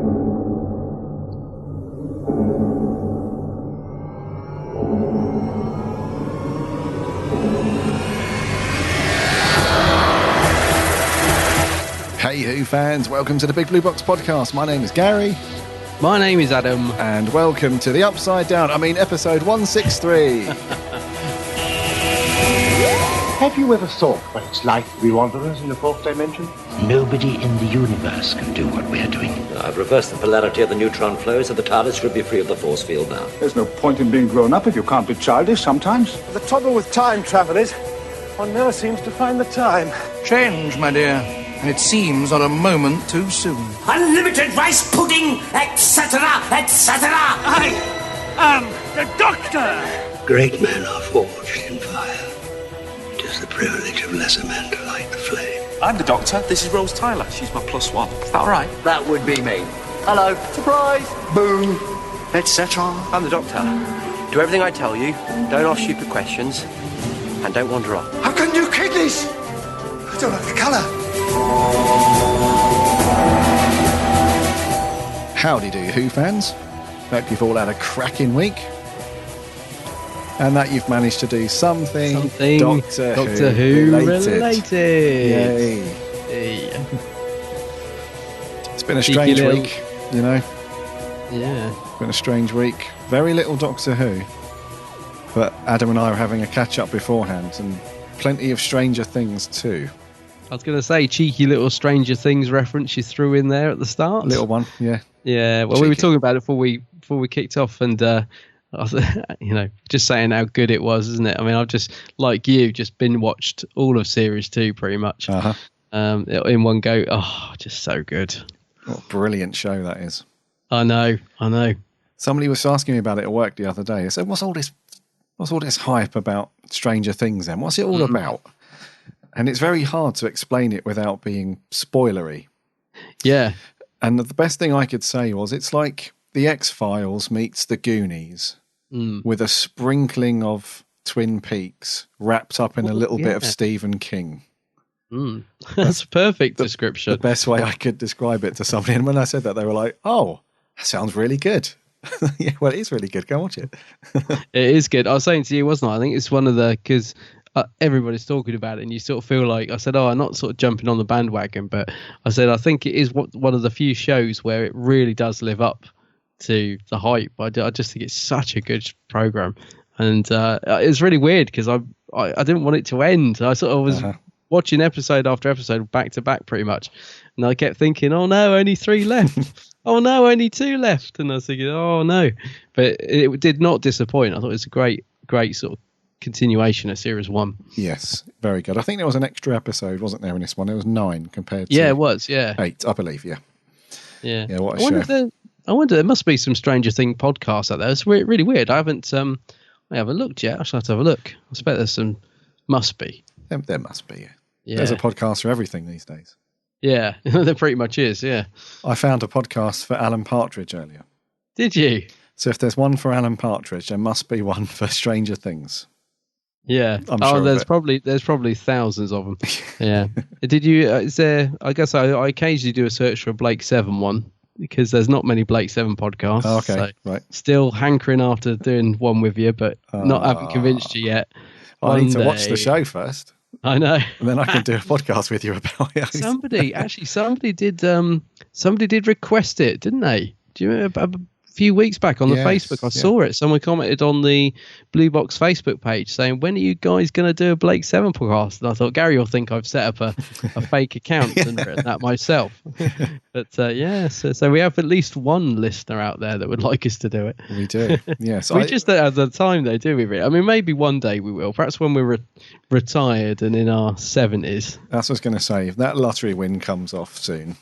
Hey Who fans, welcome to the Big Blue Box Podcast. My name is Gary. My name is Adam. And welcome to the episode 163. Have you ever thought what it's like to be wanderers in the fourth dimension? Nobody in the universe can do what we're doing. I've reversed the polarity of the neutron flow, so the TARDIS should be free of the force field now. There's no point in being grown up if you can't be childish sometimes. The trouble with time travel is, one never seems to find the time. Change, my dear. And it seems not a moment too soon. Unlimited rice pudding, etc., etc. I am the Doctor! Great men are forged in fire. It is the privilege of lesser men to light the flame. I'm the Doctor. This is Rose Tyler. She's my +1. Is that all right? That would be me. Hello. Surprise. Boom. Etc. I'm the Doctor. Do everything I tell you. Don't ask stupid questions. And don't wander off. I've got new kidneys. I don't like the colour. Howdy do, Who fans. Hope you've all had a cracking week. And that you've managed to do something Doctor Who related. Yay. Hey. It's been a strange week, you know. Yeah. It's been a strange week. Very little Doctor Who. But Adam and I were having a catch-up beforehand, and plenty of Stranger Things too. I was going to say, cheeky little Stranger Things reference you threw in there at the start. Little one, yeah. Yeah, well, cheeky. We were talking about it before we kicked off, and I was, just saying how good it was, isn't it? I mean, I've just, like you, just watched all of Series 2 pretty much in one go. Oh, just so good. What a brilliant show that is. I know. Somebody was asking me about it at work the other day. I said, what's all this hype about Stranger Things then? What's it all about? And it's very hard to explain it without being spoilery. Yeah. And the best thing I could say was it's like the X-Files meets the Goonies with a sprinkling of Twin Peaks wrapped up in a little bit of Stephen King. That's a perfect description. The best way I could describe it to somebody. And when I said that, they were like, oh, that sounds really good. Yeah, well, it is really good. Go watch it. It is good. I was saying to you, wasn't I? I think it's one of the, because everybody's talking about it and you sort of feel like, I said, I'm not sort of jumping on the bandwagon, but I said, I think it is one of the few shows where it really does live up to the hype. I just think it's such a good program. And it's really weird because I didn't want it to end. I sort of was watching episode after episode back to back pretty much. And I kept thinking, oh no, only 3 left. Oh no, only 2 left. And I was thinking, oh no. But it did not disappoint. I thought it was a great sort of continuation of Series 1. Yes, very good. I think there was an extra episode, wasn't there, in this one? It was 9 compared to it was, 8, I believe, yeah. Yeah, what a show. I wonder, there must be some Stranger Things podcasts out there. It's really weird. I haven't looked yet. I shall have to have a look. I expect there's some, must be. There must be, yeah. There's a podcast for everything these days. Yeah, there pretty much is, yeah. I found a podcast for Alan Partridge earlier. Did you? So if there's one for Alan Partridge, there must be one for Stranger Things. Yeah. I'm sure there's probably thousands of them. Yeah. Did you? Is there? I guess I occasionally do a search for a Blake 7 one because there's not many Blake 7 podcasts. Oh, okay, so right. Still hankering after doing one with you, but haven't convinced you yet. I need to watch the show first. I know. And then I can do a podcast with you about it. Somebody did request it, didn't they? Do you remember? A few weeks back on the Facebook, I saw it. Someone commented on the Blue Box Facebook page saying, when are you guys going to do a Blake 7 podcast? And I thought, Gary will think I've set up a fake account and written that myself. But so we have at least one listener out there that would like us to do it. We do, yes. We just don't have the time though, do we? Really? I mean, maybe one day we will. Perhaps when we're retired and in our 70s. That's what I was going to say. If that lottery win comes off soon,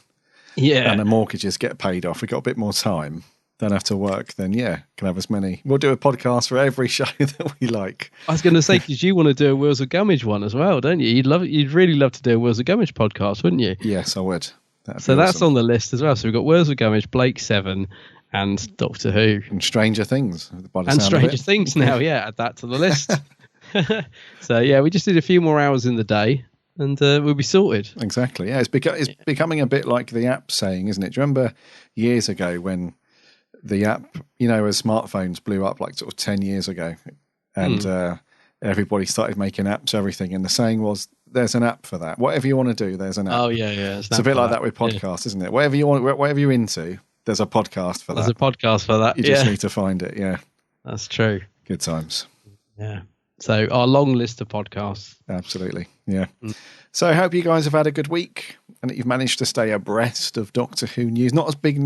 and the mortgages get paid off, we've got a bit more time. Don't have to work, then can have as many. We'll do a podcast for every show that we like. I was going to say, because you want to do a Wheels of Gummidge one as well, don't you? You'd really love to do a Wheels of Gummidge podcast, wouldn't you? Yes, I would. So that's on the list as well. So we've got Wheels of Gummidge, Blake 7, and Doctor Who. And Stranger Things. And Stranger Things now, add that to the list. So we just did a few more hours in the day. and we'll be sorted. Exactly. Yeah, it's becoming a bit like the app saying, isn't it? Do you remember years ago when the app, as smartphones blew up like sort of 10 years ago, and everybody started making apps, everything, and the saying was, "There's an app for that. Whatever you want to do, there's an app." Oh yeah. It's a bit like that with podcasts, isn't it? Whatever you want, whatever you're into, there's a podcast for that. There's a podcast for that. You just need to find it. Yeah, that's true. Good times. Yeah. So our long list of podcasts. Absolutely. Yeah. So I hope you guys have had a good week and that you've managed to stay abreast of Doctor Who news. Not as big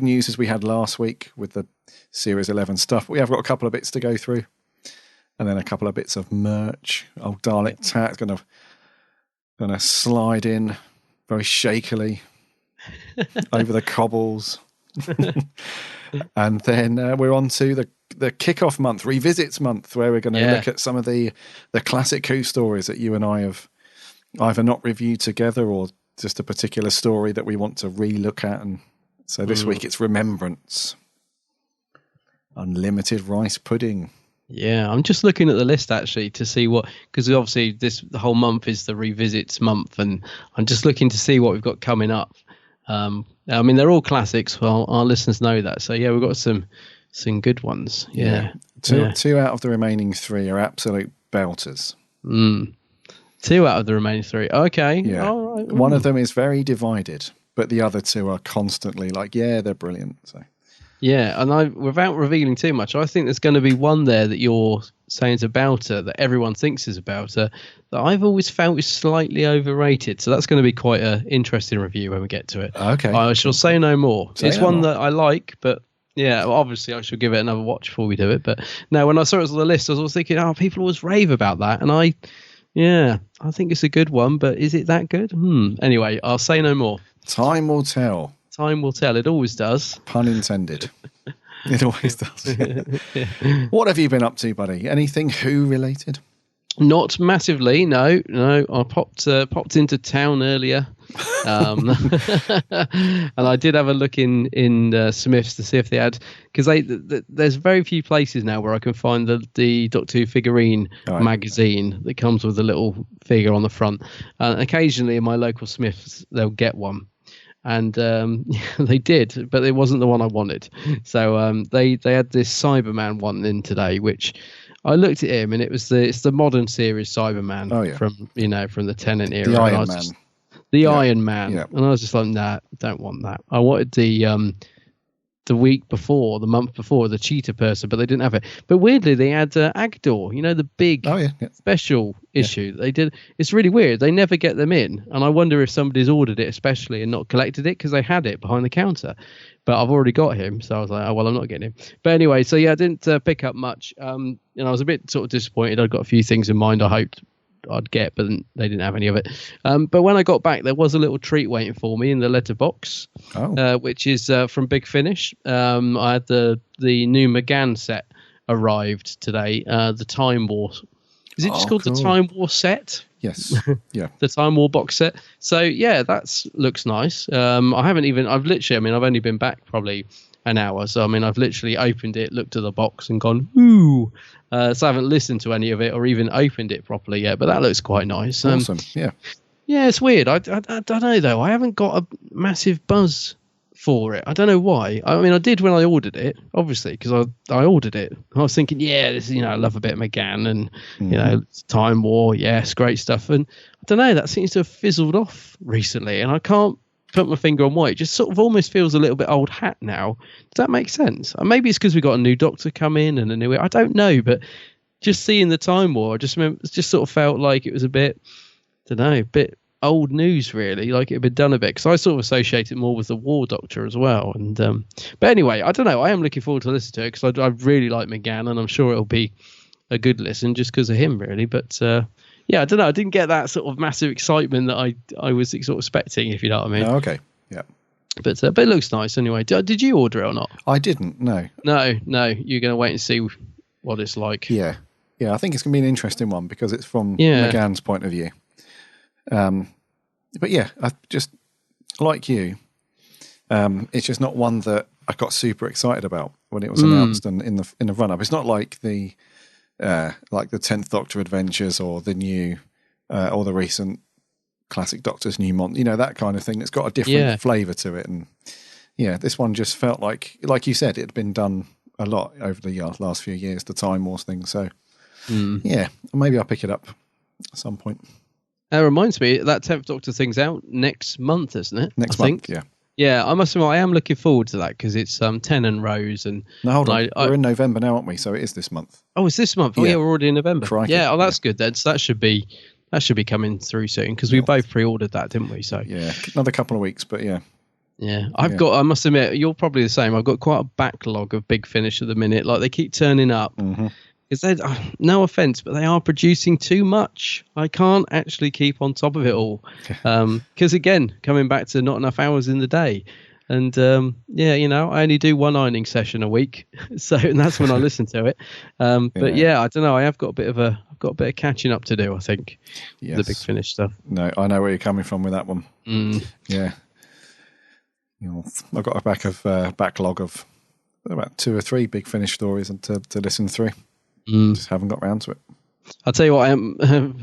news as we had last week with the Series 11 stuff. But we have got a couple of bits to go through, and then a couple of bits of merch. Old Dalek Tat's going to slide in very shakily over the cobbles. And then we're on to the kickoff month, revisits month, where we're going to look at some of the classic Who stories that you and I have either not reviewed together or just a particular story that we want to re-look at. And so this week it's Remembrance. Unlimited rice pudding. Yeah, I'm just looking at the list actually to see because obviously the whole month is the revisits month, and I'm just looking to see what we've got coming up. I mean, they're all classics. Well, our listeners know that. So yeah, we've got some good ones. Yeah. Two out of the remaining 3 are absolute belters. 2 out of the remaining 3. Okay. Yeah. All right. One of them is very divided, but the other 2 are constantly like, yeah, they're brilliant. So. Yeah, and without revealing too much, I think there's going to be one there that you're saying is about her, that everyone thinks is about her, that I've always felt is slightly overrated. So that's going to be quite an interesting review when we get to it. Okay. I shall say no more. It's one that I like, but yeah, obviously I should give it another watch before we do it. But no, when I saw it on the list, I was always thinking, people always rave about that. And I think it's a good one, but is it that good? Anyway, I'll say no more. Time will tell. Time will tell. It always does. Pun intended. It always does. Yeah. What have you been up to, buddy? Anything Who related? Not massively. No. I popped into town earlier, and I did have a look in Smith's to see if they had, because there's very few places now where I can find the Doctor Who figurine magazine that comes with a little figure on the front. Occasionally in my local Smith's they'll get one. And they did, but it wasn't the one I wanted. So they had this Cyberman one in today, which I looked at him, and it's the modern series Cyberman from the Tennant era. The Iron Man. Iron Man. Yeah. And I was just like, nah, don't want that. I wanted the week before, the month before, the cheetah person, but they didn't have it. But weirdly, they had Agdor, the big special issue. They did. It's really weird. They never get them in, and I wonder if somebody's ordered it especially and not collected it, because they had it behind the counter. But I've already got him, so I was like, oh well, I'm not getting him. But anyway, so yeah, I didn't pick up much. And I was a bit sort of disappointed. I'd got a few things in mind I hoped I'd get, but they didn't have any of it. But when I got back, there was a little treat waiting for me in the letterbox, which is from Big Finish. I had the new McGann set arrived today, the Time War. Is it just called the Time War set? Yes. Yeah. The Time War box set. So yeah, looks nice. I've only been back probably an hour. So, I've literally opened it, looked at the box and gone, ooh. So I haven't listened to any of it or even opened it properly yet, but that looks quite nice. Awesome. Yeah. Yeah, it's weird. I don't know, though. I haven't got a massive buzz for it. I don't know why. I did when I ordered it, obviously, because I ordered it. I was thinking, this is, I love a bit of McGann and, Time War. Yes, great stuff. And I don't know, that seems to have fizzled off recently, and I can't put my finger on why. It just sort of almost feels a little bit old hat now. Does that make sense? Maybe it's because we got a new Doctor come in and a new... I don't know, but just seeing the Time War, I just sort of felt like it was a bit old news, really, like it had been done a bit, because I sort of associate it more with the War Doctor as well. And but anyway, I don't know. I am looking forward to listen to it, because I really like McGann, and I'm sure it'll be a good listen just because of him, really. But yeah, I don't know. I didn't get that sort of massive excitement that I was sort of expecting, if you know what I mean. Oh, okay. Yeah. But it looks nice anyway. Did you order it or not? I didn't. No. No. You're going to wait and see what it's like. Yeah. I think it's going to be an interesting one, because it's from McGann's point of view. But yeah, I just like you. It's just not one that I got super excited about when it was announced and in the run up. It's not like the 10th Doctor Adventures or the new or the recent Classic Doctor's New Month, that kind of thing. It's got a different flavour to it. And this one just felt like you said, it had been done a lot over the last few years, the Time Wars thing. So, maybe I'll pick it up at some point. That reminds me, that 10th Doctor thing's out next month, isn't it? Next month, yeah. Yeah, I must admit, I am looking forward to that because it's Tennant Rose and. No, hold on. We're in November now, aren't we? So it is this month. Oh, it's this month. Oh, yeah, we're already in November. Crikey. Yeah, that's good then. So that should be coming through soon because we both pre-ordered that, didn't we? So yeah, another couple of weeks, but yeah. Yeah, I must admit, you're probably the same. I've got quite a backlog of Big Finish at the minute. Like they keep turning up. Mm-hmm. Because no offense, but they are producing too much. I can't actually keep on top of it all. Because again, coming back to not enough hours in the day. And I only do one ironing session a week, and that's when I listen to it. But I don't know. I've got a bit of catching up to do, I think. Yes. The Big Finish stuff. No, I know where you're coming from with that one. Yeah. I've got a backlog of about 2 or 3 Big Finish stories to listen through. Just haven't got round to it. I'll tell you what,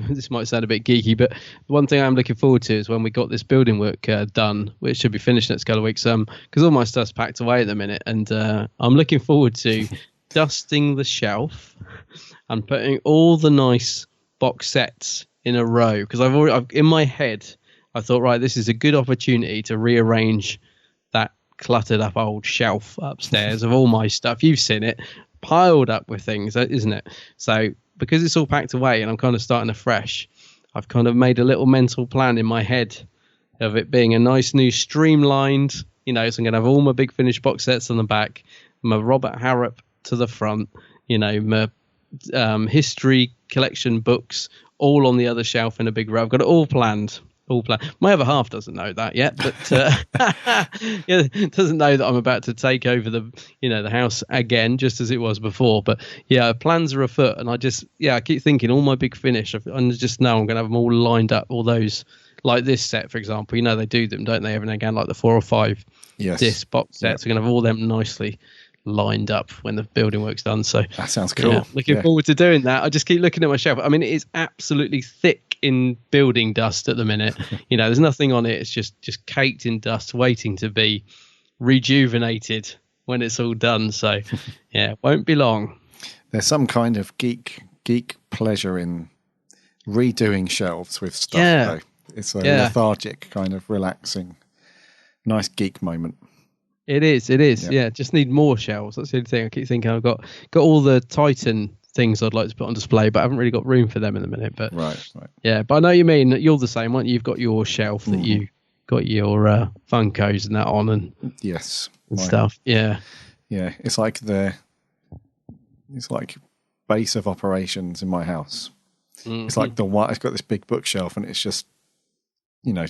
this might sound a bit geeky, but one thing I'm looking forward to is when we got this building work done, which should be finished next couple of weeks, because all my stuff's packed away at the minute, and I'm looking forward to dusting the shelf and putting all the nice box sets in a row, because I've in my head, I thought, right, this is a good opportunity to rearrange that cluttered up old shelf upstairs of all my stuff. You've seen it, piled up with things, isn't it? So because it's all packed away and I'm kind of starting afresh, I've kind of made a little mental plan in my head of it being a nice new streamlined, so I'm going to have all my Big Finish box sets on the back, my Robert Harrop to the front, my history collection books all on the other shelf in a big row. I've got it all planned. My other half doesn't know that yet, but doesn't know that I'm about to take over the house again, just as it was before. But plans are afoot, and I keep thinking all my Big Finish, and just know I'm going to have them all lined up. All those, like this set, for example, they do them, don't they? Every now and again, like the 4 or 5 disc box sets. We're going to have all them nicely lined up when the building work's done. So that sounds cool. Looking forward to doing that. I just keep looking at my shelf. I mean, it is absolutely thick in building dust at the minute. There's nothing on it. It's just caked in dust, waiting to be rejuvenated when it's all done. So won't be long. There's some kind of geek pleasure in redoing shelves with stuff. Though. It's a lethargic kind of relaxing, nice geek moment. It is. Yeah, just need more shelves. That's the only thing I keep thinking. I've got all the Titan things I'd like to put on display, but I haven't really got room for them in a minute. But right. Yeah, but I know you mean. You're the same, aren't you? You've got your shelf that you got your Funkos and that on, and stuff. Yeah. It's like base of operations in my house. Mm-hmm. It's like it's got this big bookshelf, and it's just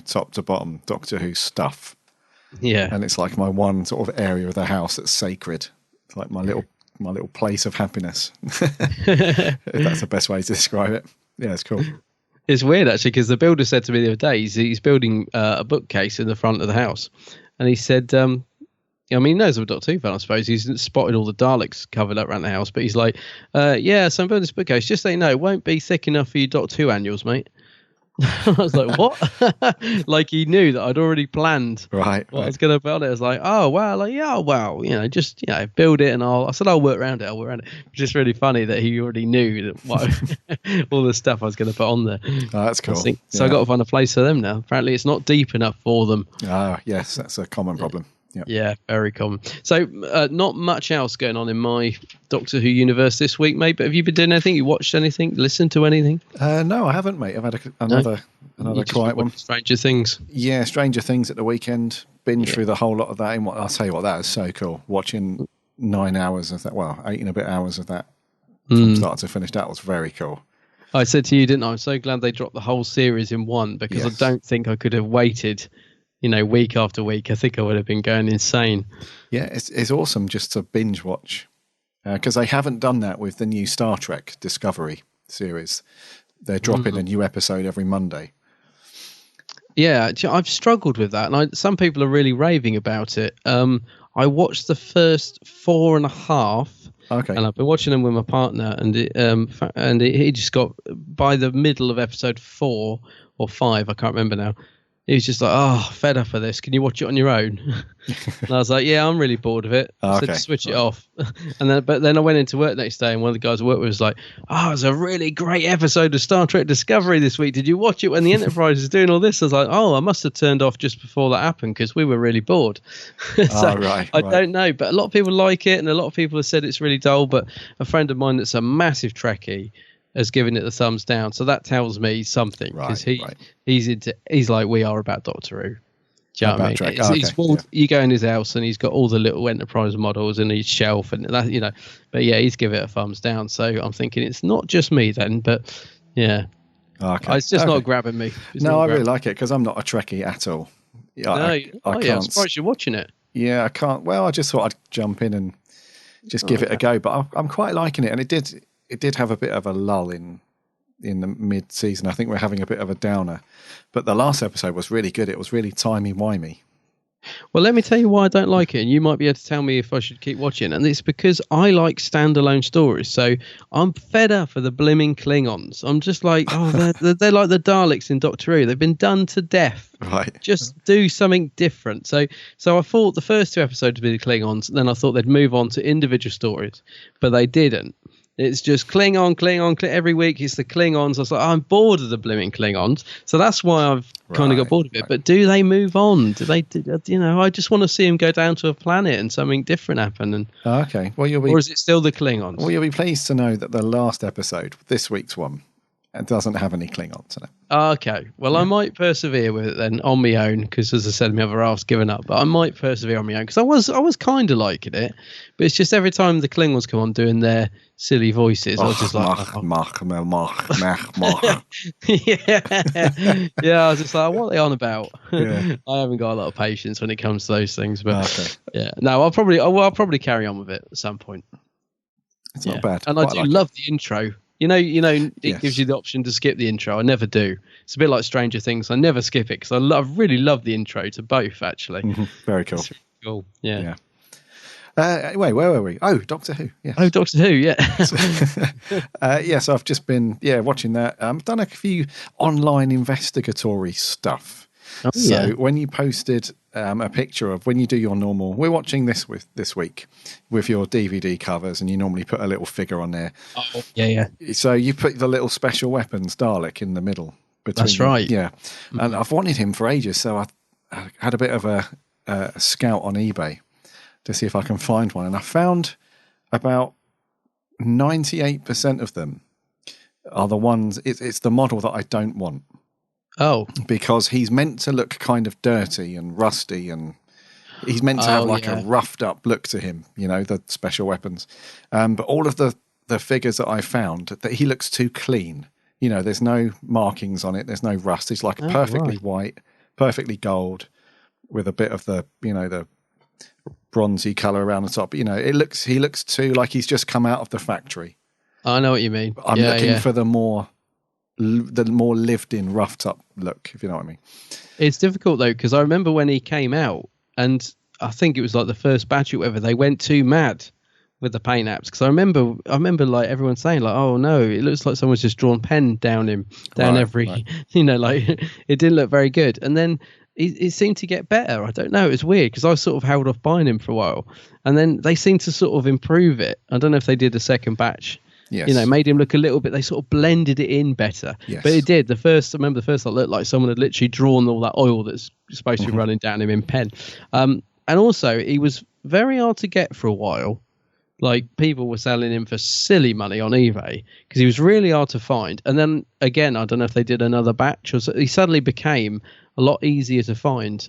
top to bottom Doctor Who stuff. Yeah, and it's like my one sort of area of the house that's sacred. It's like my little place of happiness. If that's the best way to describe it. Yeah, it's cool. It's weird actually, because the builder said to me the other day he's building a bookcase in the front of the house, and he said, he knows I'm a Doctor Who fan, I suppose. He's spotted all the Daleks covered up around the house, but he's like, so I'm building this bookcase. Just so you know, it won't be thick enough for your Doctor Who annuals, mate. I was like, what? Like he knew that I'd already planned what I was going to build it. I was like, oh, well, just build it, and I said, I'll work around it. It's just really funny that he already knew that all the stuff I was going to put on there. Oh, that's cool. So I got to find a place for them now. Apparently it's not deep enough for them. Yes, that's a common problem. Yeah, very common. So not much else going on in my Doctor Who universe this week, mate, but have you been doing anything? You watched anything? Listened to anything? No, I haven't, mate. I've had another quiet one. Stranger Things. Yeah, Stranger Things at the weekend. Binge through the whole lot of that. And I'll tell you what, that is so cool. Watching 9 hours of that, 8 and a bit hours of that from start to finish. That was very cool. I said to you, didn't I? I'm so glad they dropped the whole series in one, because I don't think I could have waited week after week. I think I would have been going insane. Yeah, it's awesome just to binge watch, because they haven't done that with the new Star Trek Discovery series. They're dropping a new episode every Monday. Yeah, I've struggled with that, and some people are really raving about it. I watched the first 4.5, Okay. And I've been watching them with my partner, and he just got by the middle of episode 4 or 5, I can't remember now. He was just like, "Oh, fed up of this. Can you watch it on your own?" And I was like, "Yeah, I'm really bored of it." I said, "Switch it off." But then I went into work next day, and one of the guys I work with was like, "Oh, it was a really great episode of Star Trek Discovery this week. Did you watch it when the Enterprise is doing all this?" I was like, "Oh, I must have turned off just before that happened because we were really bored." I don't know, but a lot of people like it, and a lot of people have said it's really dull. But a friend of mine that's a massive Trekkie has given it the thumbs down, so that tells me something, because he's like we are about Doctor Who. Do you know what I mean? You go in his house and he's got all the little Enterprise models in his shelf, and that, you know. But yeah, he's given it a thumbs down. So I'm thinking it's not just me then, but yeah, it's just not grabbing me. I really like it because I'm not a Trekkie at all. Yeah, I can't. I'm surprised you're watching it. Yeah, I can't. Well, I just thought I'd jump in and just give it a go, but I'm quite liking it, and it did have a bit of a lull in the mid-season. I think we're having a bit of a downer, but the last episode was really good. It was really timey-wimey. Well, let me tell you why I don't like it, and you might be able to tell me if I should keep watching. And it's because I like standalone stories. So I'm fed up of the blimming Klingons. I'm just like, they're like the Daleks in Doctor Who. They've been done to death. Right. Just do something different. So I thought the first 2 episodes would be the Klingons, then I thought they'd move on to individual stories, but they didn't. It's just Klingon, every week it's the Klingons. I was like, I'm bored of the blooming Klingons. So that's why I've kind of got bored of it. But do they move on? I just want to see them go down to a planet and something different happen. And okay. Well, or is it still the Klingons? Well, you'll be pleased to know that the last episode, this week's one, it doesn't have any Klingons in it. Okay. Well, I might persevere with it then on my own, because as I said, my other half's given up. But I might persevere on my own, because I was kind of liking it. But it's just every time the Klingons come on doing their silly voices, I was just like, yeah, I was just like, what are they on about? Yeah. I haven't got a lot of patience when it comes to those things. But yeah, no, I'll probably carry on with it at some point. It's not bad. And I do love the intro. You know, it gives you the option to skip the intro. I never do. It's a bit like Stranger Things. I never skip it because I really love the intro to both, actually. Mm-hmm. Very cool. It's really cool. Yeah. Wait, where were we? Oh, Doctor Who. Yeah. Oh, Doctor Who. Yeah. So I've just been watching that. I've done a few online investigatory stuff. Oh, so when you posted a picture of when you do your normal, we're watching this week with your DVD covers, and you normally put a little figure on there. Oh, yeah. So you put the little special weapons Dalek in the middle. That's right. Yeah, and I've wanted him for ages, so I had a bit of a scout on eBay to see if I can find one, and I found about 98% of them are the ones. It's the model that I don't want. Oh, because he's meant to look kind of dirty and rusty, and he's meant to have a roughed up look to him, the special weapons. But all of the figures that I found, that he looks too clean. There's no markings on it. There's no rust. It's like perfectly white, perfectly gold, with a bit of the bronzy color around the top. He looks too like he's just come out of the factory. I know what you mean. I'm looking for the more lived in, roughed up look, if you know what I mean. It's difficult though, because I remember when he came out, and I think it was like the first batch or whatever, they went too mad with the paint apps, because I remember like everyone saying like, oh no, it looks like someone's just drawn pen down every like it didn't look very good. And then it seemed to get better. I don't know, it was weird, because I sort of held off buying him for a while, and then they seemed to sort of improve it. I don't know if they did a second batch. Yes. Made him look a little bit, they sort of blended it in better. Yes. But it did. I remember the first that looked like someone had literally drawn all that oil that's supposed to be running down him in pen. And also, he was very hard to get for a while. Like, people were selling him for silly money on eBay because he was really hard to find. And then, again, I don't know if they did another batch, or so, he suddenly became a lot easier to find.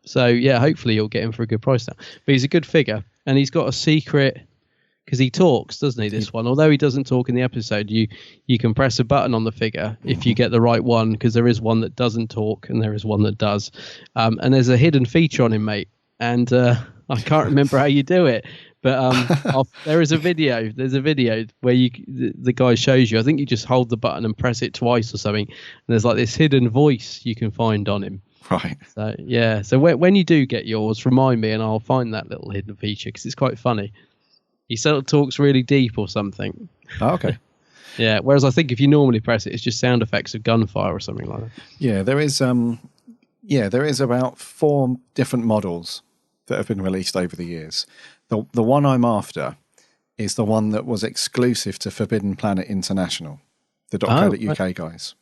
So, yeah, hopefully you'll get him for a good price now. But he's a good figure, and he's got a secret... Because he talks, doesn't he, this one? Although he doesn't talk in the episode, you can press a button on the figure if you get the right one, because there is one that doesn't talk and there is one that does. And there's a hidden feature on him, mate. And I can't remember how you do it. But there is a video. There's a video where the guy shows you. I think you just hold the button and press it twice or something. And there's like this hidden voice you can find on him. Right. So, yeah. So when you do get yours, remind me and I'll find that little hidden feature, because it's quite funny. He sort of talks really deep or something. Oh, okay. Yeah. Whereas I think if you normally press it, it's just sound effects of gunfire or something like that. Yeah, there is. There is about 4 different models that have been released over the years. The one I'm after is the one that was exclusive to Forbidden Planet International, the .co.uk guys.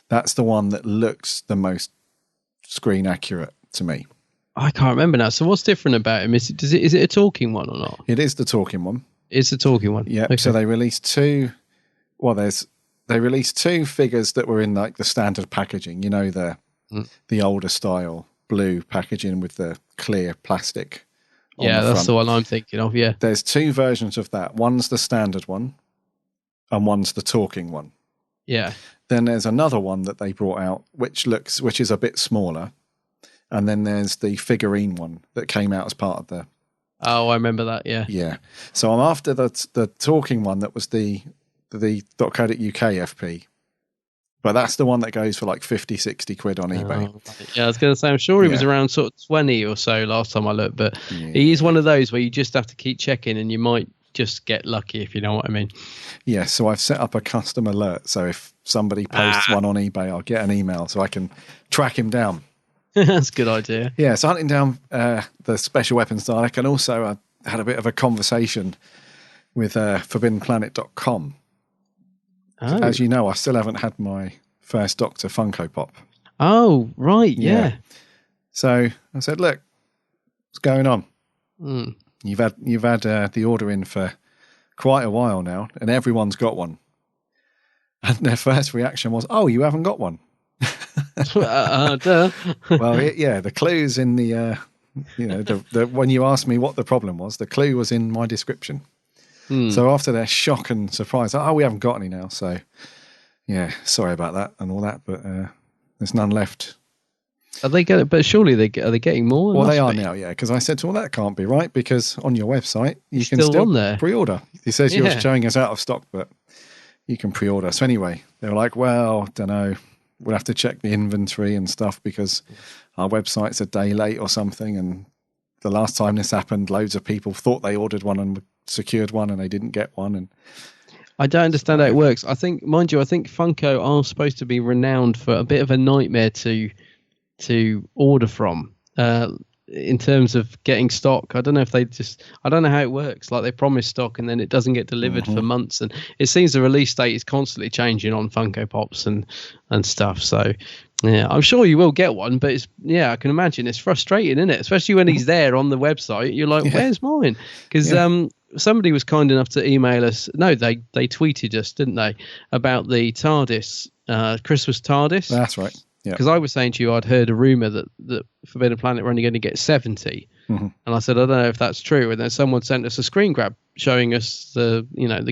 That's the one that looks the most screen accurate to me. I can't remember now. So what's different about him? Is it a talking one or not? It is the talking one. It's the talking one. Yeah. Okay. So they released 2. Well, they released 2 figures that were in like the standard packaging. You know, the older style blue packaging with the clear plastic. Yeah, that's the one I'm thinking of. Yeah. There's 2 versions of that. One's the standard one, and one's the talking one. Yeah. Then there's another one that they brought out, which is a bit smaller. And then there's the figurine one that came out as part of the... Oh, I remember that, yeah. Yeah. So I'm after the talking one that was the .co.uk FP. But that's the one that goes for like 50, 60 quid on eBay. Yeah, I was going to say, I'm sure he was around sort of 20 or so last time I looked. But he is one of those where you just have to keep checking and you might just get lucky, if you know what I mean. Yeah, so I've set up a custom alert. So if somebody posts one on eBay, I'll get an email so I can track him down. That's a good idea. Yeah, so hunting down the Special Weapons Dalek, and also I had a bit of a conversation with forbiddenplanet.com. Oh. As you know, I still haven't had my first Doctor Funko Pop. Oh, right, yeah. So I said, look, what's going on? Mm. You've had the order in for quite a while now, and everyone's got one. And their first reaction was, oh, you haven't got one. Duh. Well, the clue's in the, when you asked me what the problem was, the clue was in my description. So after their shock and surprise, oh, we haven't got any now. So, yeah, sorry about that and all that, but there's none left. Are they getting? But surely are they getting more? Well, they are now, yeah. Because I said to them, well, that can't be right, because on your website you can still on there. pre-order. It says you're showing us out of stock, but you can pre-order. So anyway, they were like, well, don't know. We'll have to check the inventory and stuff because our website's a day late or something. And the last time this happened, loads of people thought they ordered one and secured one and they didn't get one. And I don't understand how it works. I think Funko are supposed to be renowned for a bit of a nightmare to order from in terms of getting stock. I don't know if I don't know how it works. Like they promise stock and then it doesn't get delivered for months. And it seems the release date is constantly changing on Funko Pops and stuff. So yeah, I'm sure you will get one, but I can imagine it's frustrating, isn't it? Especially when he's there on the website. You're like, where's mine? Because somebody was kind enough to email us. No, they tweeted us, didn't they, about the TARDIS, Christmas TARDIS. That's right. Yeah. Because I was saying to you, I'd heard a rumor that Forbidden Planet were only going to get 70, and I said I don't know if that's true. And then someone sent us a screen grab showing us the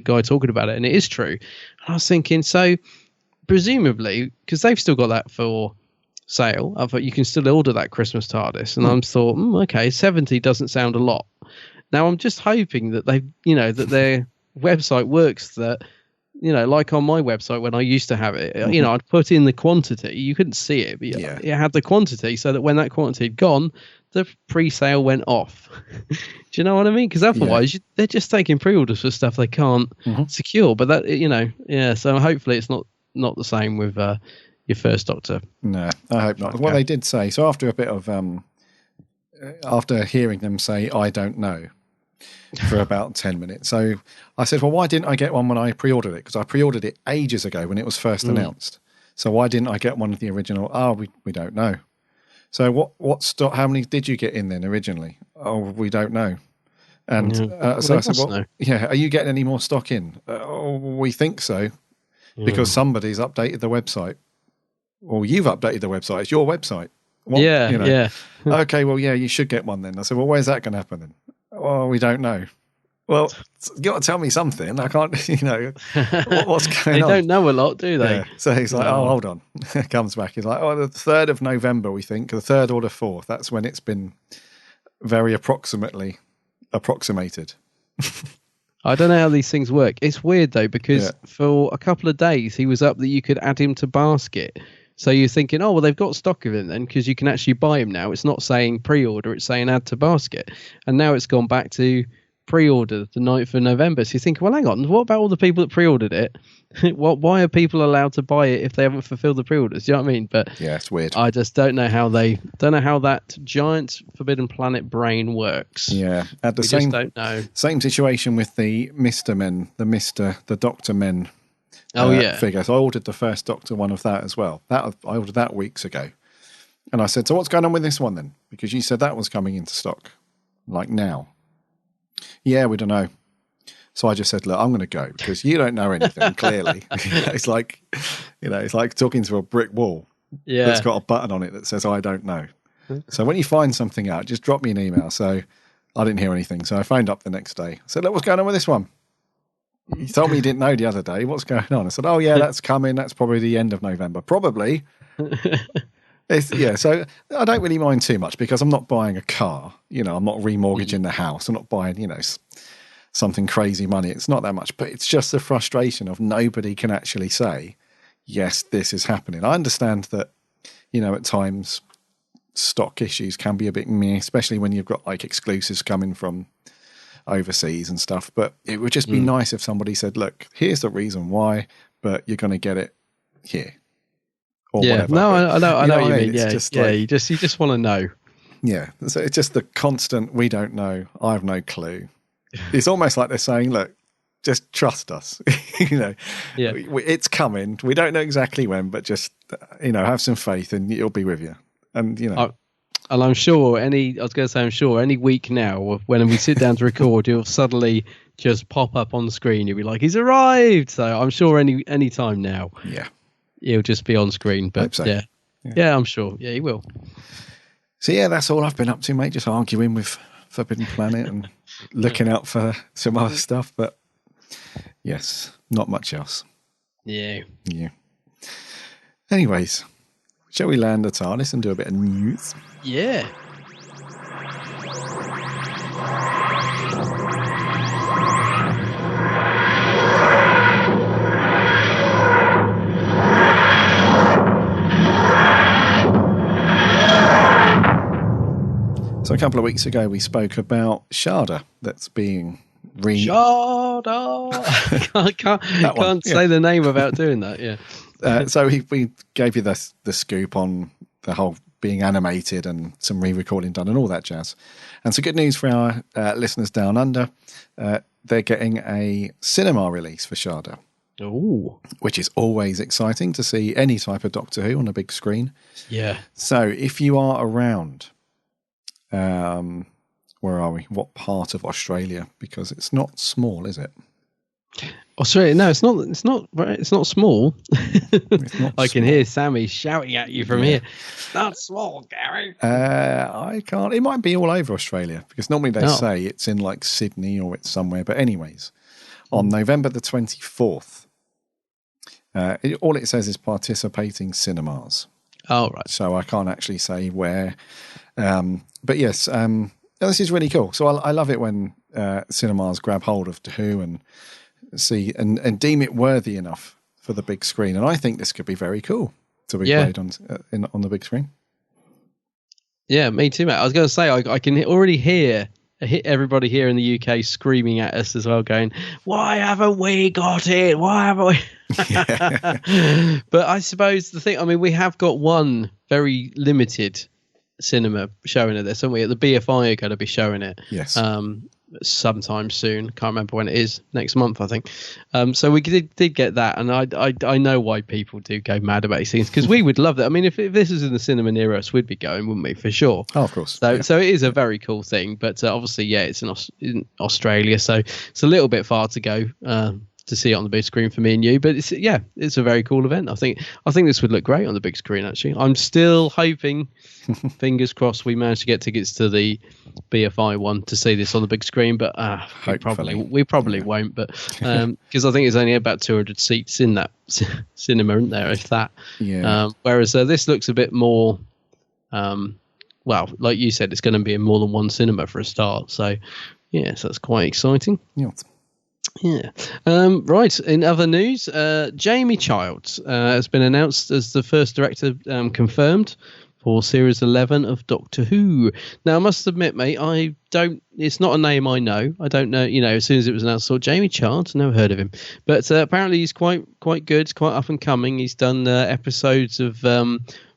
guy talking about it, and it is true. And I was thinking, so presumably, because they've still got that for sale, I thought you can still order that Christmas TARDIS, and I thought, okay, 70 doesn't sound a lot. Now I'm just hoping that that their website works that. Like on my website when I used to have it, I'd put in the quantity. You couldn't see it, but it had the quantity so that when that quantity had gone, the pre-sale went off. Do you know what I mean? Because otherwise they're just taking pre-orders for stuff they can't secure. But that, so hopefully it's not the same with your first Doctor. No, I hope not. What they did say, so after a bit of, after hearing them say, I don't know, for about 10 minutes. So I said, well, why didn't I get one when I pre-ordered it? Because I pre-ordered it ages ago when it was first announced. So why didn't I get one of the original? Oh, we don't know. So what stock, how many did you get in then originally? Oh, we don't know. And so I said, well, are you getting any more stock in? Oh, we think so, because somebody's updated the website. Or you've updated the website. It's your website. What, Okay, well, you should get one then. I said, well, where's that going to happen then? Oh, we don't know. Well, you got to tell me something. I can't, what's going on? They don't know a lot, do they? Yeah. So he's like, oh, hold on. Comes back. He's like, the 3rd of November, we think, the 3rd or the 4th. That's when it's been very approximated. I don't know how these things work. It's weird, though, because for a couple of days, he was up that you could add him to basket. So you're thinking, oh, well, they've got stock of him then, because you can actually buy him now. It's not saying pre-order, it's saying add to basket. And now it's gone back to pre-order the 9th of November. So you think, well, hang on, what about all the people that pre-ordered it? Why are people allowed to buy it if they haven't fulfilled the pre-orders? Do you know what I mean? But yeah, it's weird. I just don't know how that giant Forbidden Planet brain works. Yeah, at the just don't know. Same situation with the the Doctor Men. Figure. So I ordered the first Doctor one of that as well. I ordered that weeks ago, and I said, "So what's going on with this one then?" Because you said that was coming into stock, like now. Yeah, we don't know. So I just said, "Look, I'm going to go because you don't know anything." Clearly, it's like talking to a brick wall. Yeah, that's got a button on it that says, "I don't know." So when you find something out, just drop me an email. So I didn't hear anything. So I phoned up the next day. I said, "Look, what's going on with this one?" You told me you didn't know the other day. What's going on? I said, "Oh yeah, that's coming. That's probably the end of November, probably." So I don't really mind too much because I'm not buying a car. I'm not remortgaging the house. I'm not buying, something crazy money. It's not that much, but it's just the frustration of nobody can actually say, yes, this is happening. I understand that, at times stock issues can be a bit meh, especially when you've got like exclusives coming from overseas and stuff. But it would just be nice if somebody said, look, here's the reason why, but you're going to get it here. Or whatever. No, but, I know what you mean. It's just like, you just want to know. Yeah, so it's just the constant, we don't know, I have no clue. It's almost like they're saying, look, just trust us. It's coming. We don't know exactly when, but just, have some faith and it'll be with you. And, And I'm sure I'm sure any week now, when we sit down to record, you'll suddenly just pop up on the screen. You'll be like, he's arrived. So I'm sure any time now. Yeah. He'll just be on screen. But so. Yeah, I'm sure. Yeah, he will. So yeah, that's all I've been up to, mate. Just arguing with Forbidden Planet and looking out for some other stuff. But yes, not much else. Yeah. Anyways, shall we land the TARDIS and do a bit of news? Yeah. So a couple of weeks ago, we spoke about Sharda that's being Sharda. Can't say the name without doing that. Yeah. So we gave you the scoop on the whole being animated and some re-recording done and all that jazz. And so good news for our listeners down under. They're getting a cinema release for Sharda. Ooh. Which is always exciting to see any type of Doctor Who on a big screen. Yeah. So if you are around, where are we? What part of Australia? Because it's not small, is it? Australia? No, it's not. It's not small. It's not I can hear Sammy shouting at you from here. Not small, Gary. I can't. It might be all over Australia because normally they say it's in like Sydney or it's somewhere. But anyways, on November the 24th, all it says is participating cinemas. Oh, right. So I can't actually say where. But yes, this is really cool. So I love it when cinemas grab hold of Who and see and deem it worthy enough for the big screen. And I think this could be very cool to be played on the big screen. Yeah, me too, mate. I was going to say I can already hear everybody here in the UK screaming at us as well, going, "Why haven't we got it? Why haven't we?" But I suppose the thing, I mean, we have got one very limited cinema showing of this, haven't we? The BFI are going to be showing it. Yes. Sometime soon. Can't remember when it is. Next month, I think. So we did get that, and I know why people do go mad about these things because we would love that. I mean, if this was in the cinema near us, we'd be going, wouldn't we? For sure. Oh, of course. So it is a very cool thing, but obviously, it's in Australia, so it's a little bit far to go to see it on the big screen for me and you. But it's a very cool event. I think this would look great on the big screen. Actually, I'm still hoping. Fingers crossed we manage to get tickets to the BFI one to see this on the big screen, but we probably won't. But because I think there's only about 200 seats in that cinema, isn't there? If that. Yeah. Whereas this looks a bit more. Well, like you said, it's going to be in more than one cinema for a start. So so that's quite exciting. Yeah. Yeah. Right. In other news, Jamie Childs has been announced as the first director confirmed for Series 11 of Doctor Who. Now, I must admit, mate, it's not a name I know. I don't know, as soon as it was announced, I saw Jamie Chant, never heard of him. But apparently he's quite good, quite up and coming. He's done episodes of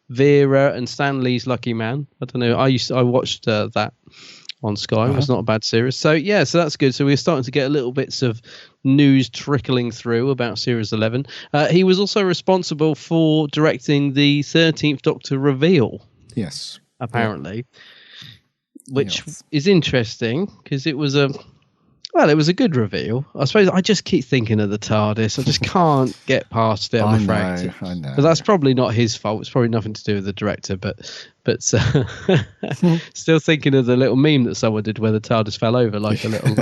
Vera and Stanley's Lucky Man. I don't know, I watched that on Sky. It was not a bad series. So that's good. So we're starting to get little bits of news trickling through about Series 11. He was also responsible for directing the 13th Doctor reveal. Yes. Apparently. Yeah. Which is interesting because it was a good reveal. I suppose I just keep thinking of the TARDIS. I just can't get past it, I'm afraid. I know. But that's probably not his fault. It's probably nothing to do with the director. But still thinking of the little meme that someone did where the TARDIS fell over like a little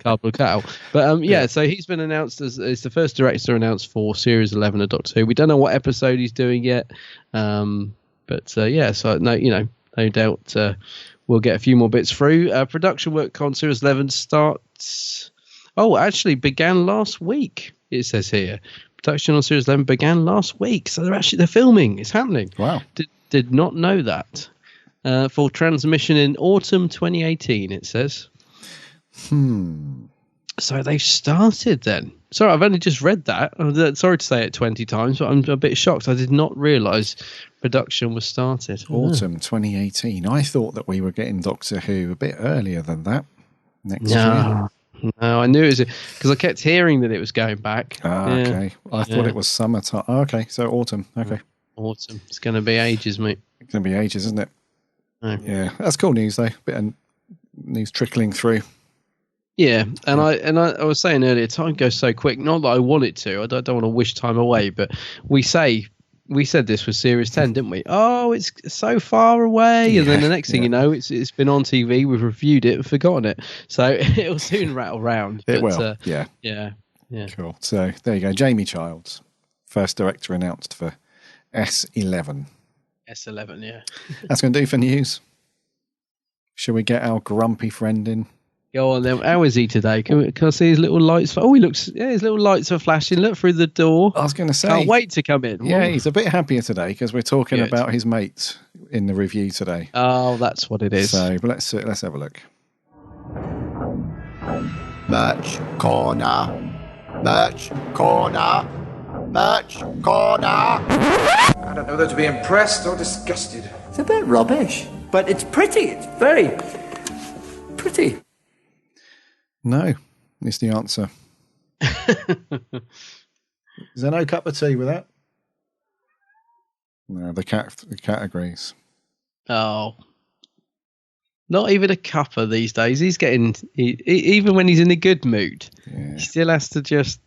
cardboard cutout. But so he's been announced as the first director announced for Series 11 of Doctor Who. We don't know what episode he's doing yet. So no doubt we'll get a few more bits through. Production work on Series 11 began last week, it says here. Production on Series 11 began last week. So they're filming. It's happening. Wow. Did not know that. For transmission in autumn 2018, it says. So they've started then. Sorry, I've only just read that. I'm sorry to say it 20 times, but I'm a bit shocked. I did not realise production was started. Autumn 2018. I thought that we were getting Doctor Who a bit earlier than that. Next year. No, I knew it was because I kept hearing that it was going back. Okay. I thought it was summertime. Okay, so autumn. Okay. Autumn. It's going to be ages, mate. It's going to be ages, isn't it? Yeah. That's cool news, though. Bit of news trickling through. Yeah, and I was saying earlier, time goes so quick. Not that I want it to. I don't want to wish time away, but we said this was Series 10, didn't we? Oh, it's so far away, and then the next thing you know, it's been on TV. We've reviewed it and forgotten it, so it'll soon rattle round. It will. Yeah. Cool. So there you go. Jamie Childs, first director announced for S11. S11, yeah. That's going to do for news. Shall we get our grumpy friend in? Go on then. How is he today? Can I see his little lights? He looks. Yeah, his little lights are flashing. Look through the door. I was going to say. Can't wait to come in. Yeah, he's a bit happier today because we're talking about his mates in the review today. Oh, that's what it is. So, but let's have a look. Merch corner. Merch corner. Merch corner. I don't know whether to be impressed or disgusted. It's a bit rubbish, but it's pretty. It's very pretty. No, is the answer. Is there no cup of tea with that? No, the cat agrees. Oh, not even a cuppa these days. He's getting even when he's in a good mood, he still has to just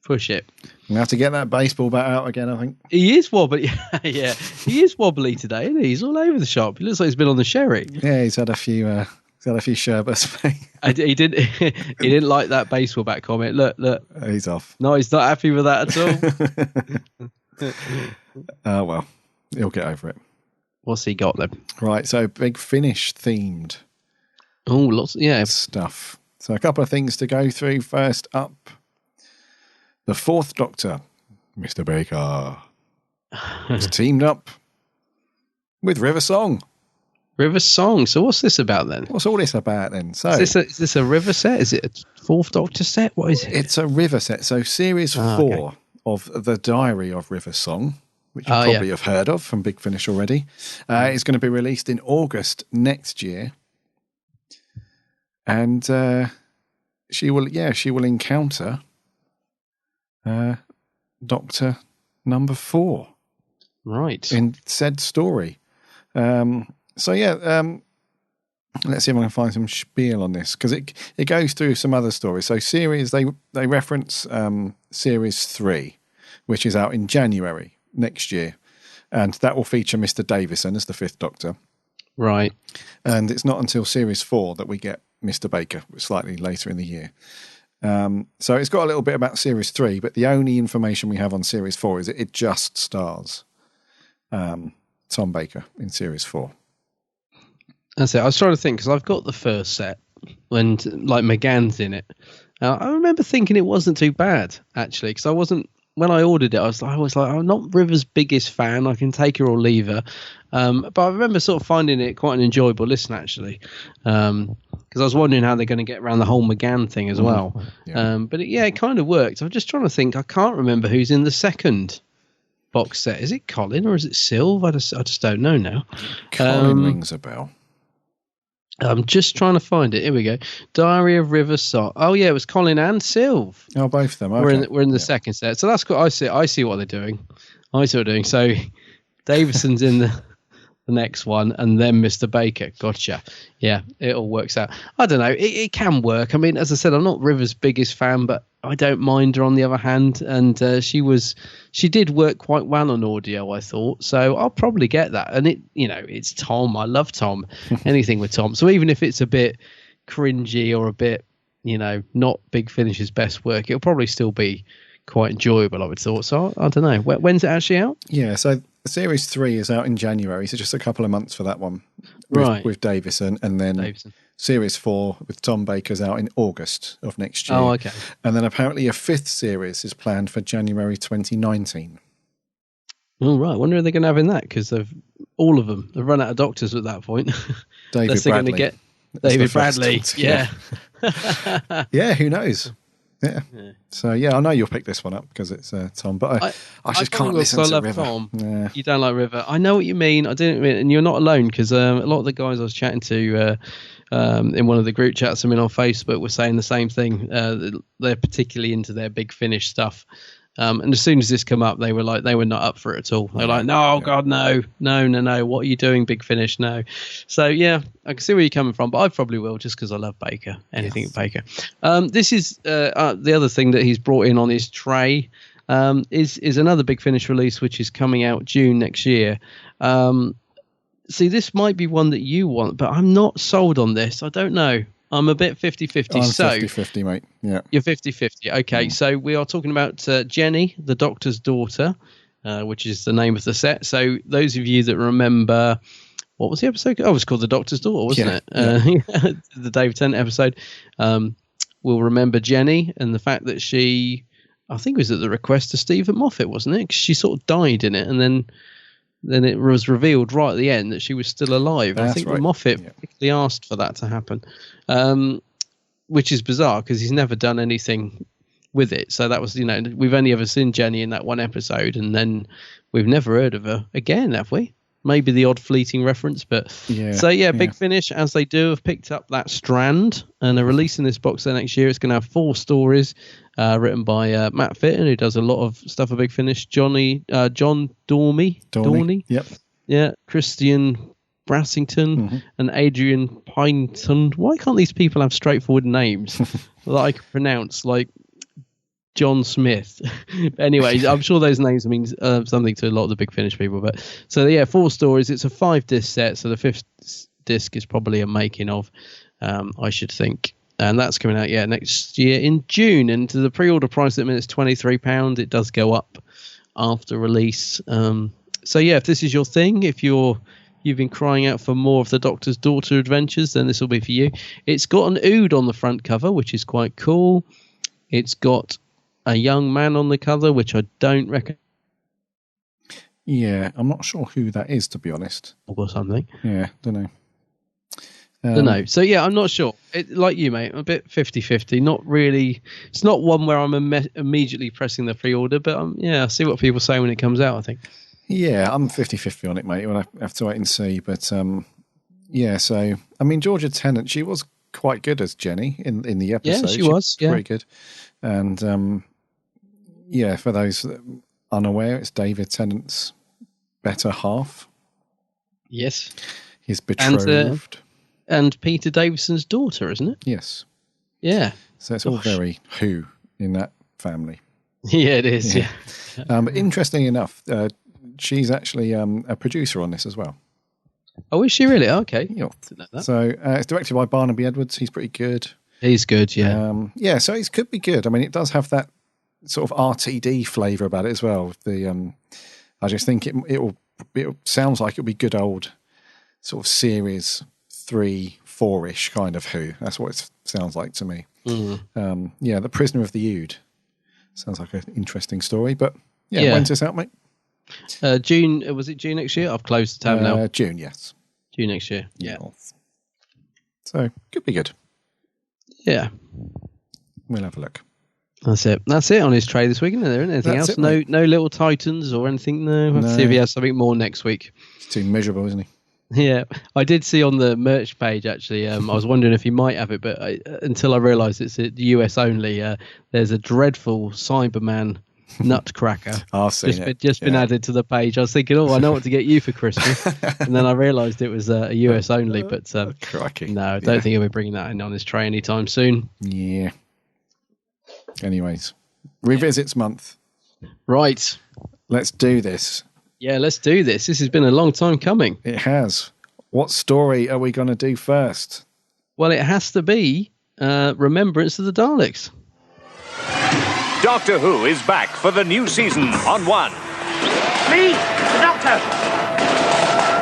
push it. We have to get that baseball bat out again, I think. He is wobbly. Yeah, he is wobbly today, isn't he? He's all over the shop. He looks like he's been on the sherry. Yeah, he's had a few. Got a few sherbets. He didn't like that baseball bat comment. Look. He's off. No, he's not happy with that at all. Well, he'll get over it. What's he got then? Right, so Big Finish themed. Oh, lots of stuff. So a couple of things to go through. First up, the Fourth Doctor, Mr. Baker, is teamed up with River Song. River Song. So what's this about then? What's all this about then? So is this a River set? Is it a Fourth Doctor set? What is it? It's a River set. So series 4 of The Diary of River Song, which you probably have heard of from Big Finish already, is going to be released in August next year. And she will encounter Doctor number 4. Right. In said story. Let's see if I can find some spiel on this, because it goes through some other stories. So series, they reference series 3, which is out in January next year, and that will feature Mr. Davison as the Fifth Doctor. Right. And it's not until series 4 that we get Mr. Baker, slightly later in the year. So it's got a little bit about series 3, but the only information we have on series 4 is it just stars Tom Baker in series 4. That's it. I was trying to think because I've got the first set and like McGann's in it. I remember thinking it wasn't too bad actually, because I wasn't when I ordered it, I was like, I'm not River's biggest fan. I can take her or leave her. But I remember sort of finding it quite an enjoyable listen, actually, because I was wondering how they're going to get around the whole McGann thing as well. Yeah. But it kind of worked. I'm just trying to think. I can't remember who's in the second box set. Is it Colin or is it Sylve? I just don't know now. Colin rings a bell. I'm just trying to find it. Here we go. Diary of River Song. Oh yeah, it was Colin and Sylve. Oh, both of them. Okay. We're in the second set, so that's cool. I see what they're doing. I see what they're doing. So Davison's in the next one, and then Mr. Baker. Gotcha. Yeah, it all works out. I don't know. It can work. I mean, as I said, I'm not River's biggest fan, but I don't mind her on the other hand, and she did work quite well on audio, I thought. So I'll probably get that. And it's Tom. I love Tom. Anything with Tom. So even if it's a bit cringy or a bit, not Big Finish's best work, it'll probably still be quite enjoyable, I would thought. So I don't know. When's it actually out? Yeah, so Series 3 is out in January, so just a couple of months for that one. With Davison, and then Series 4 with Tom Baker's out in August of next year. Oh, okay. And then apparently a 5th series is planned for January 2019. Oh, right. I wonder if they're going to have in that, because all of them. They've run out of doctors at that point. David Bradley. Going to get David Bradley. Yeah. Yeah, who knows? Yeah. So, I know you'll pick this one up because it's Tom, but I just can't listen to River. Tom. Yeah. You don't like River. I know what you mean. I didn't mean, and you're not alone, because a lot of the guys I was chatting to in one of the group chats I'm in on Facebook were saying the same thing. They're particularly into their Big Finish stuff. And as soon as this come up, they were not up for it at all. They're like, no, God, no. What are you doing, Big Finish? No. So, yeah, I can see where you're coming from, but I probably will just because I love Baker, anything Baker. This is the other thing that he's brought in on his tray is another Big Finish release, which is coming out June next year. See, this might be one that you want, but I'm not sold on this. I don't know. I'm a bit 50-50. I'm 50-50, mate. Yeah. You're 50-50. Okay, so we are talking about Jenny, the Doctor's daughter, which is the name of the set. So those of you that remember, what was the episode? Oh, it was called The Doctor's Daughter, wasn't it? Yeah. The David Tennant episode. Will remember Jenny and the fact that she, I think it was at the request of Stephen Moffat, wasn't it? 'Cause she sort of died in it, and then it was revealed right at the end that she was still alive. I think Moffat particularly asked for that to happen, which is bizarre because he's never done anything with it. So that was, we've only ever seen Jenny in that one episode, and then we've never heard of her again, have we? Maybe the odd fleeting reference, but Big Finish, as they do, have picked up that strand and are releasing this box set next year. It's going to have 4 stories written by Matt Fitton, who does a lot of stuff for Big Finish. John Dorney. Yep. Yeah, Christian Brassington and Adrian Pinton. Why can't these people have straightforward names that I can pronounce, like John Smith? Anyway, I'm sure those names mean something to a lot of the Big Finish people. But so 4 stories. It's a 5-disc set, so the 5th disc is probably a making of, I should think. And that's coming out next year in June. And to the pre-order price at the minute is £23. It does go up after release. If this is your thing, if you've been crying out for more of the Doctor's Daughter adventures, then this will be for you. It's got an Ood on the front cover, which is quite cool. It's got a young man on the cover, which I don't reckon. Yeah, I'm not sure who that is, to be honest. Or something. Yeah, don't know. Don't know. So, I'm not sure. Like you, mate, I'm a bit 50-50. Not really. It's not one where I'm immediatally pressing the pre-order, but I see what people say when it comes out, I think. Yeah, I'm 50-50 on it, mate. We'll have to wait and see. But, so, I mean, Georgia Tennant, she was quite good as Jenny in the episode. Yeah, she was. Very good. And, for those unaware, it's David Tennant's better half. Yes. His betrothed. And Peter Davison's daughter, isn't it? Yes. Yeah. So it's all very Who in that family. Yeah, it is. Yeah. But interesting enough, she's actually a producer on this as well. Oh, is she really? Okay. Yeah. So it's directed by Barnaby Edwards. He's pretty good. He's good, yeah. So it could be good. I mean, it does have that sort of RTD flavour about it as well. I just think it sounds like it'll be good old sort of series 3-4-ish kind of Who. That's what it sounds like to me. The Prisoner of the Ood. Sounds like an interesting story. But yeah, when's this out, mate? June. Was it June next year? I've closed the tab now. June, yes. June next year. Yeah. So could be good. Yeah. We'll have a look. That's it on his tray this week. Isn't there anything else? No little Titans or anything. No. We'll see if he has something more next week. He's too miserable, isn't he? Yeah, I did see on the merch page actually. I was wondering if he might have it, but until I realised it's US only. There's a dreadful Cyberman Nutcracker. I've seen it. Just been added to the page. I was thinking, I know what to get you for Christmas, and then I realised it was a US only. But crikey. No, I don't think he'll be bringing that in on his tray anytime soon. Yeah. Anyways, revisits month. Right. Let's do this. Yeah, let's do this. This has been a long time coming. It has. What story are we going to do first? Well, it has to be Remembrance of the Daleks. Doctor Who is back for the new season on One. Me? The Doctor?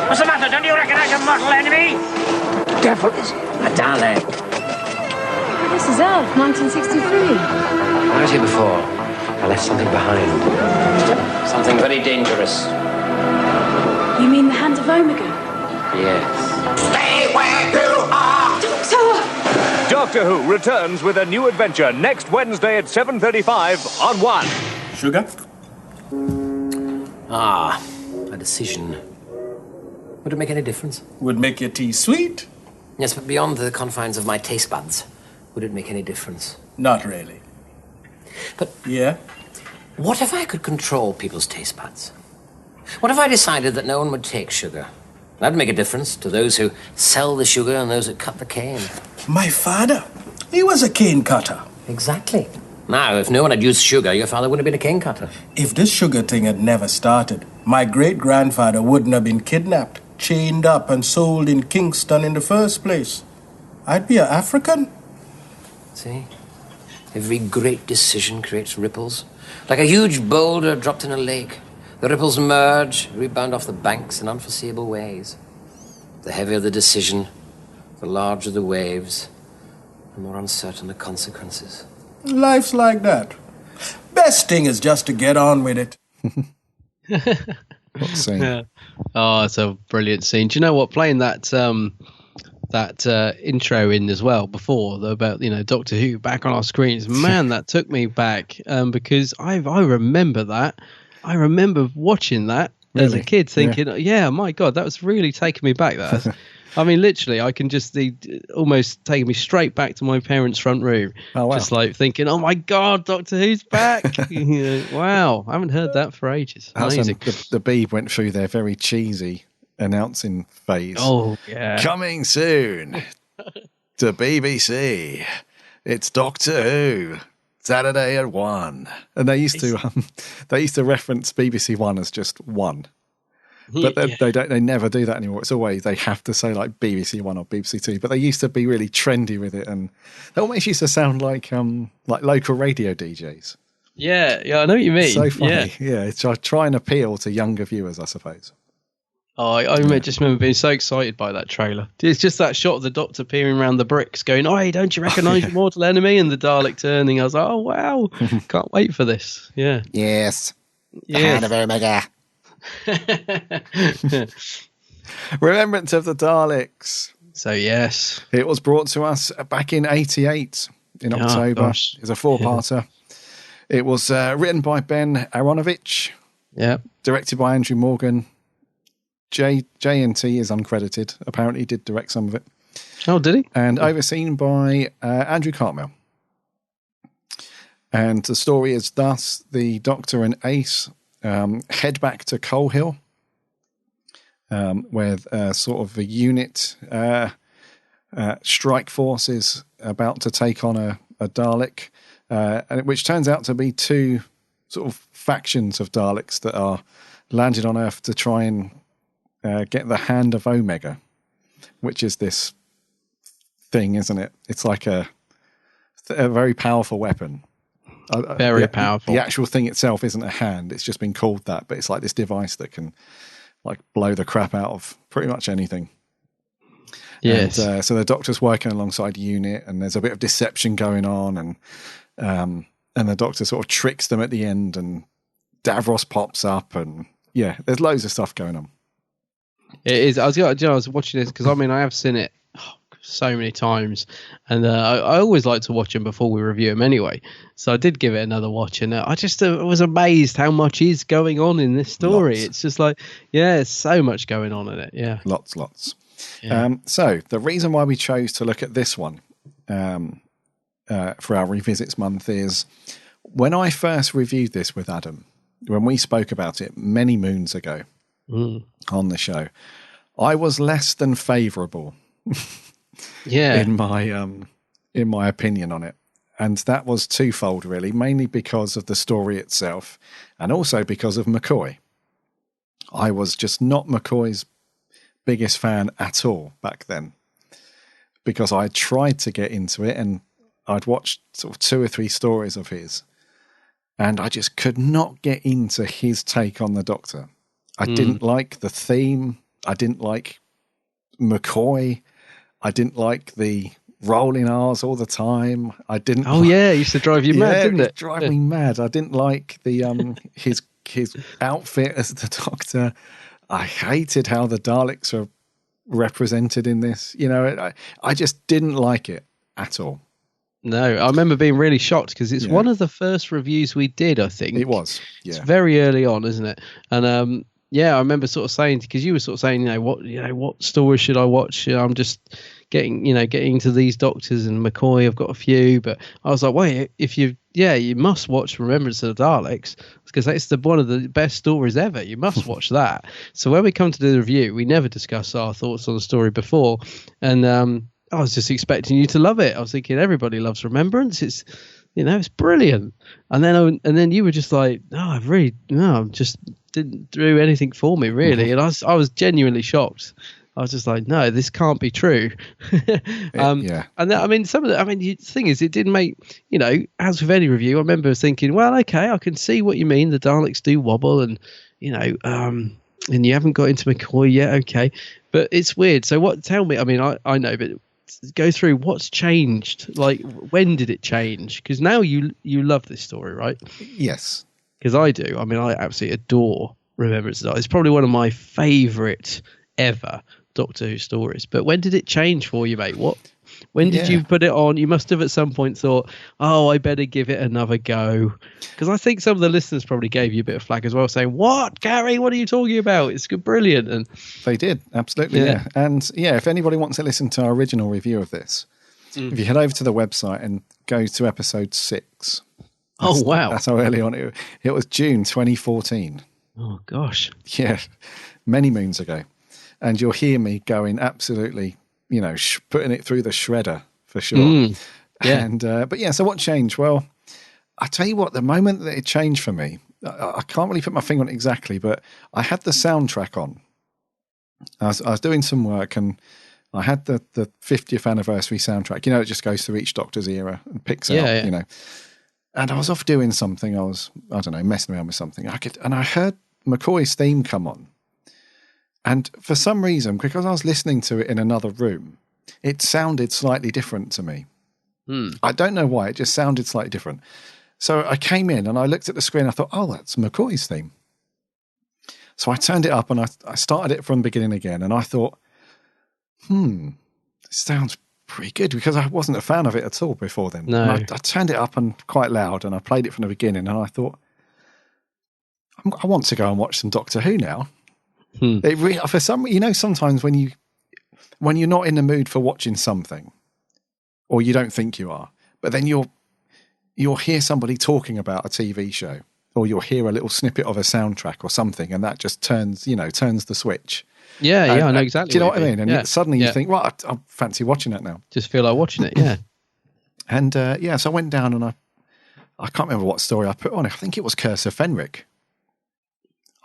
What's the matter? Don't you recognize your mortal enemy? The devil is a Dalek. This is Earth, 1963. I was here before. I left something behind. Something very dangerous. You mean the Hand of Omega? Yes. Stay where you are! Doctor! Doctor Who returns with a new adventure next Wednesday at 7:35 on One. Sugar? A decision. Would it make any difference? Would make your tea sweet? Yes, but beyond the confines of my taste buds, would it make any difference? Not really. But... Yeah? What if I could control people's taste buds? What if I decided that no one would take sugar? That'd make a difference to those who sell the sugar and those that cut the cane. My father, he was a cane cutter. Exactly. Now, if no one had used sugar, your father wouldn't have been a cane cutter. If this sugar thing had never started, my great-grandfather wouldn't have been kidnapped, chained up, and sold in Kingston in the first place. I'd be an African. See? Every great decision creates ripples. Like a huge boulder dropped in a lake. The ripples merge, rebound off the banks in unforeseeable ways. The heavier the decision, the larger the waves, the more uncertain the consequences. Life's like that. Best thing is just to get on with it. What scene? Yeah. Oh, it's a brilliant scene. Do you know what? Playing that intro in as well before about Doctor Who back on our screens, man, that took me back because I remember that. I remember watching that as a kid, thinking, "Yeah, my God, that was really taking me back." That, I mean, literally, I can just almost taking me straight back to my parents' front room, just like thinking, "Oh my God, Doctor Who's back!" Wow, I haven't heard that for ages. Amazing. The Beeb went through their very cheesy announcing phase. Oh yeah, coming soon to BBC. It's Doctor Who. Saturday at 1, and they used to reference BBC One as just one, but they never do that anymore. It's always they have to say like BBC One or BBC Two. But they used to be really trendy with it, and they almost used to sound like local radio DJs. Yeah, I know what you mean. So funny, yeah. Try and appeal to younger viewers, I suppose. Oh, I just remember being so excited by that trailer. It's just that shot of the Doctor peering around the bricks going, "Oi, don't you recognise your mortal enemy?" and the Dalek turning. I was like, "Oh, wow. Can't wait for this." Yeah. Yes. The Hand of Omega. Remembrance of the Daleks. So, yes. It was brought to us back in 1988 in October. It's a 4-parter. Yeah. It was written by Ben Aronovich. Yeah. Directed by Andrew Morgan. JNT is uncredited. Apparently he did direct some of it. Oh, did he? And overseen by Andrew Cartmel. And the story is thus: the Doctor and Ace head back to Coal Hill, where sort of a unit strike force is about to take on a Dalek, which turns out to be two sort of factions of Daleks that are landed on Earth to try and get the Hand of Omega, which is this thing, isn't it? It's like a very powerful weapon. Very powerful. The actual thing itself isn't a hand; it's just been called that. But it's like this device that can, like, blow the crap out of pretty much anything. Yes. And, so the Doctor's working alongside Unit, and there's a bit of deception going on, and and the Doctor sort of tricks them at the end, and Davros pops up, and yeah, there's loads of stuff going on. It is. I was watching this because I have seen it so many times, and I always like to watch them before we review them anyway. So I did give it another watch, and I just was amazed how much is going on in this story. It's just like, there's so much going on in it. Yeah, lots. Yeah. So the reason why we chose to look at this one for our revisits month is when I first reviewed this with Adam, when we spoke about it many moons ago on the show, I was less than favourable. in my opinion on it, and that was twofold really, mainly because of the story itself and also because of McCoy. I was just not McCoy's biggest fan at all back then, because I tried to get into it and I'd watched sort of 2 or 3 stories of his, and I just could not get into his take on the Doctor. I didn't like the theme, I didn't like McCoy, I didn't like the rolling R's all the time. I didn't. Oh yeah, it used to drive you mad, didn't it? Drive me mad. I didn't like the his outfit as the Doctor. I hated how the Daleks are represented in this. You know, I just didn't like it at all. No, I remember being really shocked because it's one of the first reviews we did. I think it was. Yeah, it's very early on, isn't it? And I remember sort of saying, because you were sort of saying, what story should I watch? I'm just getting into these Doctors, and McCoy, I've got a few, but I was like, wait, if you must watch Remembrance of the Daleks, because it's one of the best stories ever. You must watch that. So when we come to do the review, we never discuss our thoughts on the story before, and I was just expecting you to love it. I was thinking everybody loves Remembrance. It's it's brilliant. And then you were just like, just didn't do anything for me really. And I was genuinely shocked. I was just like, no, this can't be true. And then, some of the thing is, it didn't make, as with any review, I remember thinking, well, okay, I can see what you mean. The Daleks do wobble, and and you haven't got into McCoy yet, okay, but it's weird. So tell me, I know, but go through what's changed. Like, when did it change? Because now you love this story, right? Yes. Because I do. I absolutely adore Remembrance of the Daleks. It's probably one of my favourite ever Doctor Who stories. But when did it change for you, mate? When did you put it on? You must have at some point thought, oh, I better give it another go. Because I think some of the listeners probably gave you a bit of flack as well, saying, what, Gary, what are you talking about? It's brilliant. And they did, absolutely, yeah. And if anybody wants to listen to our original review of this, if you head over to the website and go to episode 6. Oh, wow. That's how early on it was. June 2014. Oh, gosh. Yeah, many moons ago. And you'll hear me going absolutely, putting it through the shredder for sure. Yeah. And so what changed? Well, I tell you what, the moment that it changed for me, I can't really put my finger on it exactly, but I had the soundtrack on. I was doing some work, and I had the 50th anniversary soundtrack. It just goes through each Doctor's era and picks out, And I was off doing something. I was, messing around with something. And I heard McCoy's theme come on. And for some reason, because I was listening to it in another room, it sounded slightly different to me. I don't know why. It just sounded slightly different. So I came in and I looked at the screen. I thought, oh, that's McCoy's theme. So I turned it up and I started it from the beginning again. And I thought, it sounds pretty good, because I wasn't a fan of it at all before then. No. And I turned it up and quite loud, and I played it from the beginning. And I thought, I want to go and watch some Doctor Who now. It really, for some, sometimes when you're not in the mood for watching something, or you don't think you are, but then you'll hear somebody talking about a TV show, or you'll hear a little snippet of a soundtrack or something, and that just turns the switch. Yeah, I know exactly. Do you know what I mean? And suddenly you think, well, I fancy watching it now. Just feel like watching it, yeah. And so I went down and I can't remember what story I put on it. I think it was Curse of Fenric.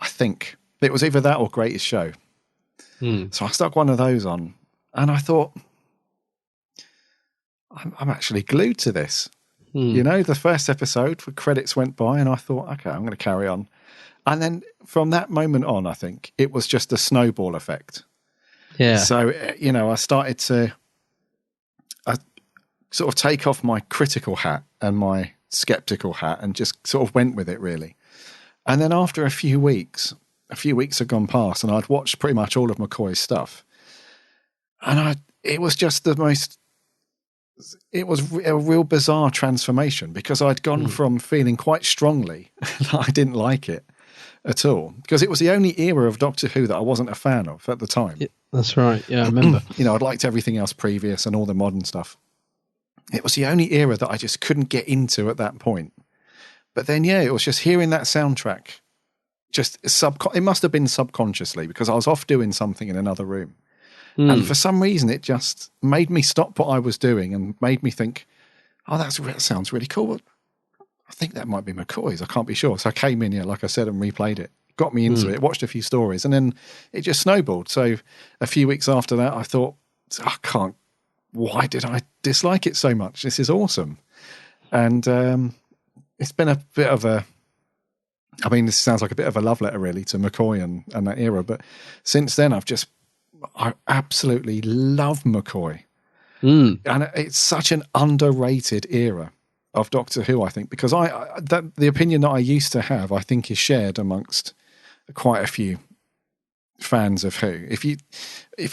I think. It was either that or Greatest Show. So I stuck one of those on, and I thought, I'm actually glued to this. The first episode, the credits went by, and I thought, okay, I'm going to carry on. And then from that moment on, I think it was just a snowball effect. Yeah. So, I started to sort of take off my critical hat and my skeptical hat and just sort of went with it, really. And then after a few weeks had gone past, and I'd watched pretty much all of McCoy's stuff, and it was just it was a real bizarre transformation, because I'd gone from feeling quite strongly that I didn't like it at all, because it was the only era of Doctor Who that I wasn't a fan of at the time. Yeah, that's right. Yeah, I remember. I'd liked everything else previous and all the modern stuff. It was the only era that I just couldn't get into at that point. But then, it was just hearing that soundtrack. It must have been subconsciously, because I was off doing something in another room. And for some reason, it just made me stop what I was doing and made me think, oh, that sounds really cool. I think that might be McCoy's. I can't be sure. So I came in here, like I said, and replayed it. Got me into it, watched a few stories, and then it just snowballed. So a few weeks after that, I thought, why did I dislike it so much? This is awesome. And it's been a bit of this sounds like a bit of a love letter, really, to McCoy and that era. But since then, I absolutely love McCoy. And it's such an underrated era of Doctor Who, I think, because the opinion that I used to have, I think, is shared amongst quite a few fans of Who. If you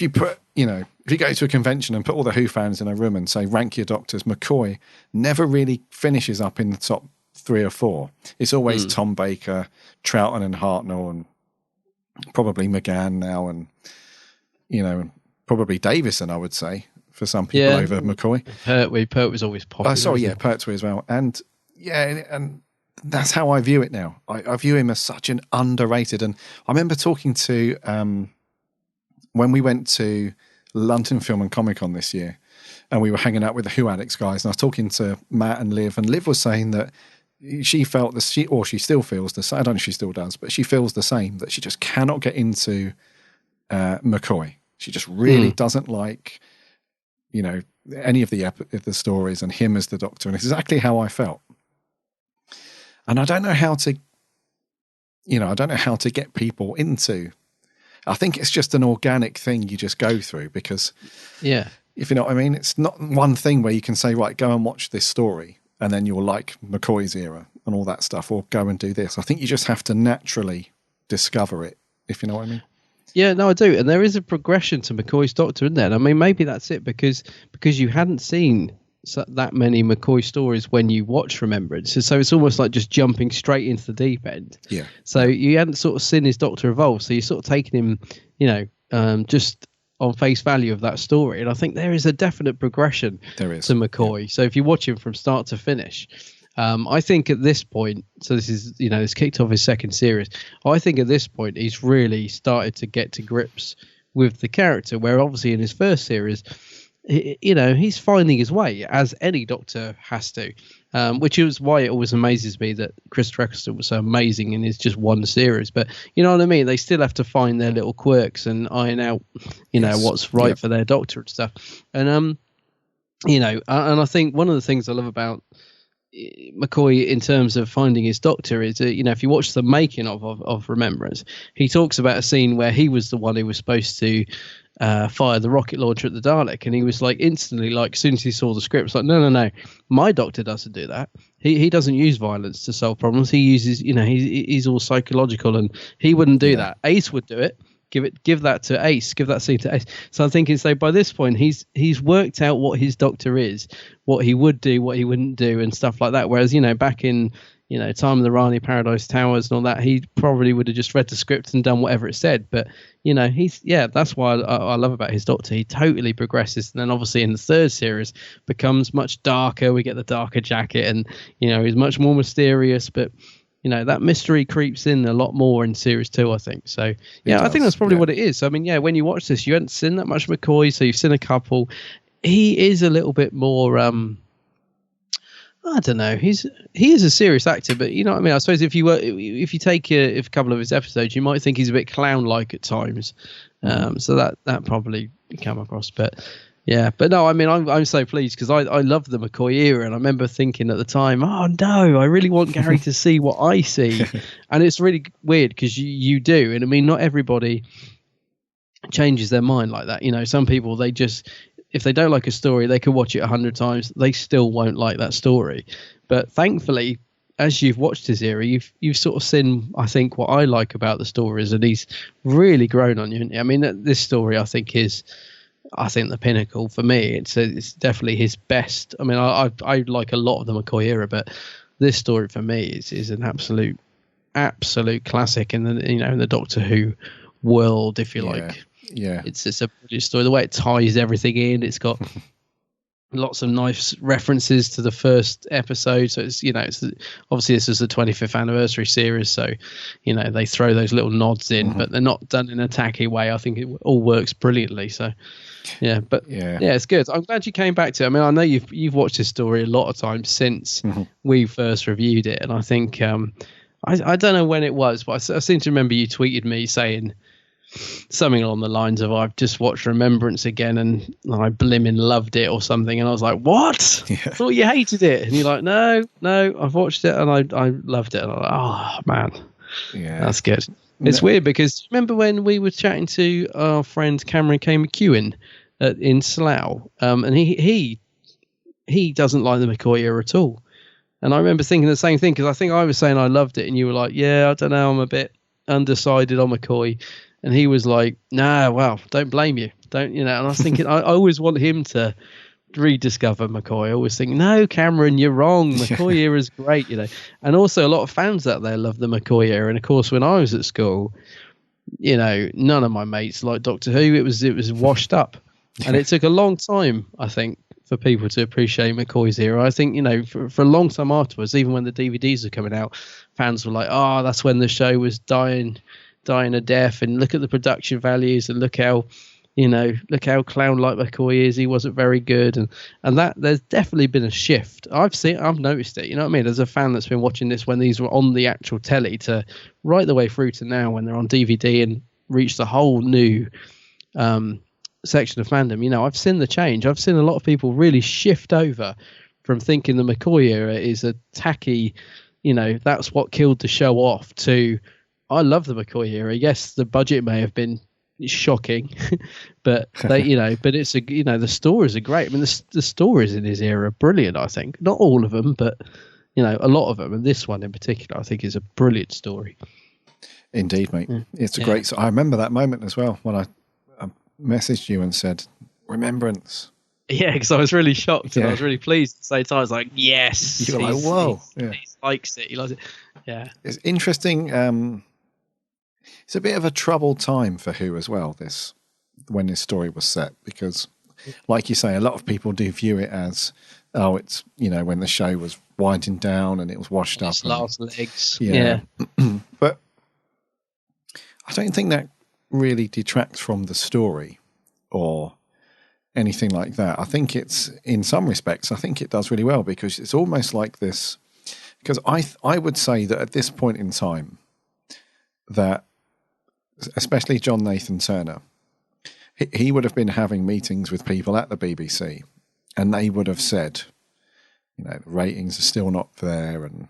put, if you go to a convention and put all the Who fans in a room and say, rank your Doctors, McCoy never really finishes up in the top 3 or 4. It's always Tom Baker, Troughton and Hartnell, and probably McGann now, and probably Davison, I would say, for some people over McCoy. Pert was always popular. Pertwee as well. And and that's how I view it now. I view him as such an underrated. And I remember talking to, when we went to London Film and Comic Con this year, and we were hanging out with the Who Addicts guys, and I was talking to Matt and Liv, and Liv was saying that she felt she still feels the same. I don't know if she still does, but she feels the same, that she just cannot get into McCoy. She just really doesn't like, any of the stories and him as the Doctor. And it's exactly how I felt. And I don't know how to get people into. I think it's just an organic thing you just go through, because if you know what I mean, it's not one thing where you can say, right, go and watch this story and then you'll like McCoy's era and all that stuff, or go and do this. I think you just have to naturally discover it, if you know what I mean. Yeah, no, I do. And there is a progression to McCoy's Doctor in there. And I mean, maybe that's it, because you hadn't seen that many McCoy stories when you watch Remembrance. So it's almost like just jumping straight into the deep end. Yeah. So you hadn't sort of seen his Doctor evolve. So you're sort of taking him, just on face value of that story. And I think there is a definite progression to McCoy. Yeah. So if you watch him from start to finish, I think at this point, so this is, it's kicked off his second series. I think at this point, he's really started to get to grips with the character, where obviously in his first series, he's finding his way, as any Doctor has to, which is why it always amazes me that Chris Eccleston was so amazing in his just one series. But you know what I mean? They still have to find their little quirks and iron out, what's right for their Doctor and stuff. And, and I think one of the things I love about McCoy in terms of finding his Doctor is, if you watch the making of Remembrance, he talks about a scene where he was the one who was supposed to fire the rocket launcher at the Dalek, and he was like instantly, like, as soon as he saw the script, like, no, my Doctor doesn't do that. He doesn't use violence to solve problems. He uses, he's all psychological, and he wouldn't do that. Ace would do it. Give that to Ace. Give that scene to Ace. So I'm thinking, so by this point, he's worked out what his Doctor is, what he would do, what he wouldn't do, and stuff like that. Whereas, back in Time of the Rani, Paradise Towers, and all that, he probably would have just read the script and done whatever it said. But that's why I love about his Doctor. He totally progresses, and then obviously in the third series becomes much darker. We get the darker jacket, and he's much more mysterious, but. That mystery creeps in a lot more in series 2, I think. So, I think that's probably what it is. I mean, when you watch this, you haven't seen that much McCoy, so you've seen a couple. He is a little bit more, I don't know. He is a serious actor, but you know what I mean? I suppose if you take a couple of his episodes, you might think he's a bit clown-like at times. So that probably come across, but... Yeah, but no, I mean, I'm so pleased because I love the McCoy era, and I remember thinking at the time, oh no, I really want Gary to see what I see, and it's really weird because you do, and I mean, not everybody changes their mind like that. Some people, they just if they don't like a story, they can watch it 100 times. They still won't like that story. But thankfully, as you've watched his era, you've sort of seen, I think, what I like about the stories, and he's really grown on you. I mean, this story, I think, is, I think, the pinnacle for me. It's definitely his best. I mean, I like a lot of the McCoy era, but this story for me is an absolute classic in the Doctor Who world, if you like. Yeah, it's a brilliant story. The way it ties everything in, it's got lots of nice references to the first episode. So it's obviously this is the 25th anniversary series, so they throw those little nods in, but they're not done in a tacky way. I think it all works brilliantly. So yeah, it's good. I'm glad you came back to it. I mean, I know you've watched this story a lot of times since we first reviewed it, and I think I don't know when it was, but I seem to remember you tweeted me saying something along the lines of, I've just watched Remembrance again and I blimmin' loved it or something. And I was like, what? Yeah. I thought you hated it. And you're like, no, I've watched it and I loved it. And I'm like, oh, man. Yeah, that's good. It's weird because remember when we were chatting to our friend Cameron K. McEwen in Slough, and he doesn't like the McCoy era at all. And I remember thinking the same thing, because I think I was saying I loved it and you were like, yeah, I don't know, I'm a bit undecided on McCoy. And he was like, nah, well, don't blame you. And I was thinking, I always want him to rediscover McCoy. I always think, no, Cameron, you're wrong. McCoy era is great, And also a lot of fans out there love the McCoy era. And of course, when I was at school, none of my mates liked Doctor Who. It was washed up. And it took a long time, I think, for people to appreciate McCoy's era. I think, for a long time afterwards, even when the DVDs were coming out, fans were like, oh, that's when the show was dying a death, and look at the production values, and look how clown like McCoy is. He wasn't very good, and that there's definitely been a shift. I've noticed it. You know what I mean? As a fan that's been watching this when these were on the actual telly, to right the way through to now when they're on DVD and reach the whole new section of fandom. I've seen the change. I've seen a lot of people really shift over from thinking the McCoy era is a tacky, that's what killed the show off, to I love the McCoy era. Yes, the budget may have been shocking, but but it's the stories are great. I mean, the stories in his era are brilliant. I think not all of them, but a lot of them, and this one in particular, I think is a brilliant story. Indeed, mate. It's a great. I remember that moment as well when I messaged you and said Remembrance. Yeah, because I was really shocked and I was really pleased at the same time. I was like, yes. You're like, whoa. He likes it. He likes it. Yeah. It's interesting. It's a bit of a troubled time for Who as well, when this story was set, because like you say, a lot of people do view it as, it's, when the show was winding down and it was washed up. Last legs. Yeah. But I don't think that really detracts from the story or anything like that. I think it's, in some respects, I think it does really well, because it's almost like this, because I would say that at this point in time, that especially John Nathan Turner, he would have been having meetings with people at the BBC, and they would have said, the ratings are still not there, and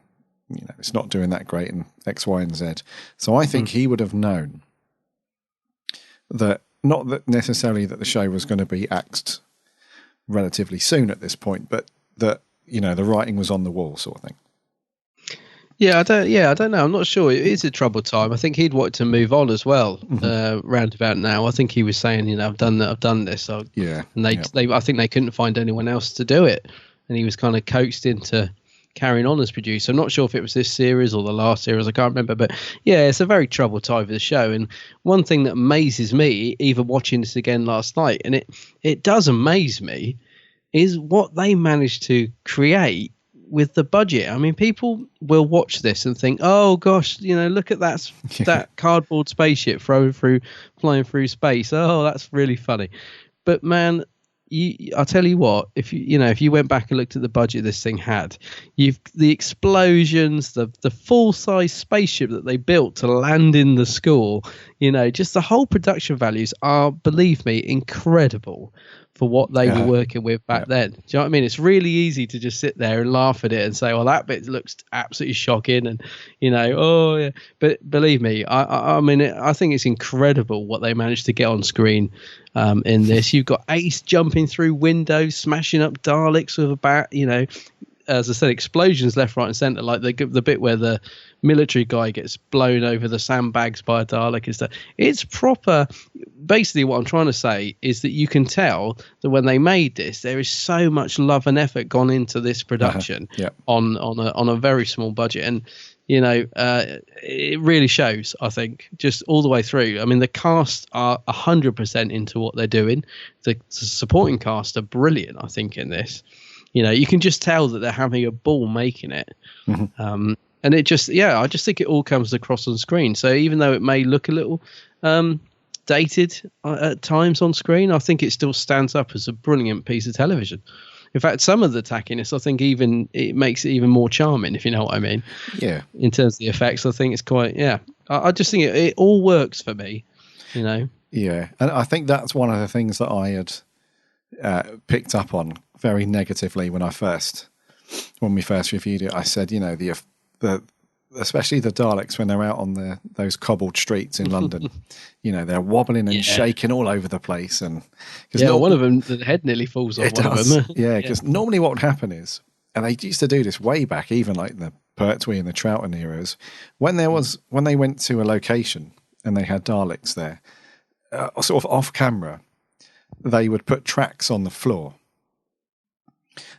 it's not doing that great in X, Y, and Z. So I think he would have known that, not that necessarily that the show was going to be axed relatively soon at this point, but that the writing was on the wall, sort of thing. Yeah, I don't know. I'm not sure. It is a troubled time. I think he'd wanted to move on as well. Round about now, I think he was saying, I've done that, I've done this. And I think they couldn't find anyone else to do it, and he was kind of coaxed into carrying on as producer. I'm not sure if it was this series or the last series. I can't remember, but yeah, it's a very troubled time for the show. And one thing that amazes me, even watching this again last night, and it does amaze me, is what they managed to create with the budget. I mean, people will watch this and think, oh gosh, look at that cardboard spaceship flying through space. Oh, that's really funny. But man, I'll tell you what, if you went back and looked at the budget this thing had, the explosions, the full size spaceship that they built to land in the school, just the whole production values are, believe me, incredible for what they were working with back then. Do you know what I mean? It's really easy to just sit there and laugh at it and say, well, that bit looks absolutely shocking. And, but believe me, I mean, I think it's incredible what they managed to get on screen in this. You've got Ace jumping through windows, smashing up Daleks with a bat, as I said, explosions left, right and centre, like the bit where the military guy gets blown over the sandbags by a Dalek and stuff. It's proper. Basically, what I'm trying to say is that you can tell that when they made this, there is so much love and effort gone into this production on a very small budget. And, it really shows, I think, just all the way through. I mean, the cast are 100% into what they're doing. The supporting cast are brilliant, I think, in this. You can just tell that they're having a ball making it. Mm-hmm. And it just, I just think it all comes across on screen. So even though it may look a little dated at times on screen, I think it still stands up as a brilliant piece of television. In fact, some of the tackiness, I think it makes it even more charming, if you know what I mean. Yeah. In terms of the effects, I think it's quite, I just think it all works for me, Yeah. And I think that's one of the things that I had picked up on very negatively when we first reviewed it. I said, especially the Daleks when they're out on those cobbled streets in London, they're wobbling and shaking all over the place. And one of them, the head nearly falls off. One of them. Because normally what would happen is, and they used to do this way back, even like the Pertwee and the Troughton eras, when they went to a location and they had Daleks there, sort of off camera, they would put tracks on the floor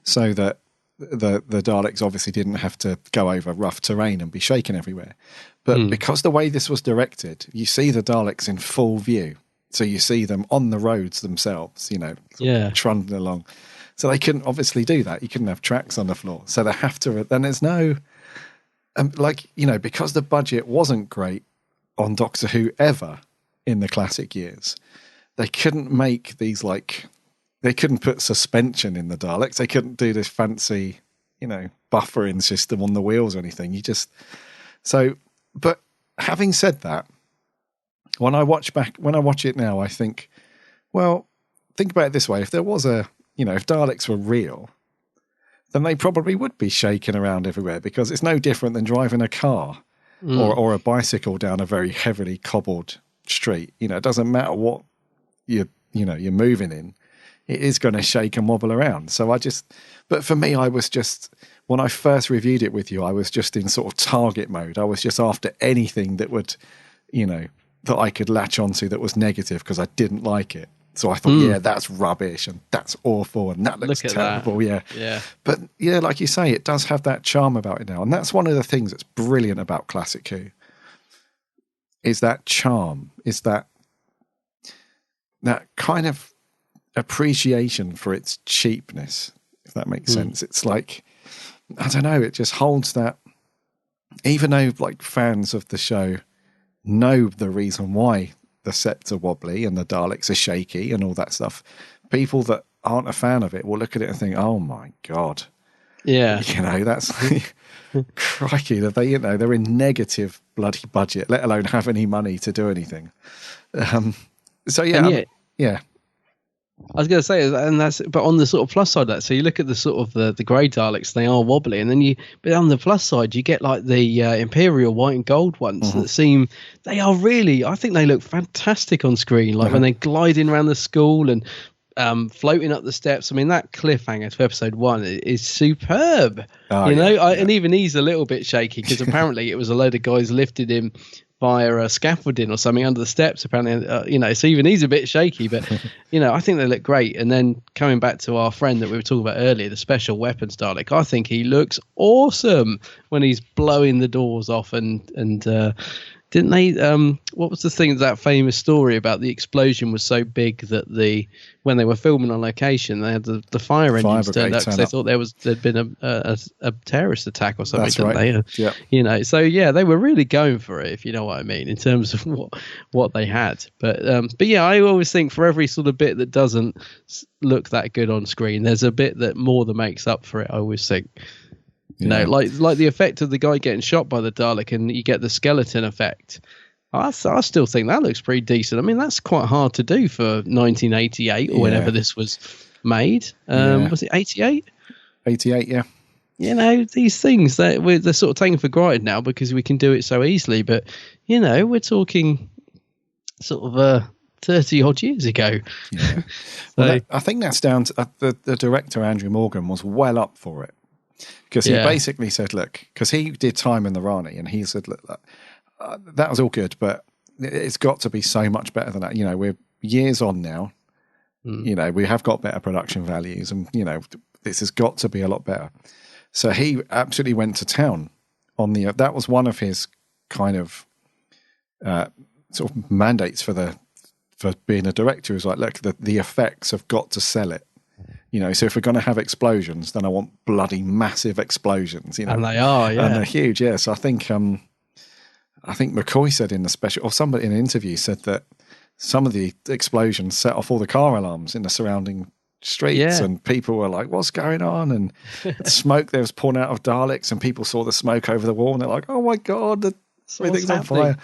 so that the Daleks obviously didn't have to go over rough terrain and be shaken everywhere. But because the way this was directed, you see the Daleks in full view. So you see them on the roads themselves, trundling along. So they couldn't obviously do that. You couldn't have tracks on the floor. So they have to, then there's no, because the budget wasn't great on Doctor Who ever in the classic years, they couldn't make these they couldn't put suspension in the Daleks. They couldn't do this fancy, buffering system on the wheels or anything. But having said that, when I watch it now, I think, well, think about it this way. If there was if Daleks were real, then they probably would be shaking around everywhere, because it's no different than driving a car or a bicycle down a very heavily cobbled street. It doesn't matter what you're moving in. It is going to shake and wobble around. But for me, I was just, when I first reviewed it with you, I was just in sort of target mode. I was just after anything that would, that I could latch onto that was negative, because I didn't like it. So I thought, that's rubbish and that's awful and that looks terrible. Yeah. But like you say, it does have that charm about it now. And that's one of the things that's brilliant about Classic Who, is that charm, is that kind of appreciation for its cheapness, if that makes sense. It's like, I don't know, it just holds that, even though fans of the show know the reason why the sets are wobbly and the Daleks are shaky and all that stuff, people that aren't a fan of it will look at it and think, oh my God. Yeah. That's crikey, that they're in negative bloody budget, let alone have any money to do anything. Yeah. I was going to say, but on the sort of plus side of that, so you look at the sort of the grey Daleks, they are wobbly, and then but on the plus side, you get the Imperial white and gold ones that they are really, I think they look fantastic on screen, when they're gliding around the school and floating up the steps. I mean, that cliffhanger to episode 1 is superb. And even he's a little bit shaky, because apparently it was a load of guys lifted him via scaffolding or something under the steps, apparently, so even he's a bit shaky, but I think they look great. And then coming back to our friend that we were talking about earlier, the special weapons Dalek, I think he looks awesome when he's blowing the doors off and didn't they what was the thing, that famous story about the explosion was so big that when they were filming on location, they had the fire engines turned up because they thought there'd been a terrorist attack or something. That's right. They? So they were really going for it, if you know what I mean, in terms of what they had. But I always think for every sort of bit that doesn't look that good on screen, there's a bit that makes up for it, I always think. Like the effect of the guy getting shot by the Dalek, and you get the skeleton effect. I still think that looks pretty decent. I mean, that's quite hard to do for 1988 or whenever this was made. Was it 88? 88, yeah. You know, these things they're sort of taken for granted now because we can do it so easily. But you know, we're talking sort of 30 odd years ago. Yeah. Well, I think that's down to the director Andrew Morgan was well up for it because he basically said, look, because he did Time in the Rani, and he said, look, that was all good, but it's got to be so much better than that. You know, we're years on now. You know, we have got better production values, and you know, this has got to be a lot better. So he absolutely went to town on that was one of his kind of sort of mandates for being a director. He was like, look, the effects have got to sell it. You know, so if we're going to have explosions, then I want bloody massive explosions. You know, and they are, and they're huge. Yeah, so I think McCoy said in the special, or somebody in an interview said that some of the explosions set off all the car alarms in the surrounding streets, and people were like, what's going on? And smoke that was pouring out of Daleks, and people saw the smoke over the wall, and they're like, oh my God, everything's on fire.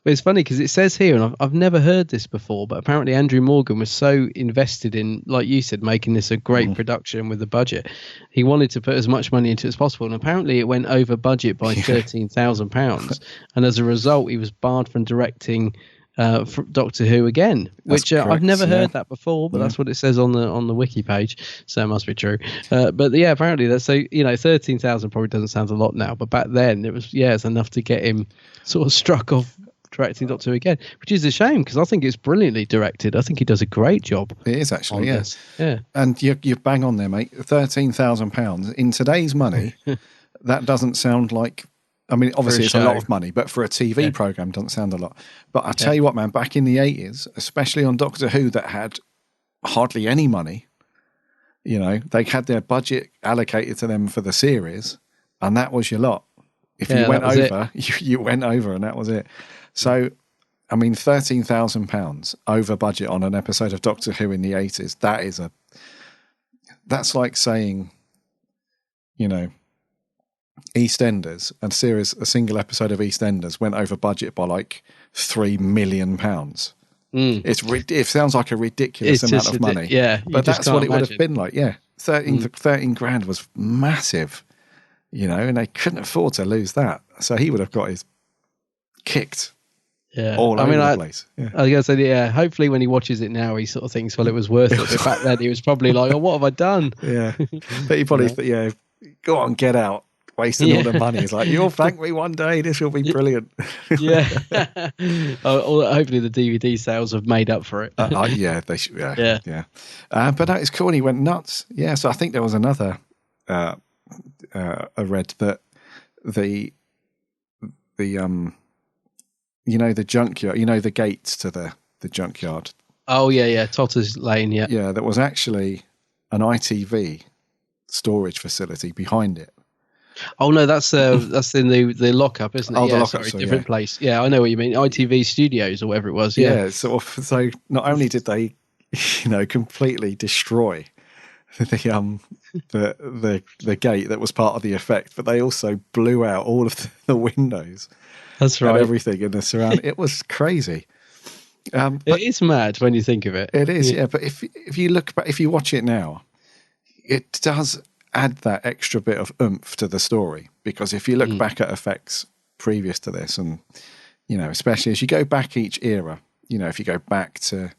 But it's funny because it says here, and I've never heard this before, but apparently Andrew Morgan was so invested in, like you said, making this a great production with the budget. He wanted to put as much money into it as possible, and apparently it went over budget by £13,000. And as a result, he was barred from directing Doctor Who again, which I've never heard that before, but that's what it says on the wiki page, so it must be true. But yeah, apparently that's, so you know, 13,000 probably doesn't sound a lot now, but back then it was it's enough to get him sort of struck off directing Doctor Who again, which is a shame because I think it's brilliantly directed. I think he does a great job. It is actually, yeah. And you bang on there, mate. £13,000 in today's money, that doesn't sound like. I mean, obviously it's a lot of money, but for a TV program, doesn't sound a lot. But I tell you what, man, back in the 80s, especially on Doctor Who, that had hardly any money. You know, they had their budget allocated to them for the series, and that was your lot. If you went over, you went over, and that was it. So, I mean, £13,000 over budget on an episode of Doctor Who in the 80s, that's like saying, you know, EastEnders, a single episode of EastEnders went over budget by like £3 million. It sounds like a ridiculous amount of money. But that's what it would have been like. 13 grand was massive, you know, and they couldn't afford to lose that. So he would have got his kicked all over the place. I was going to say, hopefully when he watches it now, he sort of thinks, well, it was worth it. But back then he was probably like, oh, what have I done? Yeah. But he probably thought, go on, get out. Wasting all the money. It's like, you'll thank me one day. This will be brilliant. Hopefully the DVD sales have made up for it. They should. Yeah. But that is cool. And he went nuts. Yeah. So I think there was another. I read that the the junkyard. You know, the gates to the junkyard. Oh yeah. Totter's Lane. Yeah. Yeah. There was actually an ITV storage facility behind it. Oh no, that's in the lockup, isn't it? Oh, the lockup, different place. Yeah, I know what you mean. ITV Studios or whatever it was. Yeah, sort of. So not only did they, completely destroy the gate that was part of the effect, but they also blew out all of the windows. That's right. And everything in the surround. It was crazy. It is mad when you think of it. It is, yeah. But if you look back, if you watch it now, it does add that extra bit of oomph to the story, because if you look back at effects previous to this, and especially as you go back each era, if you go back to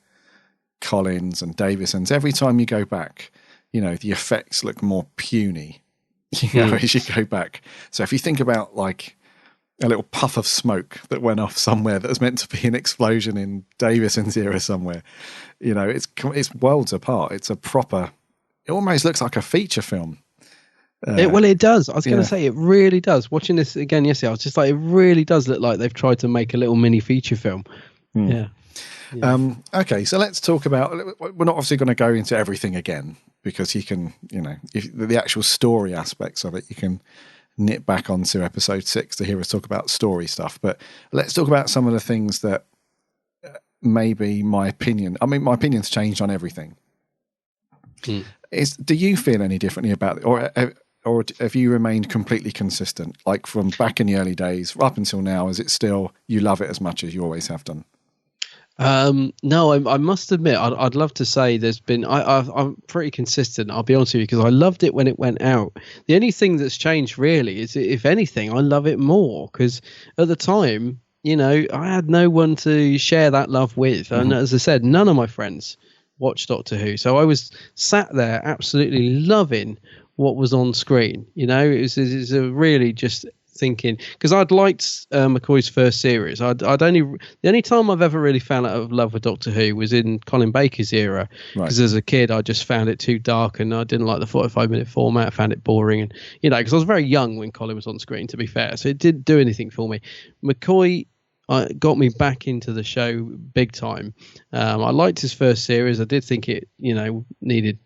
Collins and Davison's, every time you go back, the effects look more puny as you go back. So if you think about like a little puff of smoke that went off somewhere that was meant to be an explosion in Davison's era somewhere, it's worlds apart. It's a proper, it almost looks like a feature film. It does. I was going to say, it really does. Watching this again yesterday, I was just like, it really does look like they've tried to make a little mini feature film. Yeah. Okay, so let's talk about, we're not obviously going to go into everything again, because you can, if the actual story aspects of it, you can nip back onto episode 6 to hear us talk about story stuff. But let's talk about some of the things that maybe my opinion's changed on everything. Do you feel any differently about it, or or have you remained completely consistent? Like from back in the early days up until now, is it still you love it as much as you always have done? No, I must admit, I'd love to say there's been. I'm pretty consistent. I'll be honest with you, because I loved it when it went out. The only thing that's changed really is, if anything, I love it more, because at the time, I had no one to share that love with, and as I said, none of my friends watched Doctor Who, so I was sat there absolutely loving what was on screen. It was a really just thinking, because I'd liked McCoy's first series. The only time I've ever really found out of love with Doctor Who was in Colin Baker's era, because as a kid I just found it too dark and I didn't like the 45-minute format. I found it boring, and because I was very young when Colin was on screen, to be fair, so it didn't do anything for me. McCoy got me back into the show big time. I liked his first series. I did think it needed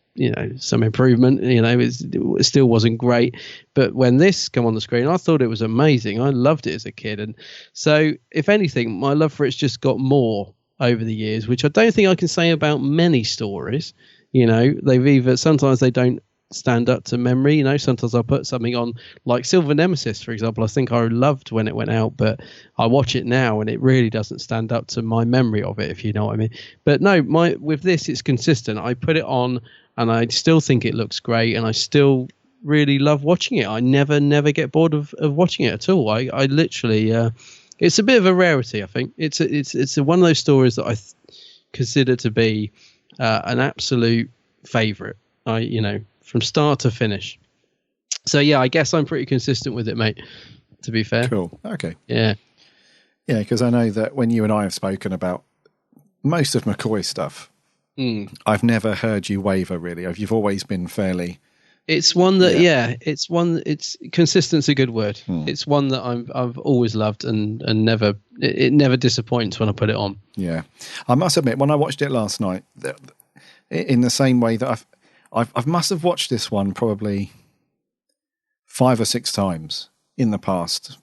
some improvement. It still wasn't great, but when this came on the screen, I thought it was amazing. I loved it as a kid, and so if anything, my love for it's just got more over the years, which I don't think I can say about many stories. Sometimes they don't stand up to memory. Sometimes I'll put something on, like Silver Nemesis, for example. I think I loved when it went out, but I watch it now and it really doesn't stand up to my memory of it, if you know what I mean. But no, with this, it's consistent. I put it on and I still think it looks great, and I still really love watching it. I never get bored of watching it at all. I literally, it's a bit of a rarity, I think. It's one of those stories that I consider to be an absolute favourite. From start to finish. So yeah, I guess I'm pretty consistent with it, mate, to be fair. Cool. Okay. Yeah, because I know that when you and I have spoken about most of McCoy's stuff, I've never heard you waver, really. You've always been fairly... It's one that, it's consistent's a good word. It's one that I've always loved, and never, it never disappoints when I put it on. Yeah. I must admit, when I watched it last night, in the same way that I must have watched this one probably 5 or 6 times in the past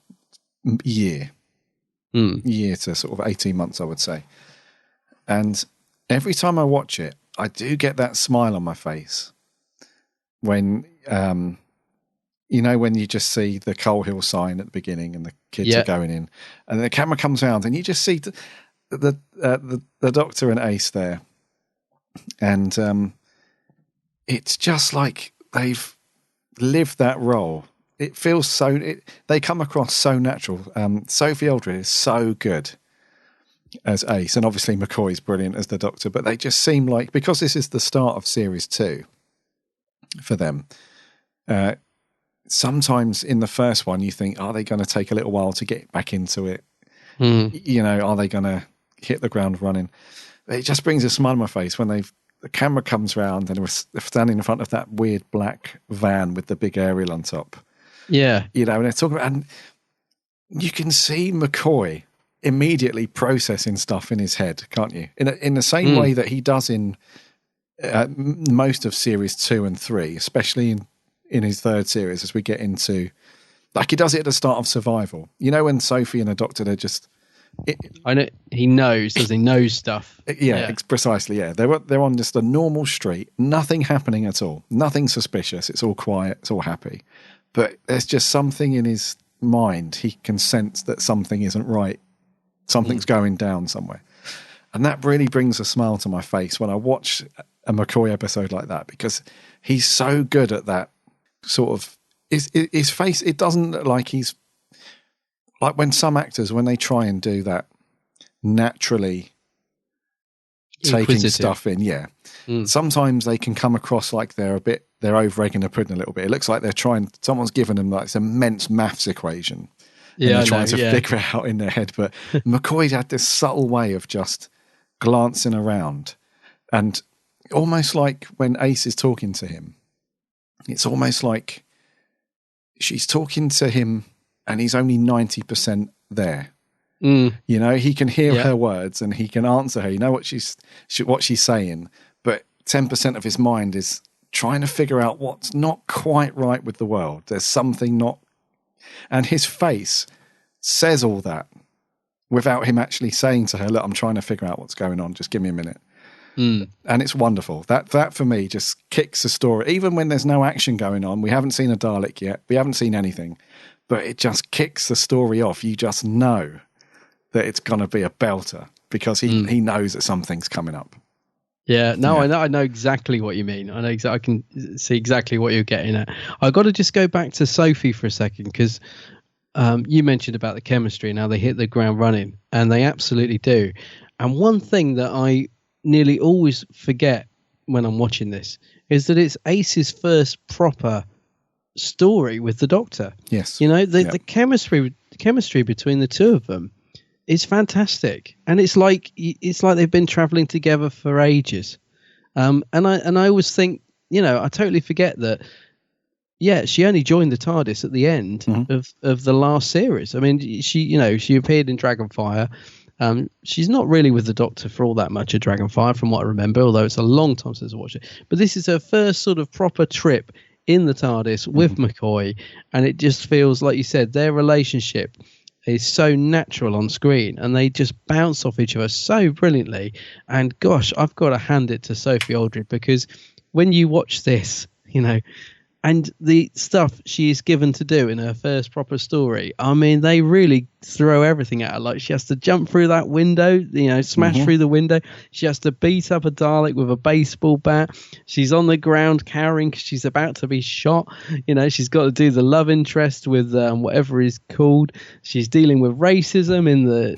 year to sort of 18 months, I would say. And every time I watch it, I do get that smile on my face when, when you just see the Coal Hill sign at the beginning and the kids are going in, and the camera comes around and you just see the Doctor and Ace there. And, it's just like they've lived that role. It feels they come across so natural. Sophie Aldred is so good as Ace, and obviously McCoy's brilliant as the Doctor, but they just seem like, because this is the start of series 2 for them, sometimes in the first one you think, are they going to take a little while to get back into it? Are they going to hit the ground running? It just brings a smile on my face when the camera comes round and we're standing in front of that weird black van with the big aerial on top. Yeah. And they're talking about, and you can see McCoy immediately processing stuff in his head, can't you? In the same way that he does in most of series 2 and 3, especially in his third series, as we get into, like he does it at the start of Survival. When Sophie and the Doctor, they're just... I know he knows, does he know stuff? Precisely. Yeah, they're on just a normal street, nothing happening at all, nothing suspicious. It's all quiet, it's all happy, but there's just something in his mind. He can sense that something isn't right, something's going down somewhere, and that really brings a smile to my face when I watch a McCoy episode like that, because he's so good at that sort of his face. It doesn't look like he's. Like when some actors, when they try and do that naturally taking stuff in, sometimes they can come across like they're over-egging the pudding a little bit. It looks like someone's given them like this immense maths equation. And they're trying to figure it out in their head. But McCoy had this subtle way of just glancing around, and almost like when Ace is talking to him, it's almost like she's talking to him and he's only 90% there. He can hear her words and he can answer her. What she's saying, but 10% of his mind is trying to figure out what's not quite right with the world. There's something not, and his face says all that without him actually saying to her, "Look, I'm trying to figure out what's going on. Just give me a minute." Mm. And it's wonderful. That for me just kicks the story. Even when there's no action going on, we haven't seen a Dalek yet, we haven't seen anything, but it just kicks the story off. You just know that it's going to be a belter because he knows that something's coming up. Yeah, no, yeah. I know exactly what you mean. I know I can see exactly what you're getting at. I've got to just go back to Sophie for a second because you mentioned about the chemistry and how they hit the ground running, and they absolutely do. And one thing that I nearly always forget when I'm watching this is that it's Ace's first proper story with the Doctor. Yes, the chemistry between the two of them is fantastic, and it's like they've been traveling together for ages. And I always think, I totally forget that. Yeah, she only joined the TARDIS at the end of the last series. I mean, she appeared in Dragonfire. She's not really with the Doctor for all that much of Dragonfire, from what I remember, although it's a long time since I watched it. But this is her first sort of proper trip in the TARDIS with McCoy, and it just feels, like you said, their relationship is so natural on screen, and they just bounce off each other so brilliantly. And gosh, I've got to hand it to Sophie Aldred, because when you watch this, and the stuff she is given to do in her first proper story, I mean, they really throw everything at her. Like, she has to jump through that window, smash through the window. She has to beat up a Dalek with a baseball bat. She's on the ground cowering because she's about to be shot. She's got to do the love interest with whatever is called. She's dealing with racism in the,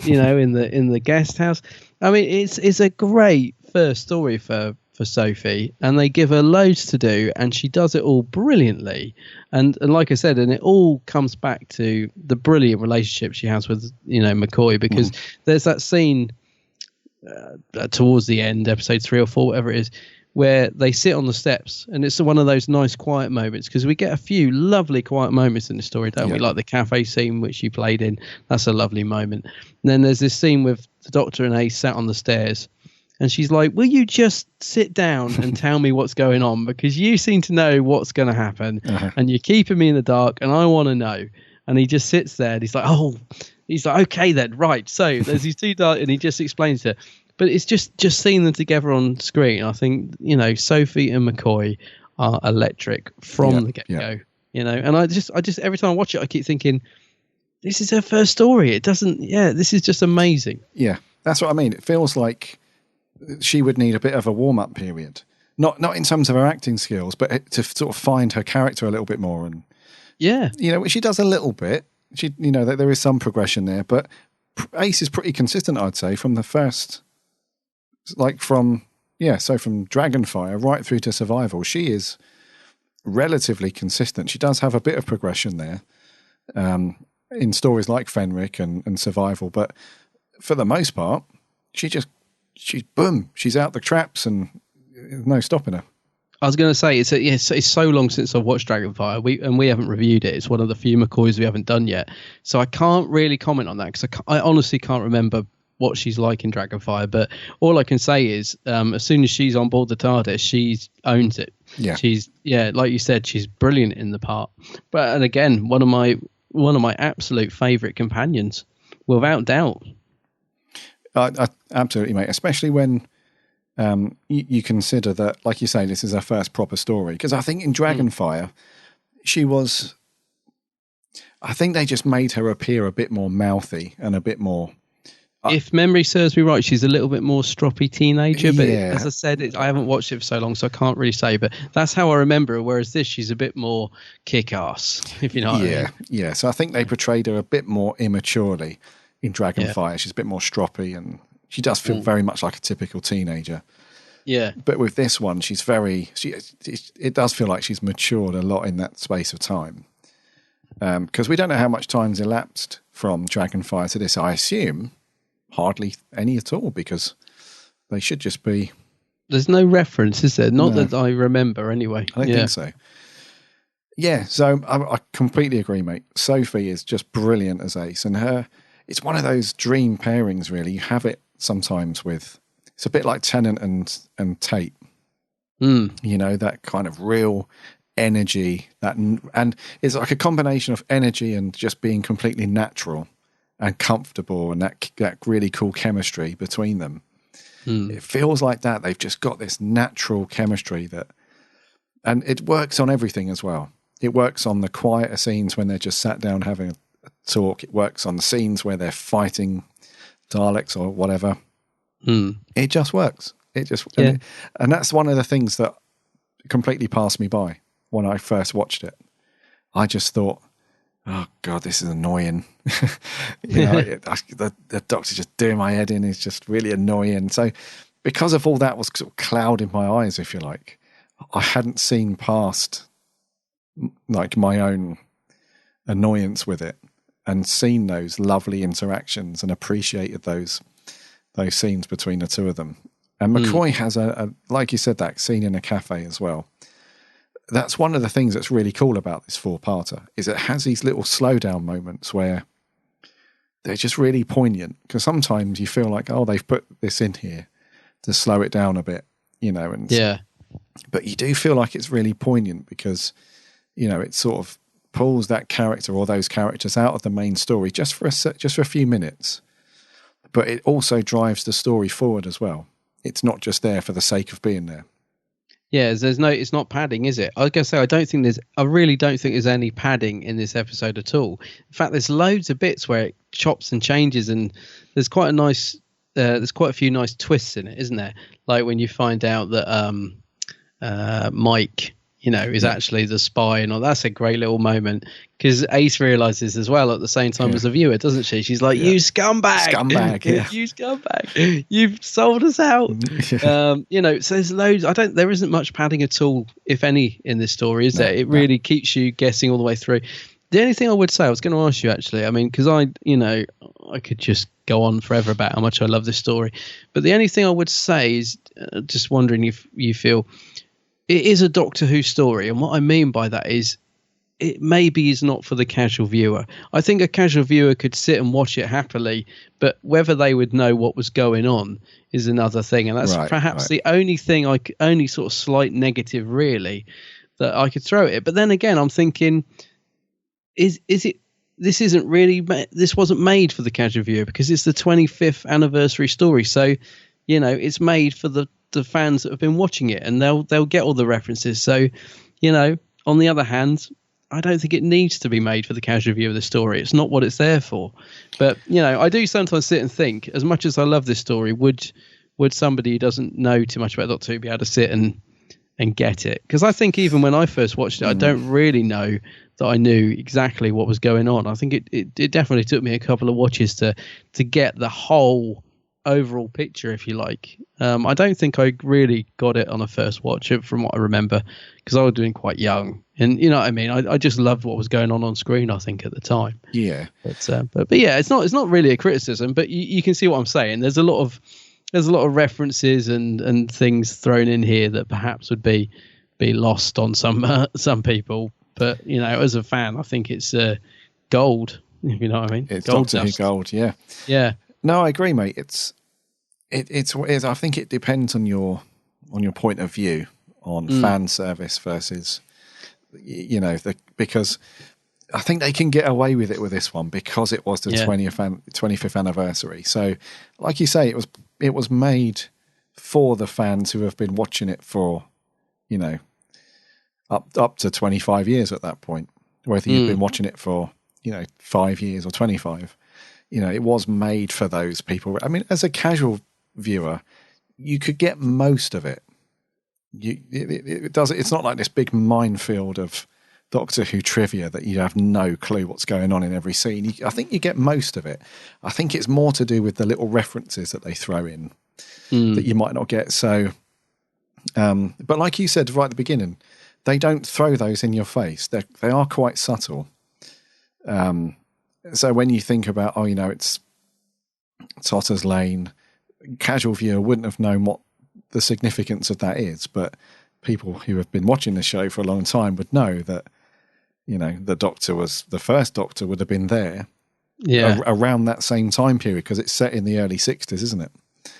in the guest house. I mean, it's a great first story for Sophie, and they give her loads to do, and she does it all brilliantly. And like I said, and it all comes back to the brilliant relationship she has with McCoy, because there's that scene towards the end, episode 3 or 4, whatever it is, where they sit on the steps, and it's one of those nice quiet moments, because we get a few lovely quiet moments in the story, don't we? Like the cafe scene which you played in, that's a lovely moment. And then there's this scene with the Doctor and Ace sat on the stairs, and she's like, will you just sit down and tell me what's going on? Because you seem to know what's going to happen, and you're keeping me in the dark, and I want to know. And he just sits there, and he's like, okay then, right. So there's these two dark, and he just explains it. But it's just seeing them together on screen. I think, Sophie and McCoy are electric from the get-go. And I just every time I watch it, I keep thinking, this is her first story. It doesn't, this is just amazing. Yeah, that's what I mean. It feels like she would need a bit of a warm-up period, not in terms of her acting skills, but to sort of find her character a little bit more. And she does a little bit. She, there is some progression there, but Ace is pretty consistent, I'd say, from the first, from Dragonfire right through to Survival. She is relatively consistent. She does have a bit of progression there in stories like Fenric and Survival, but for the most part, she's out the traps and no stopping her. I was going to say, it's so long since I've watched Dragonfire, we haven't reviewed it. It's one of the few McCoys we haven't done yet, so I can't really comment on that, because I honestly can't remember what she's like in Dragonfire. But all I can say is, as soon as she's on board the TARDIS, she owns it. Yeah, she's like you said, she's brilliant in the part. But and again, one of my absolute favourite companions, without doubt. I absolutely, mate. Especially when you consider that, like you say, this is her first proper story. Because I think in Dragonfire, she was. I think they just made her appear a bit more mouthy and a bit more. If memory serves me right, she's a little bit more stroppy teenager. But as I said, I haven't watched it for so long, so I can't really say. But that's how I remember her. Whereas this, she's a bit more kick-ass, if you know what I mean. Yeah. So I think they portrayed her a bit more immaturely in Dragonfire. She's a bit more stroppy, and she does feel very much like a typical teenager. Yeah. But with this one, it does feel like she's matured a lot in that space of time. Because we don't know how much time's elapsed from Dragonfire to this. I assume hardly any at all, because they should just be. There's no reference, is there? Not that I remember, anyway. I don't think so. Yeah, so I completely agree, mate. Sophie is just brilliant as Ace, and it's one of those dream pairings, really. You have it sometimes with. It's a bit like Tennant and Tate. That kind of real energy, and it's like a combination of energy and just being completely natural and comfortable, and that really cool chemistry between them. It feels like that. They've just got this natural chemistry and it works on everything as well. It works on the quieter scenes when they're just sat down having a talk. It works on the scenes where they're fighting Daleks or whatever. It just works. And that's one of the things that completely passed me by when I first watched it. I just thought, oh God, this is annoying. The Doctor just doing my head in is just really annoying. So because of all that was sort of clouding my eyes, if you like, I hadn't seen past like my own annoyance with it and seen those lovely interactions and appreciated those scenes between the two of them. And McCoy has a like you said, that scene in a cafe as well. That's one of the things that's really cool about this 4-parter is it has these little slowdown moments where they're just really poignant, because sometimes you feel like, oh, they've put this in here to slow it down a bit, and but you do feel like it's really poignant because it sort of pulls that character or those characters out of the main story just for a few minutes, but it also drives the story forward as well. It's not just there for the sake of being there. Yeah, it's not padding, is it? I was going to say, I really don't think there's any padding in this episode at all. In fact, there's loads of bits where it chops and changes, and there's quite a few nice twists in it, isn't there? Like when you find out that Mike, is actually the spy, and all. That's a great little moment, because Ace realizes as well at the same time as the viewer, doesn't she? She's like, "You scumbag, you scumbag, you've sold us out." So there's loads. There isn't much padding at all, if any, in this story, is there? It really keeps you guessing all the way through. The only thing I would say, I was going to ask you actually, I mean, because I could just go on forever about how much I love this story, but the only thing I would say is just wondering if you feel it is a Doctor Who story, and what I mean by that is it maybe is not for the casual viewer. I think a casual viewer could sit and watch it happily, but whether they would know what was going on is another thing, and that's perhaps the only thing only sort of slight negative really that I could throw at it. But then again, I'm thinking, is it? This wasn't made for the casual viewer because it's the 25th anniversary story, so it's made for the fans that have been watching it, and they'll get all the references. So, on the other hand, I don't think it needs to be made for the casual view of the story. It's not what it's there for. But, I do sometimes sit and think, as much as I love this story, would somebody who doesn't know too much about Doctor Who be able to sit and get it? Because I think even when I first watched it, I don't really know that I knew exactly what was going on. I think it definitely took me a couple of watches to get the whole overall picture, if you like. I don't think I really got it on a first watch from what I remember, because I was doing quite young, and you know what I mean, I just loved what was going on screen, I think, at the time. But yeah, it's not really a criticism, but you can see what I'm saying. There's a lot of references and things thrown in here that perhaps would be lost on some people, but as a fan, I think it's gold, if you know what I mean. It's Doctor Who gold. Yeah. No, I agree, mate. It's I think it depends on your point of view on fan service versus, because I think they can get away with it with this one because it was the 25th anniversary. So, like you say, it was made for the fans who have been watching it for, up to 25 years at that point. Whether you've been watching it for 5 years or 25. It was made for those people. I mean, as a casual viewer, you could get most of it. It's not like this big minefield of Doctor Who trivia that you have no clue what's going on in every scene. I think you get most of it. I think it's more to do with the little references that they throw in that you might not get. So, but like you said right at the beginning, they don't throw those in your face. They are quite subtle. So when you think about, it's Otter's Lane, casual viewer wouldn't have known what the significance of that is, but people who have been watching the show for a long time would know that, the first Doctor would have been there around that same time period, because it's set in the early 60s, isn't it?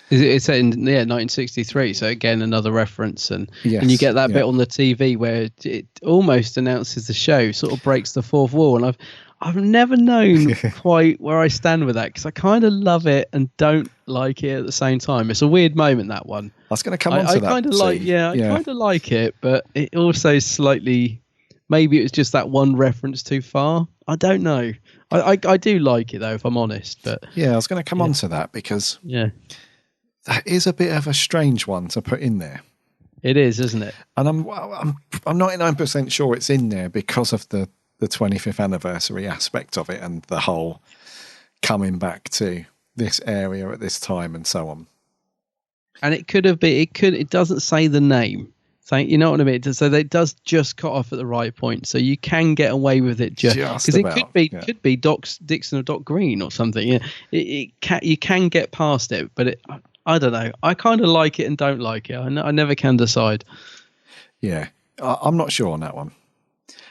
It's set in 1963. So again, another reference, and you get that bit on the TV where it almost announces the show, sort of breaks the fourth wall. And I've never known quite where I stand with that, because I kind of love it and don't like it at the same time. It's a weird moment, that one. I was going to come on to that. I kind of like it, but it also slightly, maybe it was just that one reference too far. I don't know. I do like it though, if I'm honest. But yeah, I was going to come on to that, because that is a bit of a strange one to put in there. It is, isn't it? And I'm 99% sure it's in there because of the 25th anniversary aspect of it, and the whole coming back to this area at this time and so on. And it could have been. It doesn't say the name. So you know what I mean. So it does just cut off at the right point, so you can get away with it just because it could be Doc Dixon or Doc Green or something. Yeah, you can get past it, but I don't know. I kind of like it and don't like it. I never can decide. Yeah, I'm not sure on that one.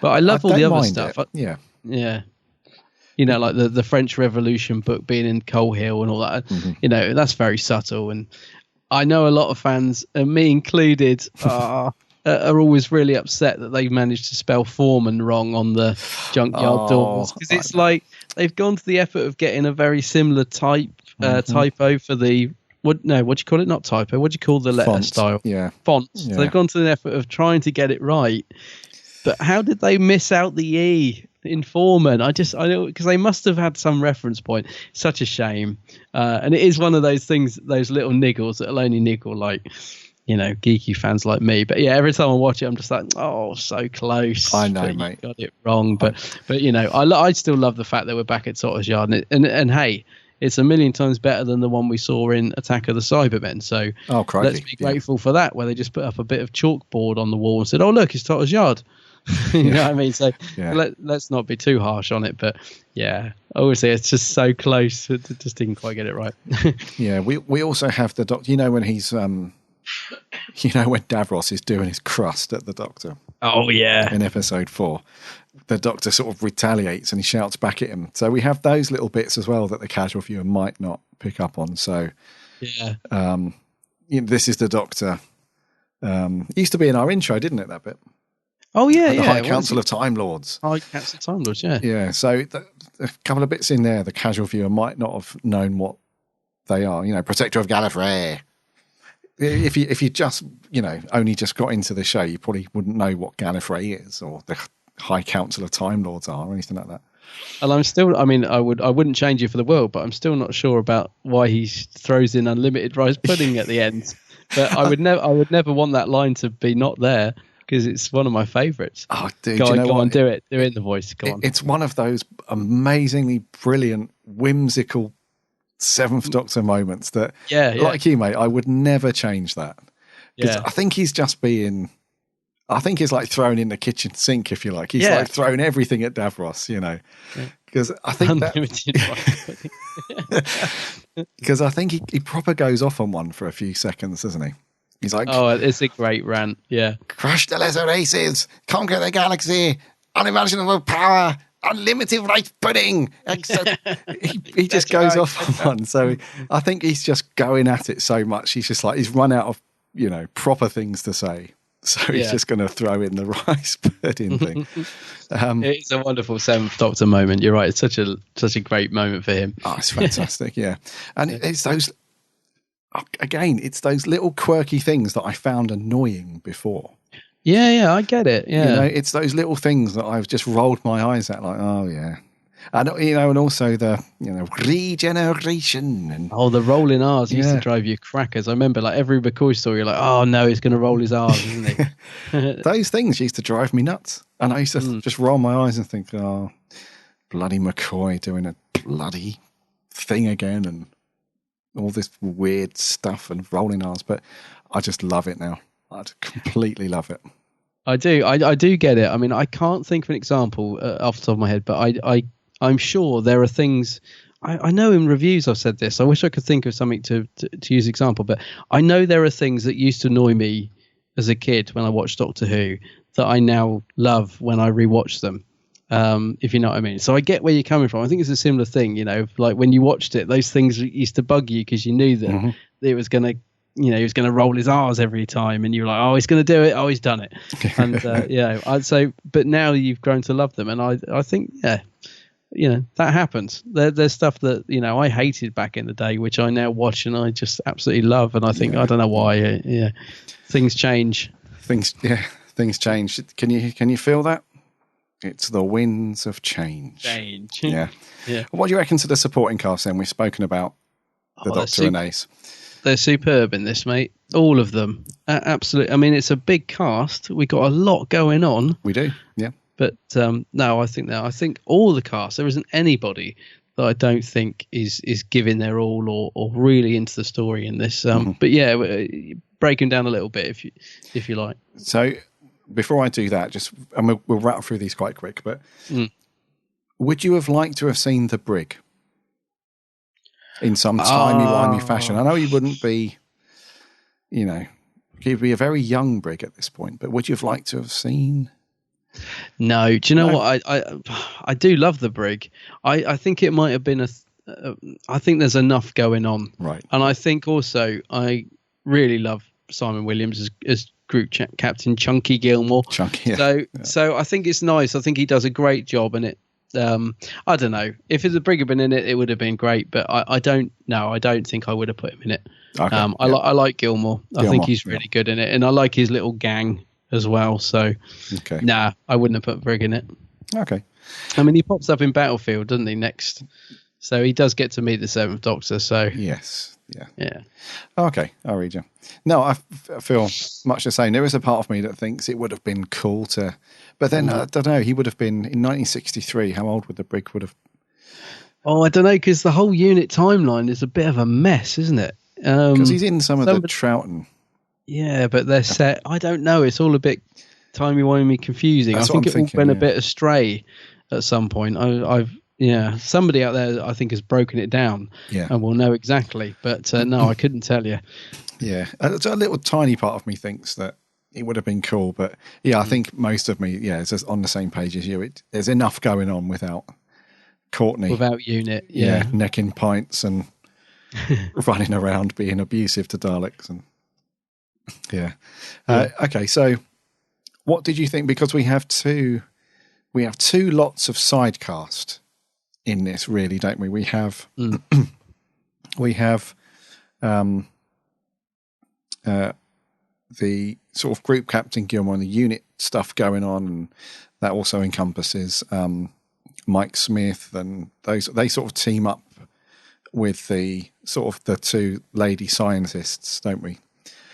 But I love all the other stuff. Yeah. You know, like the French Revolution book being in Coal Hill and all that. Mm-hmm. You know, that's very subtle. And I know a lot of fans, and me included, are always really upset that they've managed to spell Foreman wrong on the junkyard doors. Because it's like they've gone to the effort of getting a very similar typo for the... What do you call it? Not typo. What do you call the letter style? Yeah. Fonts. Yeah. So they've gone to the effort of trying to get it right. But how did they miss out the E in Foreman? I know, because they must have had some reference point. Such a shame. And it is one of those things, those little niggles that'll only niggle, like, you know, geeky fans like me. But yeah, every time I watch it, I'm just like, oh, so close. I know, mate. You got it wrong. But you know, I still love the fact that we're back at Sotter's Yard. And hey, it's a million times better than the one we saw in Attack of the Cybermen. So let's be grateful for that, where they just put up a bit of chalkboard on the wall and said, oh, look, it's Sotter's Yard. You know what I mean? So let's not be too harsh on it. But yeah, obviously it's just so close. It just didn't quite get it right. Yeah, we also have the Doctor. You know when he's when Davros is doing his crust at the Doctor. Oh yeah. In episode 4, the Doctor sort of retaliates and he shouts back at him. So we have those little bits as well that the casual viewer might not pick up on. So yeah, this is the Doctor. It used to be in our intro, didn't it? That bit. Oh yeah, the High Council of Time Lords. High Council of Time Lords, yeah. Yeah, so a couple of bits in there, the casual viewer might not have known what they are. You know, Protector of Gallifrey. If you just, you know, only just got into the show, you probably wouldn't know what Gallifrey is, or the High Council of Time Lords are, or anything like that. And I'm still, I mean, I wouldn't change it for the world, but I'm still not sure about why he throws in unlimited rice pudding at the end. But I would never want that line to be not there, because it's one of my favourites. Oh, dude, go on, do it in the voice. Go on. It's one of those amazingly brilliant, whimsical Seventh Doctor moments that, like you, mate, I would never change that. Because I think he's just being, I think he's like thrown in the kitchen sink, if you like. He's like throwing everything at Davros, you know. Because I think because I think he proper goes off on one for a few seconds, doesn't he? He's like, oh, it's a great rant, yeah. Crush the lesser races, conquer the galaxy, unimaginable power, unlimited rice pudding. He just goes off on one. So I think he's just going at it so much. He's just like, he's run out of, you know, proper things to say. So he's just going to throw in the rice pudding thing. It's a wonderful Seventh Doctor moment. You're right. It's such a great moment for him. Oh, it's fantastic. Yeah. And it's those, again, it's those little quirky things that I found annoying before. Yeah, I get it. Yeah. You know, it's those little things that I've just rolled my eyes at, like, oh yeah. And, you know, and also the, you know, regeneration. And the rolling R's used to drive you crackers. I remember, like, every McCoy story, you're like, oh no, he's going to roll his R's, isn't he? Those things used to drive me nuts. And I used to just roll my eyes and think, oh, bloody McCoy doing a bloody thing again and all this weird stuff and rolling R's. But I just love it now. I completely love it. I do. I do get it. I mean, I can't think of an example off the top of my head, but I'm sure there are things. I know in reviews I've said this. I wish I could think of something to use example, but I know there are things that used to annoy me as a kid when I watched Doctor Who that I now love when I rewatch them. if you know what I mean. So I get where you're coming from. I think it's a similar thing, like when you watched it, those things used to bug you because you knew that it was going to, he was going to roll his R's every time, and you were like, oh, he's going to do it. Oh, he's done it. And I'd say, but now you've grown to love them, and I think, that happens. There's stuff that I hated back in the day, which I now watch and I just absolutely love. And I think I don't know why. Things change. Things change. Can you feel that? It's the winds of change. Yeah. What do you reckon to the supporting cast then? We've spoken about the Doctor and Ace. They're superb in this, mate. All of them. Absolutely. I mean, it's a big cast. We got a lot going on. We do. Yeah. But no, I think all the cast. There isn't anybody that I don't think is giving their all or really into the story in this. But yeah, break them down a little bit if you like. So before I do that, we'll rattle through these quite quick. But would you have liked to have seen the brig in some timey-wimey fashion? I know you wouldn't be, you'd be a very young brig at this point. But would you have liked to have seen? No, do you know what? I do love the brig. I think it might have been I think there's enough going on, right? And I think also I really love Simon Williams as group captain, Chunky Gilmore. So I think it's nice. I think he does a great job, and it. I don't know if the brig had been in it, it would have been great. But I don't think I would have put him in it. Okay, I like Gilmore. I think he's really good in it, and I like his little gang as well. So, I wouldn't have put Brig in it. Okay. I mean, he pops up in Battlefield, doesn't he, next? So he does get to meet the Seventh Doctor. So yes. Yeah. Okay, I'll read you. No, I feel much the same. There is a part of me that thinks it would have been cool to... But then, I don't know, he would have been... In 1963, how old would the Brig would have... Oh, I don't know, because the whole unit timeline is a bit of a mess, isn't it? Because he's in some of the Troughton. Yeah, but they're set. I don't know. It's all a bit timey-wimey confusing. I think it all went a bit astray at some point. Somebody out there I think has broken it down and will know exactly. But no, I couldn't tell you. Yeah, a little tiny part of me thinks that it would have been cool, but I think most of me, is just on the same page as you. There's enough going on without Courtney, without Unit, necking pints and running around being abusive to Daleks and. Okay, so what did you think? Because we have two lots of side cast in this, really, don't we? We have the sort of group captain Gilmore and the unit stuff going on, and that also encompasses Mike Smith, and they sort of team up with the sort of the two lady scientists, don't we?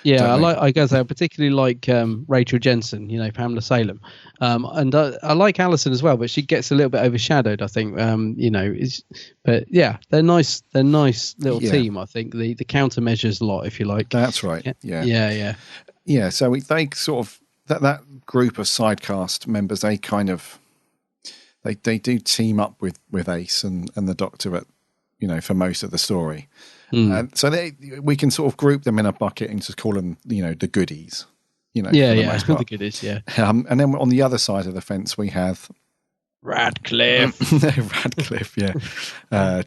Yeah, I guess I particularly like Rachel Jensen, Pamela Salem, and I like Alison as well, but she gets a little bit overshadowed, I think. But yeah, they're nice. They're nice little team. I think the countermeasures a lot, if you like. That's right. Yeah. So they sort of that group of sidecast members, they kind of they do team up with Ace and the Doctor at for most of the story. So we can sort of group them in a bucket and just call them, the goodies. The goodies, yeah. And then on the other side of the fence, we have Radcliffe.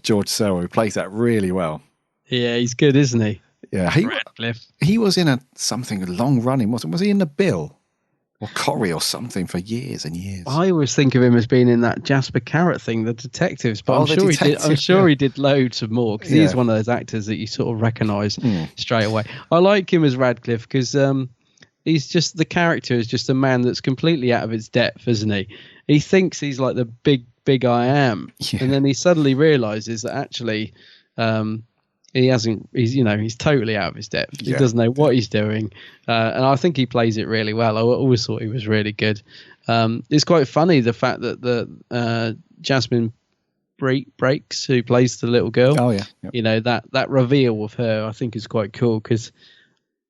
George Selwyn, who plays that really well. Yeah, he's good, isn't he? Yeah, Radcliffe. He was in something long running, wasn't? Was he in the Bill or Corrie or something for years and years? I always think of him as being in that Jasper Carrot thing, the detectives. But I'm sure he did loads of more, because he is one of those actors that you sort of recognise straight away. I like him as Radcliffe because he's just, the character is just a man that's completely out of his depth, isn't he? He thinks he's like the big I am, and then he suddenly realises that actually he's totally out of his depth. He doesn't know what he's doing, and I think he plays it really well. I always thought he was really good. It's quite funny, the fact that the Jasmine Breaks, who plays the little girl, that reveal of her, I think is quite cool, because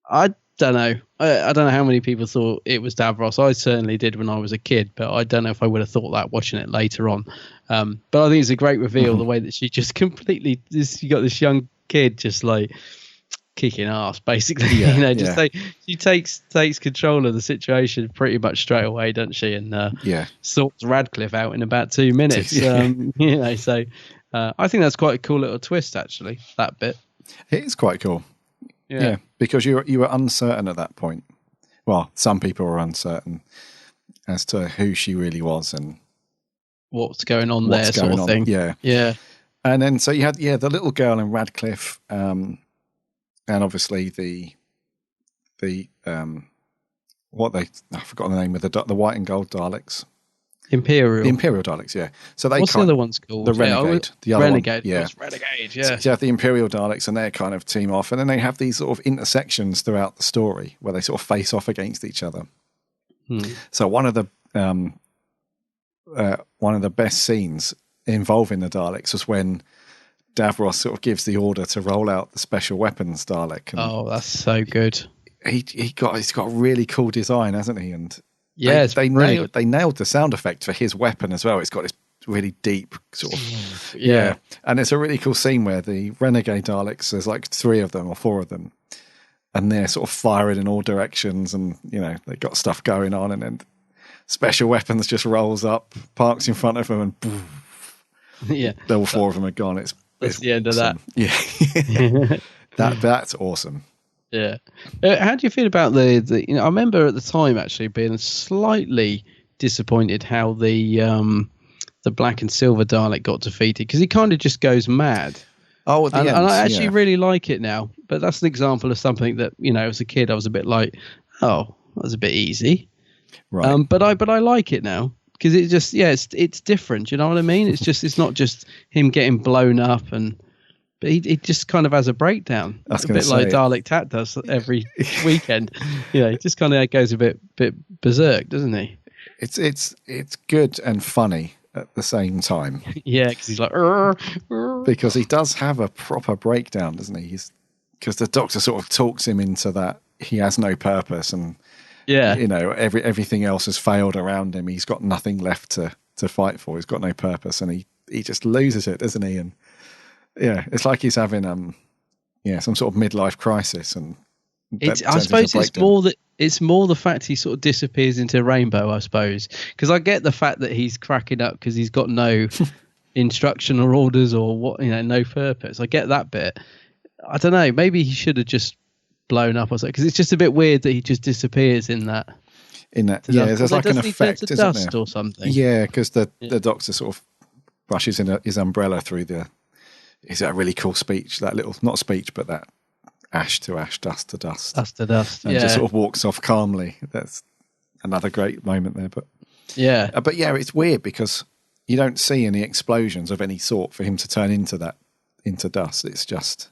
I don't know. I don't know how many people thought it was Davros. I certainly did when I was a kid, but I don't know if I would have thought that watching it later on. But I think it's a great reveal, the way that she just completely, you got this young kid just like kicking ass, basically. Yeah, She takes control of the situation pretty much straight away, doesn't she? And sorts Radcliffe out in about 2 minutes. So I think that's quite a cool little twist, actually. That bit. It is quite cool. Yeah, because you were uncertain at that point. Well, some people were uncertain as to who she really was and what's going on there, sort of thing. Yeah. And then so you had the little girl in Radcliffe, and obviously the I've forgotten the name of the white and gold Daleks. The Imperial Daleks, yeah. So what's the other one's called? The Renegade. The other Renegade. One, yeah. It's Renegade, yeah. So you have the Imperial Daleks and they kind of team off, and then they have these sort of intersections throughout the story where they sort of face off against each other. So one of the best scenes involving the Daleks was when Davros sort of gives the order to roll out the special weapons Dalek. And that's so good. He's got a really cool design, hasn't he? And they nailed the sound effect for his weapon as well. It's got this really deep sort of and it's a really cool scene where the Renegade Daleks, there's like 3 of them or 4 of them, and they're sort of firing in all directions, and they've got stuff going on, and then special weapons just rolls up, parks in front of them, and boom, all 4 of them are gone. It's the end awesome. Of that. Yeah. That's awesome. Yeah. How do you feel about the I remember at the time actually being slightly disappointed how the black and silver Dalek got defeated, because he kind of just goes mad. Oh, at the end, and I actually really like it now. But that's an example of something that, as a kid I was a bit like, oh, that was a bit easy. Right. But I like it now, because it just it's different. You know what I mean? It's not just him getting blown up, but he just kind of has a breakdown. A bit like Dalek Tat does every weekend. He just kind of goes a bit berserk, doesn't he? It's good and funny at the same time. Yeah, because he's like, because he does have a proper breakdown, doesn't he? Because the Doctor sort of talks him into that he has no purpose, and everything else has failed around him. He's got nothing left to fight for. He's got no purpose, and he just loses it, doesn't he? And it's like he's having some sort of midlife crisis, and I suppose it's more the fact he sort of disappears into rainbow, I suppose, because I get the fact that he's cracking up because he's got no instruction or orders or what, no purpose. I get that bit. I don't know, maybe he should have just blown up or something, because it's just a bit weird that he just disappears in that. There's like an effect, isn't dust there? Or something. Yeah, because the Doctor sort of brushes in his umbrella through is that a really cool speech, that little, not speech, but that ash to ash, dust to dust. Dust to dust, and just sort of walks off calmly. That's another great moment there. But it's weird because you don't see any explosions of any sort for him to turn into dust. It's just...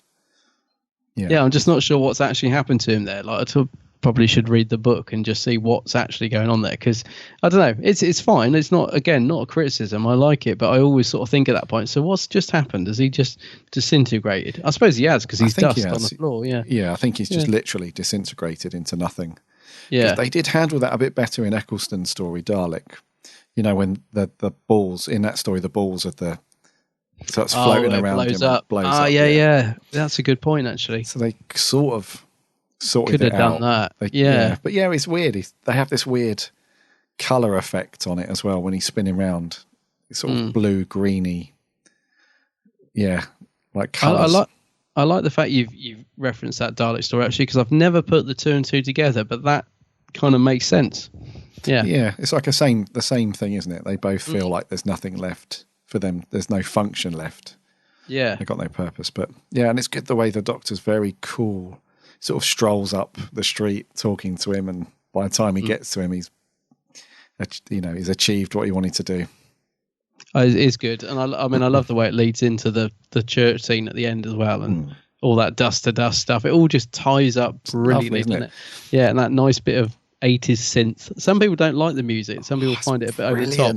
Yeah, I'm just not sure what's actually happened to him there. Like, I probably should read the book and just see what's actually going on there, because I don't know. It's fine. It's not a criticism. I like it, but I always sort of think at that point, so what's just happened? Has he just disintegrated? I suppose he has, because he's dust on the floor. Yeah, I think he's just literally disintegrated into nothing. Yeah, they did handle that a bit better in Eccleston's story, Dalek. When the balls in that story, the balls of the... So it's floating around him and blows up. Yeah. That's a good point, actually. So they sort of sorted it out. Could have done that. But it's weird. They have this weird colour effect on it as well when he's spinning around. It's sort of blue, greeny. Yeah, like colours. I like the fact you've referenced that Dalek story, actually, because I've never put the 2 and 2 together, but that kind of makes sense. Yeah. Yeah, it's like the same thing, isn't it? They both feel like there's nothing left for them. There's no function left. Yeah. They've got no purpose. But and it's good the way the Doctor's very cool, sort of strolls up the street talking to him, and by the time he gets to him, he's achieved what he wanted to do. It is good. And I love the way it leads into the church scene at the end as well, and all that dust to dust stuff. It all just ties up brilliantly, doesn't it? Yeah, and that nice bit of 80s synth. Some people don't like the music. Some people find it a bit over the top.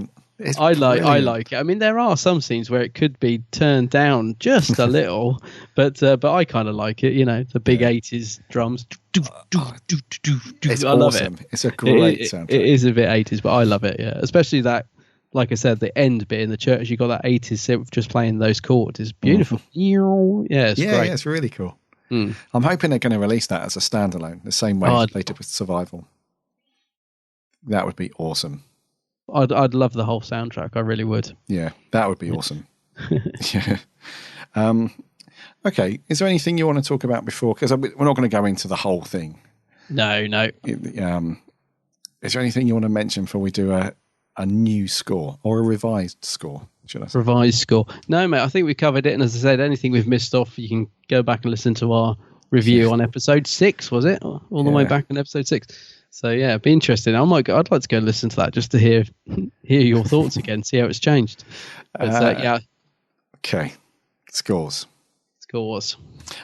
I like it. I mean, there are some scenes where it could be turned down just a little, but I kind of like it. The big 80s drums. It's I love it. It's a great soundtrack. It is a bit 80s, but I love it. Yeah, especially that. Like I said, the end bit in the church, you got that 80s synth just playing those chords is beautiful. Yeah, it's great. Yeah, it's really cool. I'm hoping they're going to release that as a standalone, the same way they did with Survival. That would be awesome. I'd love the whole soundtrack. I really would. Yeah, that would be awesome. Yeah. Okay. Is there anything you want to talk about before? Because we're not going to go into the whole thing. No. Is there anything you want to mention before we do a new score or a revised score? Should I say? Revised score? No, mate. I think we covered it. And as I said, anything we've missed off, you can go back and listen to our review on episode 6. Was it all the way back in episode 6? So yeah, it'd be interesting. I'd like to go and listen to that just to hear your thoughts again, see how it's changed. But, yeah. Okay. Scores.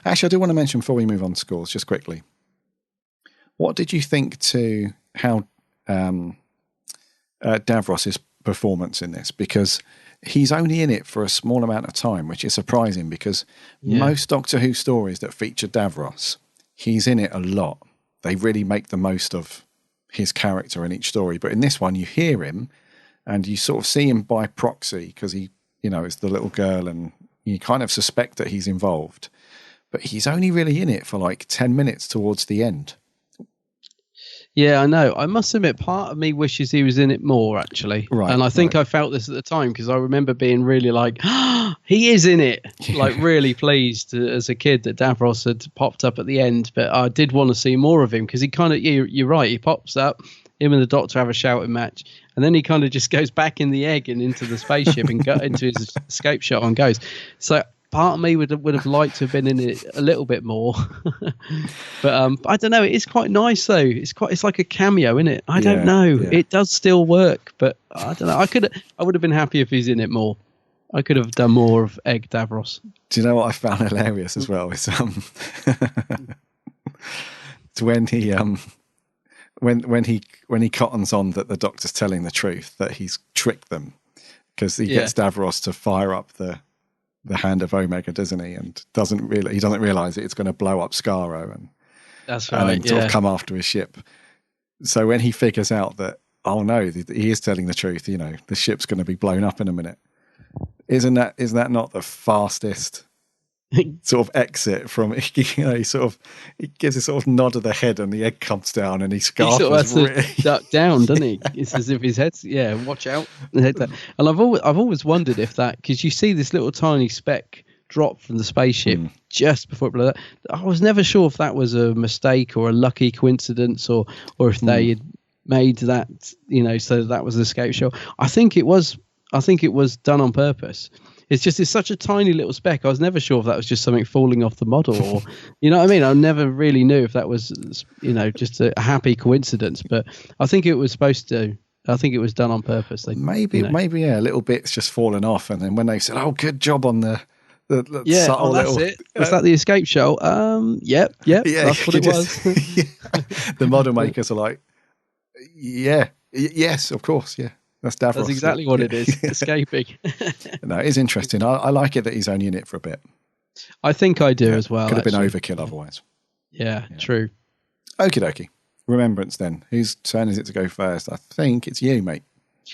Actually, I do want to mention before we move on to scores, just quickly. What did you think to how Davros's performance in this? Because he's only in it for a small amount of time, which is surprising because most Doctor Who stories that feature Davros, he's in it a lot. They really make the most of his character in each story. But in this one, you hear him and you sort of see him by proxy because he, is the little girl and you kind of suspect that he's involved. But he's only really in it for like 10 minutes towards the end. Yeah, I know. I must admit, part of me wishes he was in it more, actually. Right. And I think I felt this at the time because I remember being really like, he is in it. Like, really pleased as a kid that Davros had popped up at the end. But I did want to see more of him because he kind of, you're right, he pops up, him and the Doctor have a shouting match. And then he kind of just goes back in the egg and into the spaceship and into his escape shuttle and goes. So part of me would have liked to have been in it a little bit more, but I don't know. It is quite nice though. It's like a cameo, isn't it? I don't know. Yeah. It does still work, but I don't know. I would have been happy if he's in it more. I could have done more of Egg Davros. Do you know what I found hilarious as well? It's it's when he when he cottons on that the Doctor's telling the truth, that he's tricked them because he gets Davros to fire up the hand of Omega, doesn't he? And he doesn't realize it's going to blow up Skaro and that's right, and then sort of come after his ship. So when he figures out that, oh no, he is telling the truth, the ship's going to be blown up in a minute. Is that not the fastest sort of exit from, he gives a sort of nod of the head and the egg comes down and he scarfs. He sort of has to duck down, doesn't he? It's as if his head's, watch out. And I've always wondered if that, because you see this little tiny speck drop from the spaceship just before it blew up. I was never sure if that was a mistake or a lucky coincidence or if they had made that, so that was the escape shell. I think it was done on purpose. It's such a tiny little speck. I was never sure if that was just something falling off the model or, you know what I mean? I never really knew if that was, just a happy coincidence, but I think it was it was done on purpose. Maybe a little bit's just fallen off. And then when they said, oh, good job on the subtle that's little... it. Was that the escape shell? Yep, that's what it was. The model makers are like, yes, of course, yeah. That's Davros. That's exactly what it is, escaping. No, it is interesting. I like it that he's only in it for a bit. I think I do as well. Could have been overkill otherwise. Yeah, true. Okie dokie. Remembrance then. Whose turn is it to go first? I think it's you, mate.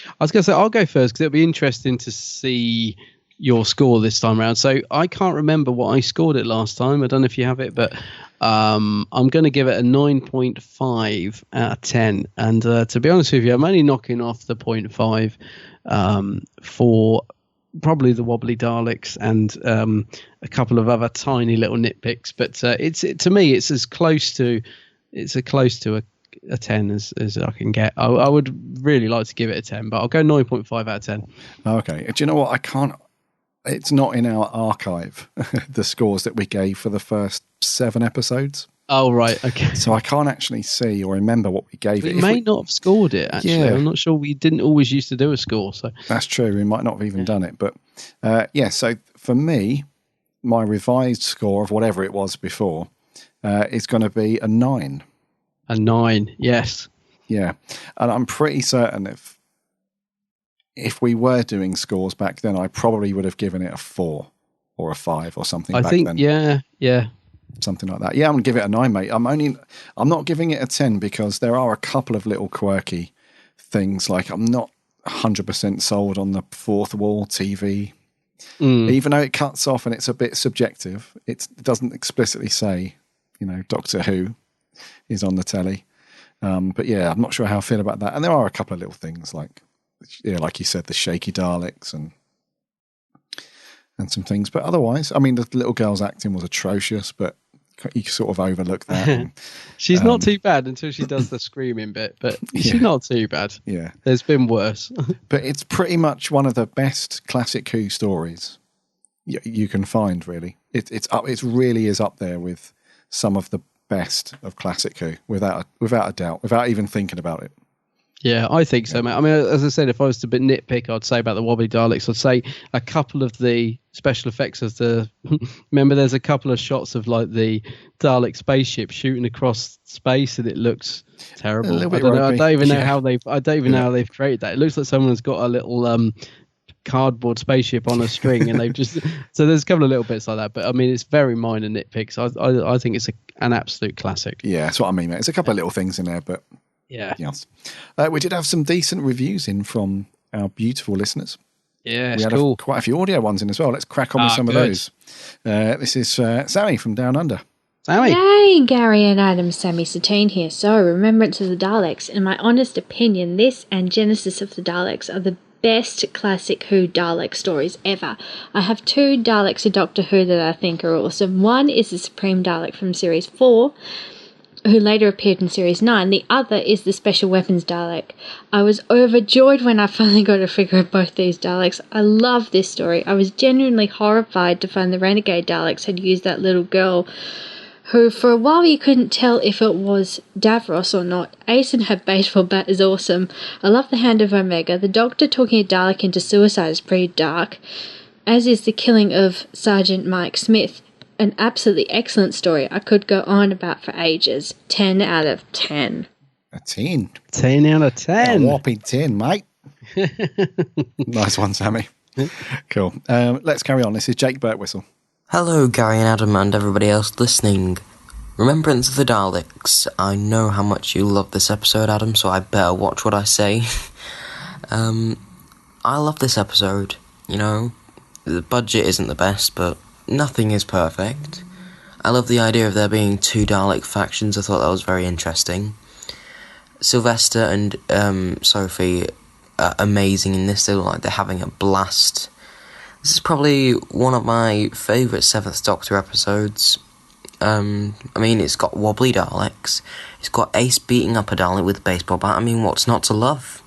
I was going to say, I'll go first because it'll be interesting to see your score this time around. So I can't remember what I scored it last time. I don't know if you have it, but I'm going to give it a 9.5 out of 10. And to be honest with you, I'm only knocking off the 0.5 for probably the wobbly Daleks and a couple of other tiny little nitpicks. But to me, it's as close to a 10 as I can get. I would really like to give it a 10, but I'll go 9.5 out of 10. Okay. Do you know what? It's not in our archive, the scores that we gave for the first 7 episodes. Oh, right. Okay. So I can't actually see or remember what we gave it. We may not have scored it, actually. Yeah. I'm not sure. We didn't always used to do a score. So that's true. We might not have even done it. But so for me, my revised score of whatever it was before is going to be a 9. A 9, yes. Yeah. And I'm pretty certain if we were doing scores back then, I probably would have given it a 4 or a 5 or something back then. Yeah. Something like that. Yeah, I'm going to give it a 9, mate. I'm not giving it a 10 because there are a couple of little quirky things. Like I'm not 100% sold on the fourth wall TV Even though it cuts off and it's a bit subjective, it doesn't explicitly say, Doctor Who is on the telly. But yeah, I'm not sure how I feel about that. And there are a couple of little things like you said, the shaky Daleks and some things. But otherwise, I mean, the little girl's acting was atrocious, but you sort of overlook that. And, she's not too bad until she does the screaming bit, but she's not too bad. Yeah. There's been worse. But it's pretty much one of the best classic Who stories you can find, really. It really is up there with some of the best of classic Who, without a doubt, without even thinking about it. Yeah, I think so, mate. I mean, as I said, if I was to nitpick, I'd say about the wobbly Daleks, I'd say a couple of the special effects remember there's a couple of shots of like the Dalek spaceship shooting across space and it looks terrible. I don't even know how they've created that. It looks like someone's got a little cardboard spaceship on a string and they've just so there's a couple of little bits like that, but I mean it's very minor nitpicks. I think it's an absolute classic. Yeah, that's what I mean, mate. There's a couple of little things in there, but yes. We did have some decent reviews in from our beautiful listeners. Yeah, we had cool. quite a few audio ones in as well. Let's crack on with some of those. This is Sammy from Down Under. Sammy. Yay, Gary and Adam, Sammy Satine here. So, Remembrance of the Daleks. In my honest opinion, this and Genesis of the Daleks are the best classic Who Dalek stories ever. I have 2 Daleks of Doctor Who that I think are awesome. One is the Supreme Dalek from Series 4, who later appeared in Series 9. The other is the Special Weapons Dalek. I was overjoyed when I finally got a figure of both these Daleks. I love this story. I was genuinely horrified to find the Renegade Daleks had used that little girl who for a while you couldn't tell if it was Davros or not. Ace and her baseball bat is awesome. I love the Hand of Omega. The Doctor talking a Dalek into suicide is pretty dark, as is the killing of Sergeant Mike Smith. An absolutely excellent story I could go on about for ages. 10 out of 10. A 10. 10 out of 10. A whopping 10, mate. Nice one, Sammy. Cool. Let's carry on. This is Jake Birtwhistle. Hello, Gary and Adam and everybody else listening. Remembrance of the Daleks. I know how much you love this episode, Adam, so I better watch what I say. I love this episode. The budget isn't the best, but nothing is perfect. I love the idea of there being 2 Dalek factions. I thought that was very interesting. Sylvester and Sophie are amazing in this. They look like they're having a blast. This is probably one of my favourite 7th Doctor episodes. I mean, it's got wobbly Daleks. It's got Ace beating up a Dalek with a baseball bat. I mean, what's not to love?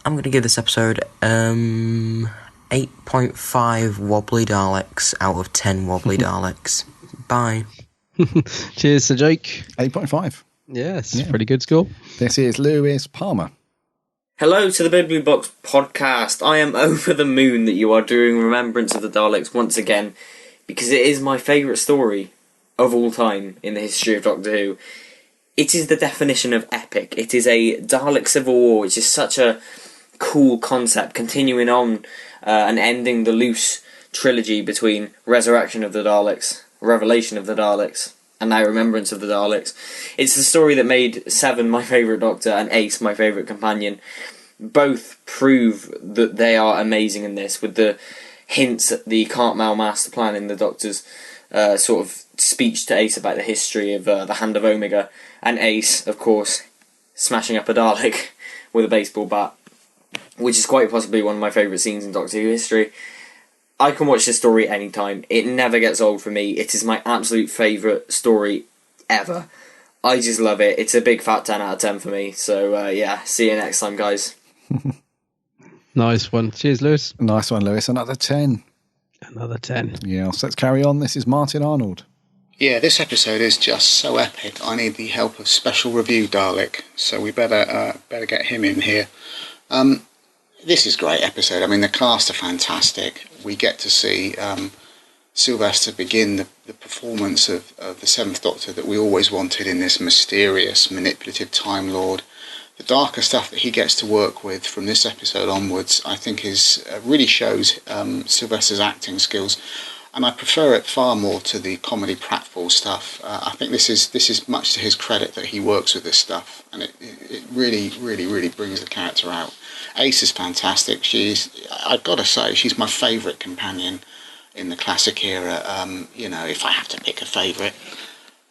I'm going to give this episode 8.5 wobbly Daleks out of 10 wobbly Daleks. Bye. Cheers to Jake. 8.5. Yes, pretty good score. This is Lewis Palmer. Hello to the Big Blue Box podcast. I am over the moon that you are doing Remembrance of the Daleks once again, because it is my favourite story of all time in the history of Doctor Who. It is the definition of epic. It is a Dalek Civil War, which is such a cool concept, continuing on and ending the loose trilogy between Resurrection of the Daleks, Revelation of the Daleks, and now Remembrance of the Daleks. It's the story that made Seven my favourite Doctor and Ace my favourite companion. Both prove that they are amazing in this, with the hints at the Cartmel master plan in the Doctor's sort of speech to Ace about the history of the Hand of Omega, and Ace, of course, smashing up a Dalek with a baseball bat, which is quite possibly one of my favourite scenes in Doctor Who history. I can watch this story anytime. It never gets old for me. It is my absolute favourite story ever. I just love it. It's a big fat 10 out of 10 for me. So, yeah, see you next time, guys. Nice one. Cheers, Lewis. Nice one, Lewis. Another 10. Another 10. Yeah, so let's carry on. This is Martin Arnold. Yeah, this episode is just so epic. I need the help of Special Review Dalek, so we better get him in here. This is a great episode. I mean, the cast are fantastic. We get to see Sylvester begin the performance of the 7th Doctor that we always wanted in this mysterious, manipulative Time Lord. The darker stuff that he gets to work with from this episode onwards, I think, really shows Sylvester's acting skills. and I prefer it far more to the comedy pratfall stuff. I think this is much to his credit that he works with this stuff, and it really brings the character out. Ace is fantastic. I've got to say, she's my favourite companion in the classic era. If I have to pick a favourite,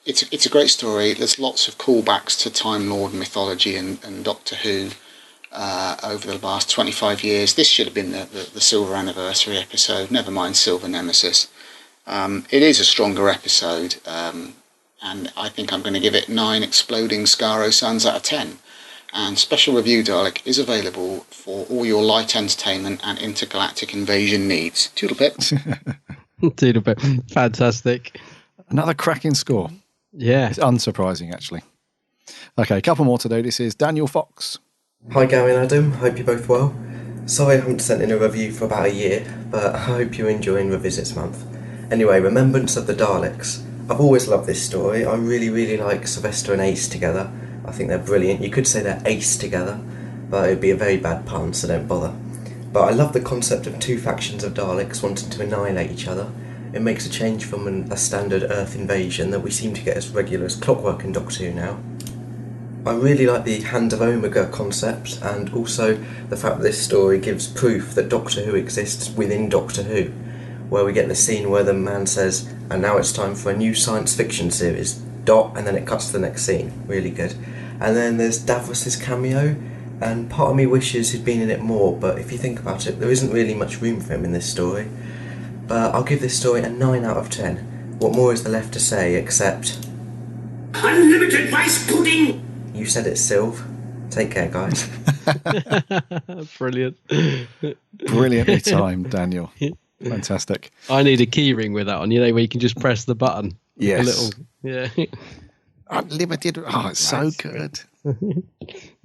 it's a great story. There's lots of callbacks to Time Lord mythology and Doctor Who over the last 25 years. This should have been the Silver Anniversary episode, never mind Silver Nemesis. It is a stronger episode, and I think I'm going to give it 9 exploding Skaro Suns out of 10. And Special Review Dalek is available for all your light entertainment and intergalactic invasion needs. Toodlepip. Toodlepip. Fantastic. Another cracking score. Yeah. It's unsurprising, actually. Okay, a couple more to do. This is Daniel Fox. Hi Gary and Adam, hope you're both well. Sorry I haven't sent in a review for about a year, but I hope you're enjoying Revisits Month. Anyway, Remembrance of the Daleks. I've always loved this story. I really like Sylvester and Ace together. I think they're brilliant. You could say they're Ace together, but it would be a very bad pun, so don't bother. But I love the concept of 2 factions of Daleks wanting to annihilate each other. It makes a change from a standard Earth invasion that we seem to get as regular as clockwork in Doctor Who now. I really like the Hand of Omega concept, and also the fact that this story gives proof that Doctor Who exists within Doctor Who, where we get the scene where the man says, and now it's time for a new science fiction series, and then it cuts to the next scene. Really good. And then there's Davros's cameo, and part of me wishes he'd been in it more, but if you think about it, there isn't really much room for him in this story. But I'll give this story a 9 out of 10. What more is there left to say except... Unlimited rice pudding! You said it, Sylv. Take care, guys. Brilliant. Brilliantly timed, Daniel. Fantastic. I need a key ring with that on, where you can just press the button. Yes. Yeah. Unlimited. Oh, it's so good.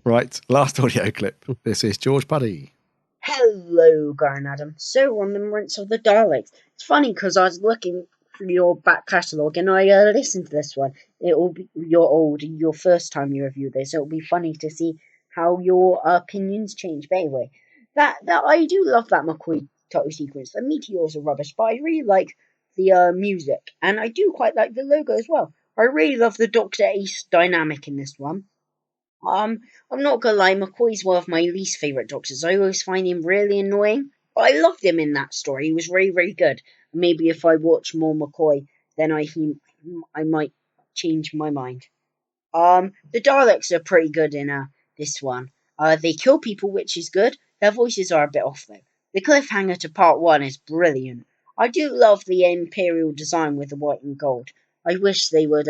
Right, last audio clip. This is George Puddy. Hello, Gar and Adam. So, Remembrance of the Daleks. It's funny because I was looking through your back catalogue and I listened to this one. It will be your first time you review this. It'll be funny to see how your opinions change. But anyway, that I do love that McCoy title sequence. The meteors are rubbish, but I really like the music, and I do quite like the logo as well. I really love the Dr. Ace dynamic in this one. I'm not gonna lie, McCoy's one of my least favourite Doctors. I always find him really annoying, but I loved him in that story. He was very good. Maybe if I watch more McCoy, then I might change my mind. The Daleks are pretty good in this one. They kill people, which is good. Their voices are a bit off though. The cliffhanger to part 1 is brilliant. I do love the Imperial design with the white and gold. I wish they would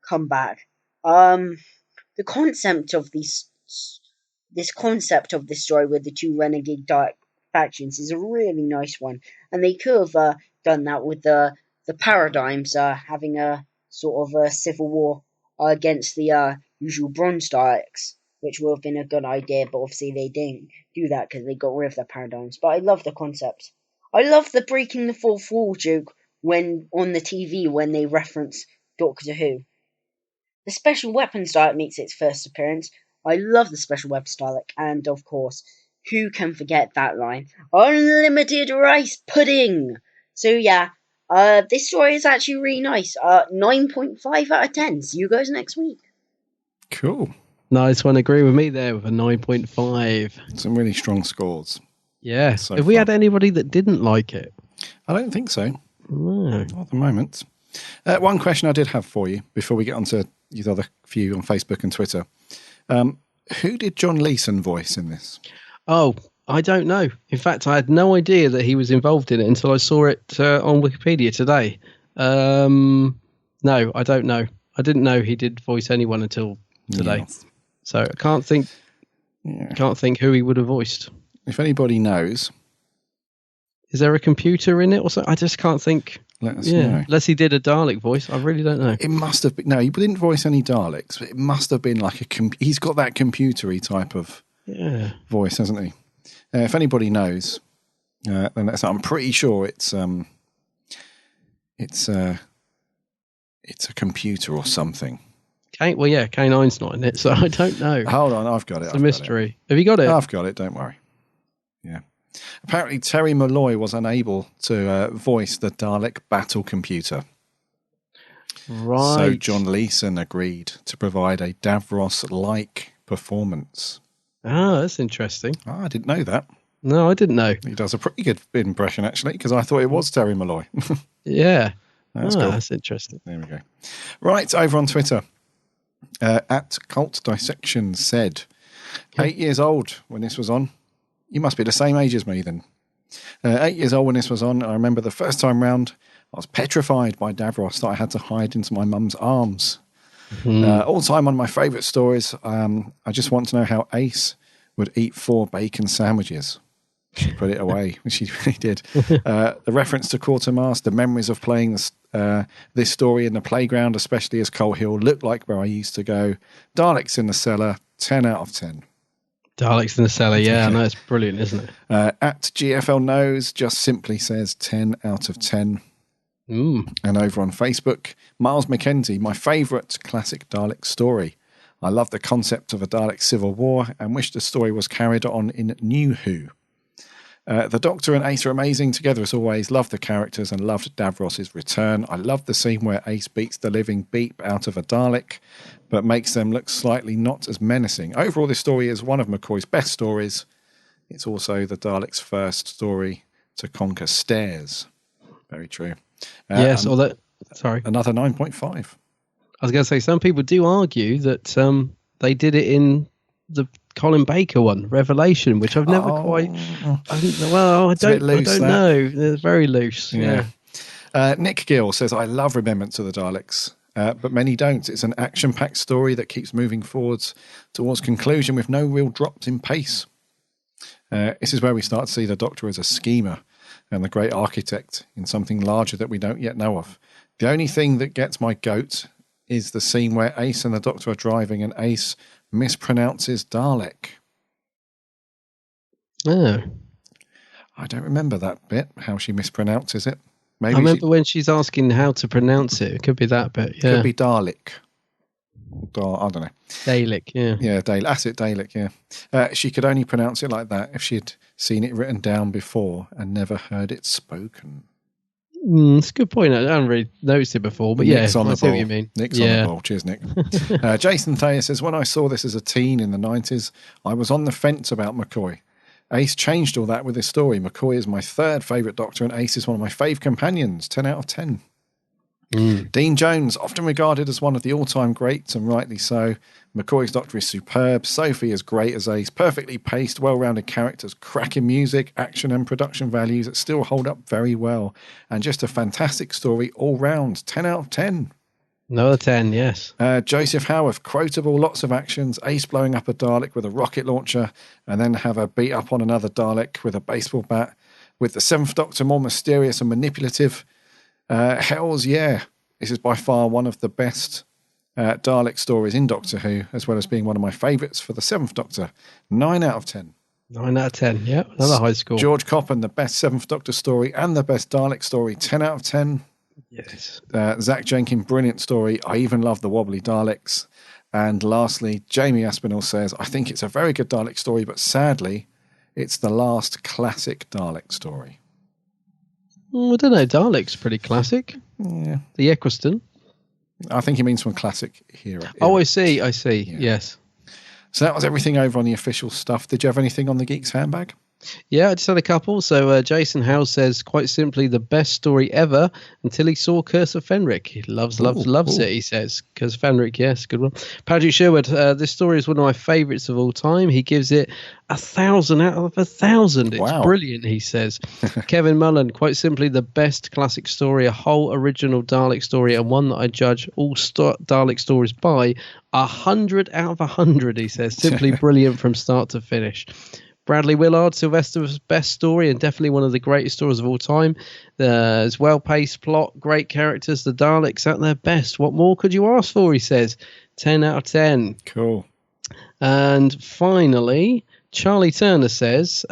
come back. The concept of this concept of this story with the 2 renegade Dalek factions is a really nice one, and they could have done that with the paradigms having a sort of a civil war against the usual Bronze Daleks, which would have been a good idea, but obviously they didn't do that because they got rid of their paradigms. But I love the concept. I love the breaking the fourth wall joke when on the TV when they reference Doctor Who. The Special Weapons Dalek makes its first appearance. I love the Special Weapons Dalek, and of course, who can forget that line? Unlimited rice pudding! So yeah, this story is actually really nice. 9.5 out of 10. See you guys next week. Cool. Nice one. Agree with me there with a 9.5. Some really strong scores. Yeah. So Have we had anybody that didn't like it? I don't think so. No. Not at the moment. One question I did have for you before we get on to these other few on Facebook and Twitter. Who did John Leeson voice in this? Oh, I don't know. In fact, I had no idea that he was involved in it until I saw it on Wikipedia today. No, I don't know. I didn't know he did voice anyone until today. Yes. So I can't think who he would have voiced. If anybody knows. Is there a computer in it or something? I just can't think. Let us know. Unless he did a Dalek voice. I really don't know. It must have been. No, he didn't voice any Daleks, but it must have been like he's got that computery type of voice, hasn't he? If anybody knows, then I'm pretty sure it's a computer or something. K9's not in it, so I don't know. Hold on, I've got it. It's a mystery. Have you got it? I've got it, don't worry. Yeah. Apparently, Terry Malloy was unable to voice the Dalek battle computer. Right. So John Leeson agreed to provide a Davros-like performance. Ah, that's interesting. Oh, I didn't know that. No, I didn't know. He does a pretty good impression, actually, because I thought it was Terry Malloy. Yeah. That's cool. That's interesting. There we go. Right, over on Twitter. At Cult Dissection said, 8 years old when this was on. You must be the same age as me then. 8 years old when this was on. I remember the first time round, I was petrified by Davros that I had to hide into my mum's arms. All time one of my favourite stories. I just want to know how Ace would eat 4 bacon sandwiches. She put it away, which she really did. The reference to Quatermass, the memories of playing this story in the playground, especially as Coal Hill looked like where I used to go. Daleks in the cellar, 10 out of 10. Daleks in the cellar, yeah, I know, it's brilliant, isn't it? At GFL Knows just simply says 10 out of 10. And over on Facebook, Miles McKenzie, my favourite classic Dalek story. I love the concept of a Dalek civil war and wish the story was carried on in New Who. The Doctor and Ace are amazing together as always. Loved the characters and loved Davros's return. I loved the scene where Ace beats the living beep out of a Dalek, but makes them look slightly not as menacing. Overall, this story is one of McCoy's best stories. It's also the Dalek's first story to conquer stairs. Very true. Yes, sorry. Another 9.5. I was going to say, some people do argue that they did it in the Colin Baker one, Revelation, which I've never quite. I don't know. They're very loose. Yeah. Nick Gill says, I love Remembrance of the Daleks, but many don't. It's an action-packed story that keeps moving forwards towards conclusion with no real drops in pace. This is where we start to see the Doctor as a schemer and the great architect in something larger that we don't yet know of. The only thing that gets my goat is the scene where Ace and the Doctor are driving and Ace mispronounces Dalek. Oh. I don't remember that bit, how she mispronounces it. Maybe I remember when she's asking how to pronounce it. It could be that bit, yeah. Could be Dalek. I don't know. Dalek, yeah. Yeah, that's it, Dalek, yeah. She could only pronounce it like that if she'd seen it written down before and never heard it spoken. It's a good point. I haven't really noticed it before, but Nick's on I the see ball. what you mean. Nick's on the ball. Cheers, Nick. Jason Thayer says, when I saw this as a teen in the 90s, I was on the fence about McCoy. Ace changed all that with his story. McCoy is my third favourite Doctor and Ace is one of my fave companions. 10 out of 10. Dean Jones, often regarded as one of the all-time greats, and rightly so. McCoy's Doctor is superb. Sophie is great as Ace. Perfectly paced, well-rounded characters, cracking music, action and production values that still hold up very well. And just a fantastic story all round. 10 out of 10. Another 10, yes. Joseph Howarth, quotable, lots of actions. Ace blowing up a Dalek with a rocket launcher and then have her beat up on another Dalek with a baseball bat. With the Seventh Doctor more mysterious and manipulative. Hells yeah. This is by far one of the best Dalek stories in Doctor Who, as well as being one of my favourites for the Seventh Doctor. 9 out of 10. 9 out of 10, yeah. Another high score. George Coppen, the best Seventh Doctor story and the best Dalek story. 10 out of 10. Yes. Zach Jenkins, brilliant story. I even love the wobbly Daleks. And lastly, Jamie Aspinall says, I think it's a very good Dalek story, but sadly, it's the last classic Dalek story. I don't know. Dalek's pretty classic. Yeah. The Eccleston. I think he means from classic era. Oh, I see. Yeah. Yes. So that was everything over on the official stuff. Did you have anything on the Geeks Handbag? Yeah, I just had a couple. So Jason Howe says, quite simply, the best story ever until he saw Curse of Fenric. He loves it, he says. Curse of Fenric, yes, good one. Patrick Sherwood, this story is one of my favourites of all time. He gives it 1,000 out of 1,000. It's brilliant, he says. Kevin Mullen, quite simply, the best classic story, a whole original Dalek story, and one that I judge all Dalek stories by. 100 out of 100, he says. Simply brilliant from start to finish. Bradley Willard, Sylvester's best story and definitely one of the greatest stories of all time. There's well-paced plot, great characters, the Daleks at their best. What more could you ask for, he says. 10 out of 10. Cool. And finally, Charlie Turner says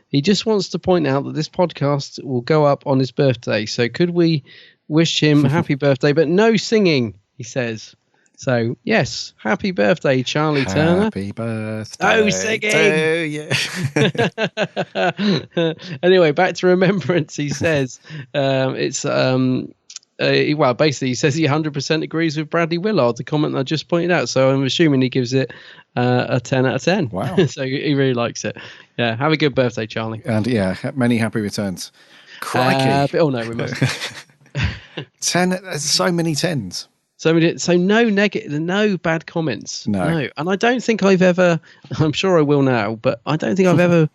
he just wants to point out that this podcast will go up on his birthday. So could we wish him happy birthday, but no singing, he says. So, yes, happy birthday, Charlie Turner. Happy birthday. Oh, singing! Anyway, back to Remembrance. He says well, basically, he says he 100% agrees with Bradley Willard, the comment I just pointed out. So I'm assuming he gives it a 10 out of 10. Wow. So he really likes it. Yeah, have a good birthday, Charlie. And yeah, many happy returns. Crikey. But, no, we mustn't. 10, there's so many 10s. So no negative, no bad comments. No. And I don't think I've ever, I'm sure I will now, but I don't think I've ever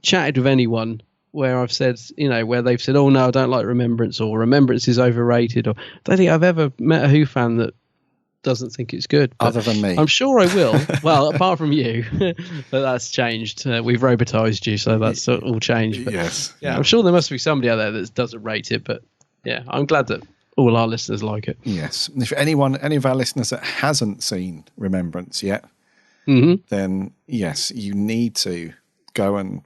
chatted with anyone where I've said, where they've said, oh no, I don't like Remembrance, or Remembrance is overrated, or I don't think I've ever met a Who fan that doesn't think it's good. Other than me. I'm sure I will. Well, apart from you, but that's changed. We've robotized you, so that's all changed. But, yes. Yeah, I'm sure there must be somebody out there that doesn't rate it, but yeah, I'm glad that all our listeners like it. Yes. If any of our listeners that hasn't seen Remembrance yet, then yes, you need to go and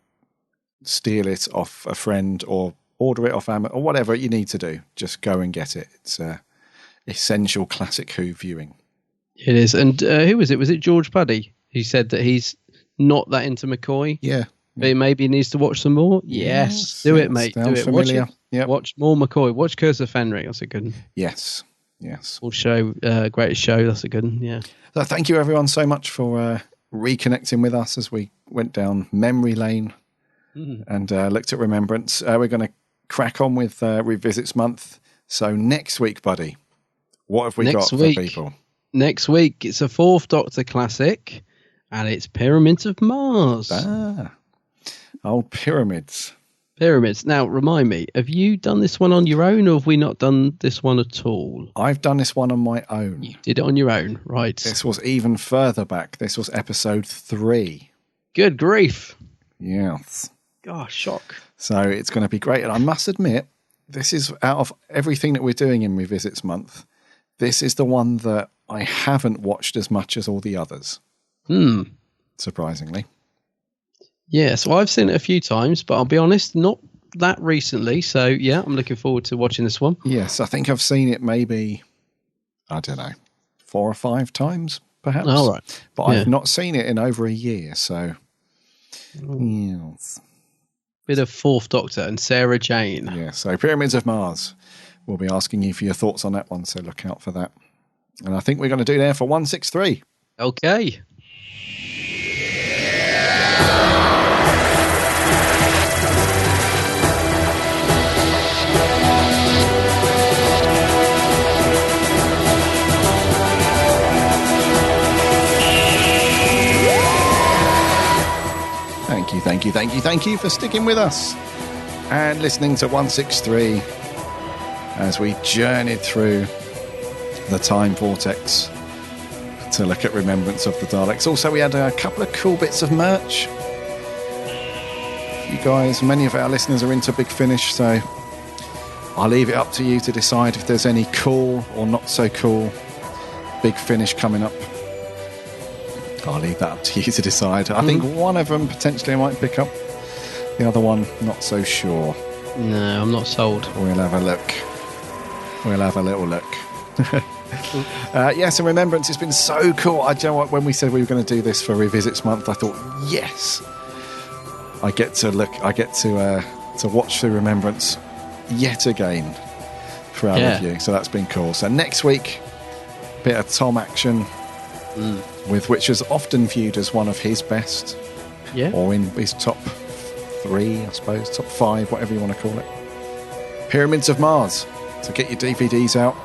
steal it off a friend or order it off Amazon or whatever you need to do. Just go and get it. It's essential classic Who viewing. It is. And who was it? Was it George Puddy? He said that he's not that into McCoy. Yeah. But maybe he needs to watch some more. Yes. Do it, mate. Do it. Familiar. Watch it. Yep. Watch more McCoy. Watch Curse of Fenric. That's a good one. Yes. Full show. Greatest show. That's a good one. Yeah. So thank you everyone so much for reconnecting with us as we went down memory lane and looked at Remembrance. We're going to crack on with Revisits Month. So next week, buddy, what have we got for people? Next week, it's a 4th Doctor classic, and it's Pyramids of Mars. Old pyramids. Now, remind me, have you done this one on your own, or have we not done this one at all? I've done this one on my own. You did it on your own, right. This was even further back. This was episode 3. Good grief. Yes. Gosh, shock. So it's going to be great. And I must admit, this is out of everything that we're doing in Revisits Month, this is the one that I haven't watched as much as all the others. Surprisingly. Yeah, so I've seen it a few times, but I'll be honest, not that recently. So, yeah, I'm looking forward to watching this one. Yes, I think I've seen it maybe, I don't know, 4 or 5 times, perhaps. All right. But I've not seen it in over a year, so... Yes. Bit of 4th Doctor and Sarah Jane. Yeah, so Pyramids of Mars. We'll be asking you for your thoughts on that one, so look out for that. And I think we're going to do there for 163. Okay. Thank you for sticking with us and listening to 163 as we journeyed through the time vortex to look at Remembrance of the Daleks. Also, we had a couple of cool bits of merch. You guys, many of our listeners are into Big Finish, so I'll leave it up to you to decide if there's any cool or not so cool Big Finish coming up. I'll leave that up to you to decide. I think one of them potentially I might pick up. The other one, not so sure. No, I'm not sold. We'll have a look. We'll have a little look. Yes, and Remembrance has been so cool. I know what, when we said we were going to do this for Revisits Month, I thought, yes, I get to watch the Remembrance yet again for our review. So that's been cool. So next week, bit of Tom action. With which is often viewed as one of his best, or in his top 3, I suppose, top 5, whatever you want to call it. Pyramids of Mars. So get your DVDs out,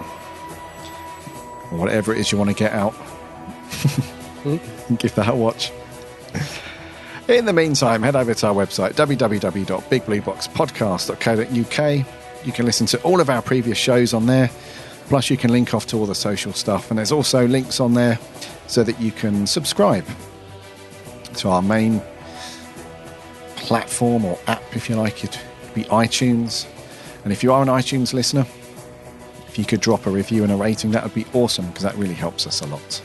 or whatever it is you want to get out. Give that a watch. In the meantime, head over to our website, www.bigblueboxpodcast.co.uk. You can listen to all of our previous shows on there. Plus, you can link off to all the social stuff. And there's also links on there so that you can subscribe to our main platform or app, if you like. It would be iTunes. And if you are an iTunes listener, if you could drop a review and a rating, that would be awesome, because that really helps us a lot.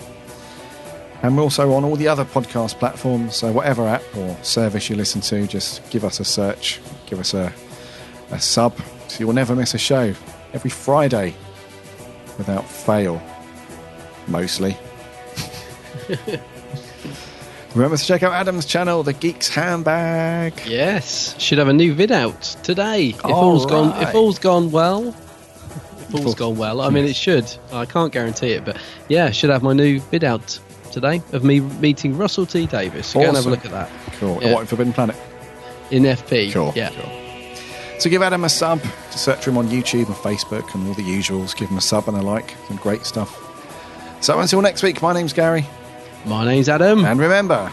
And we're also on all the other podcast platforms. So whatever app or service you listen to, just give us a search, give us a sub, so you'll never miss a show. Every Friday, without fail. Mostly. Remember to check out Adam's channel, The Geek's Handbag. Yes, should have a new vid out today. If All all's right. gone well. If all's gone well. I mean, it should. I can't guarantee it, but yeah, should have my new vid out today of me meeting Russell T Davis. So go and have a look at that. Cool. Yeah. What, in Forbidden Planet? In FP. Cool. Yeah. Cool. So give Adam a sub. Just search for him on YouTube and Facebook and all the usuals. Give him a sub and a like. Some great stuff. So until next week, my name's Gary. My name's Adam. And remember...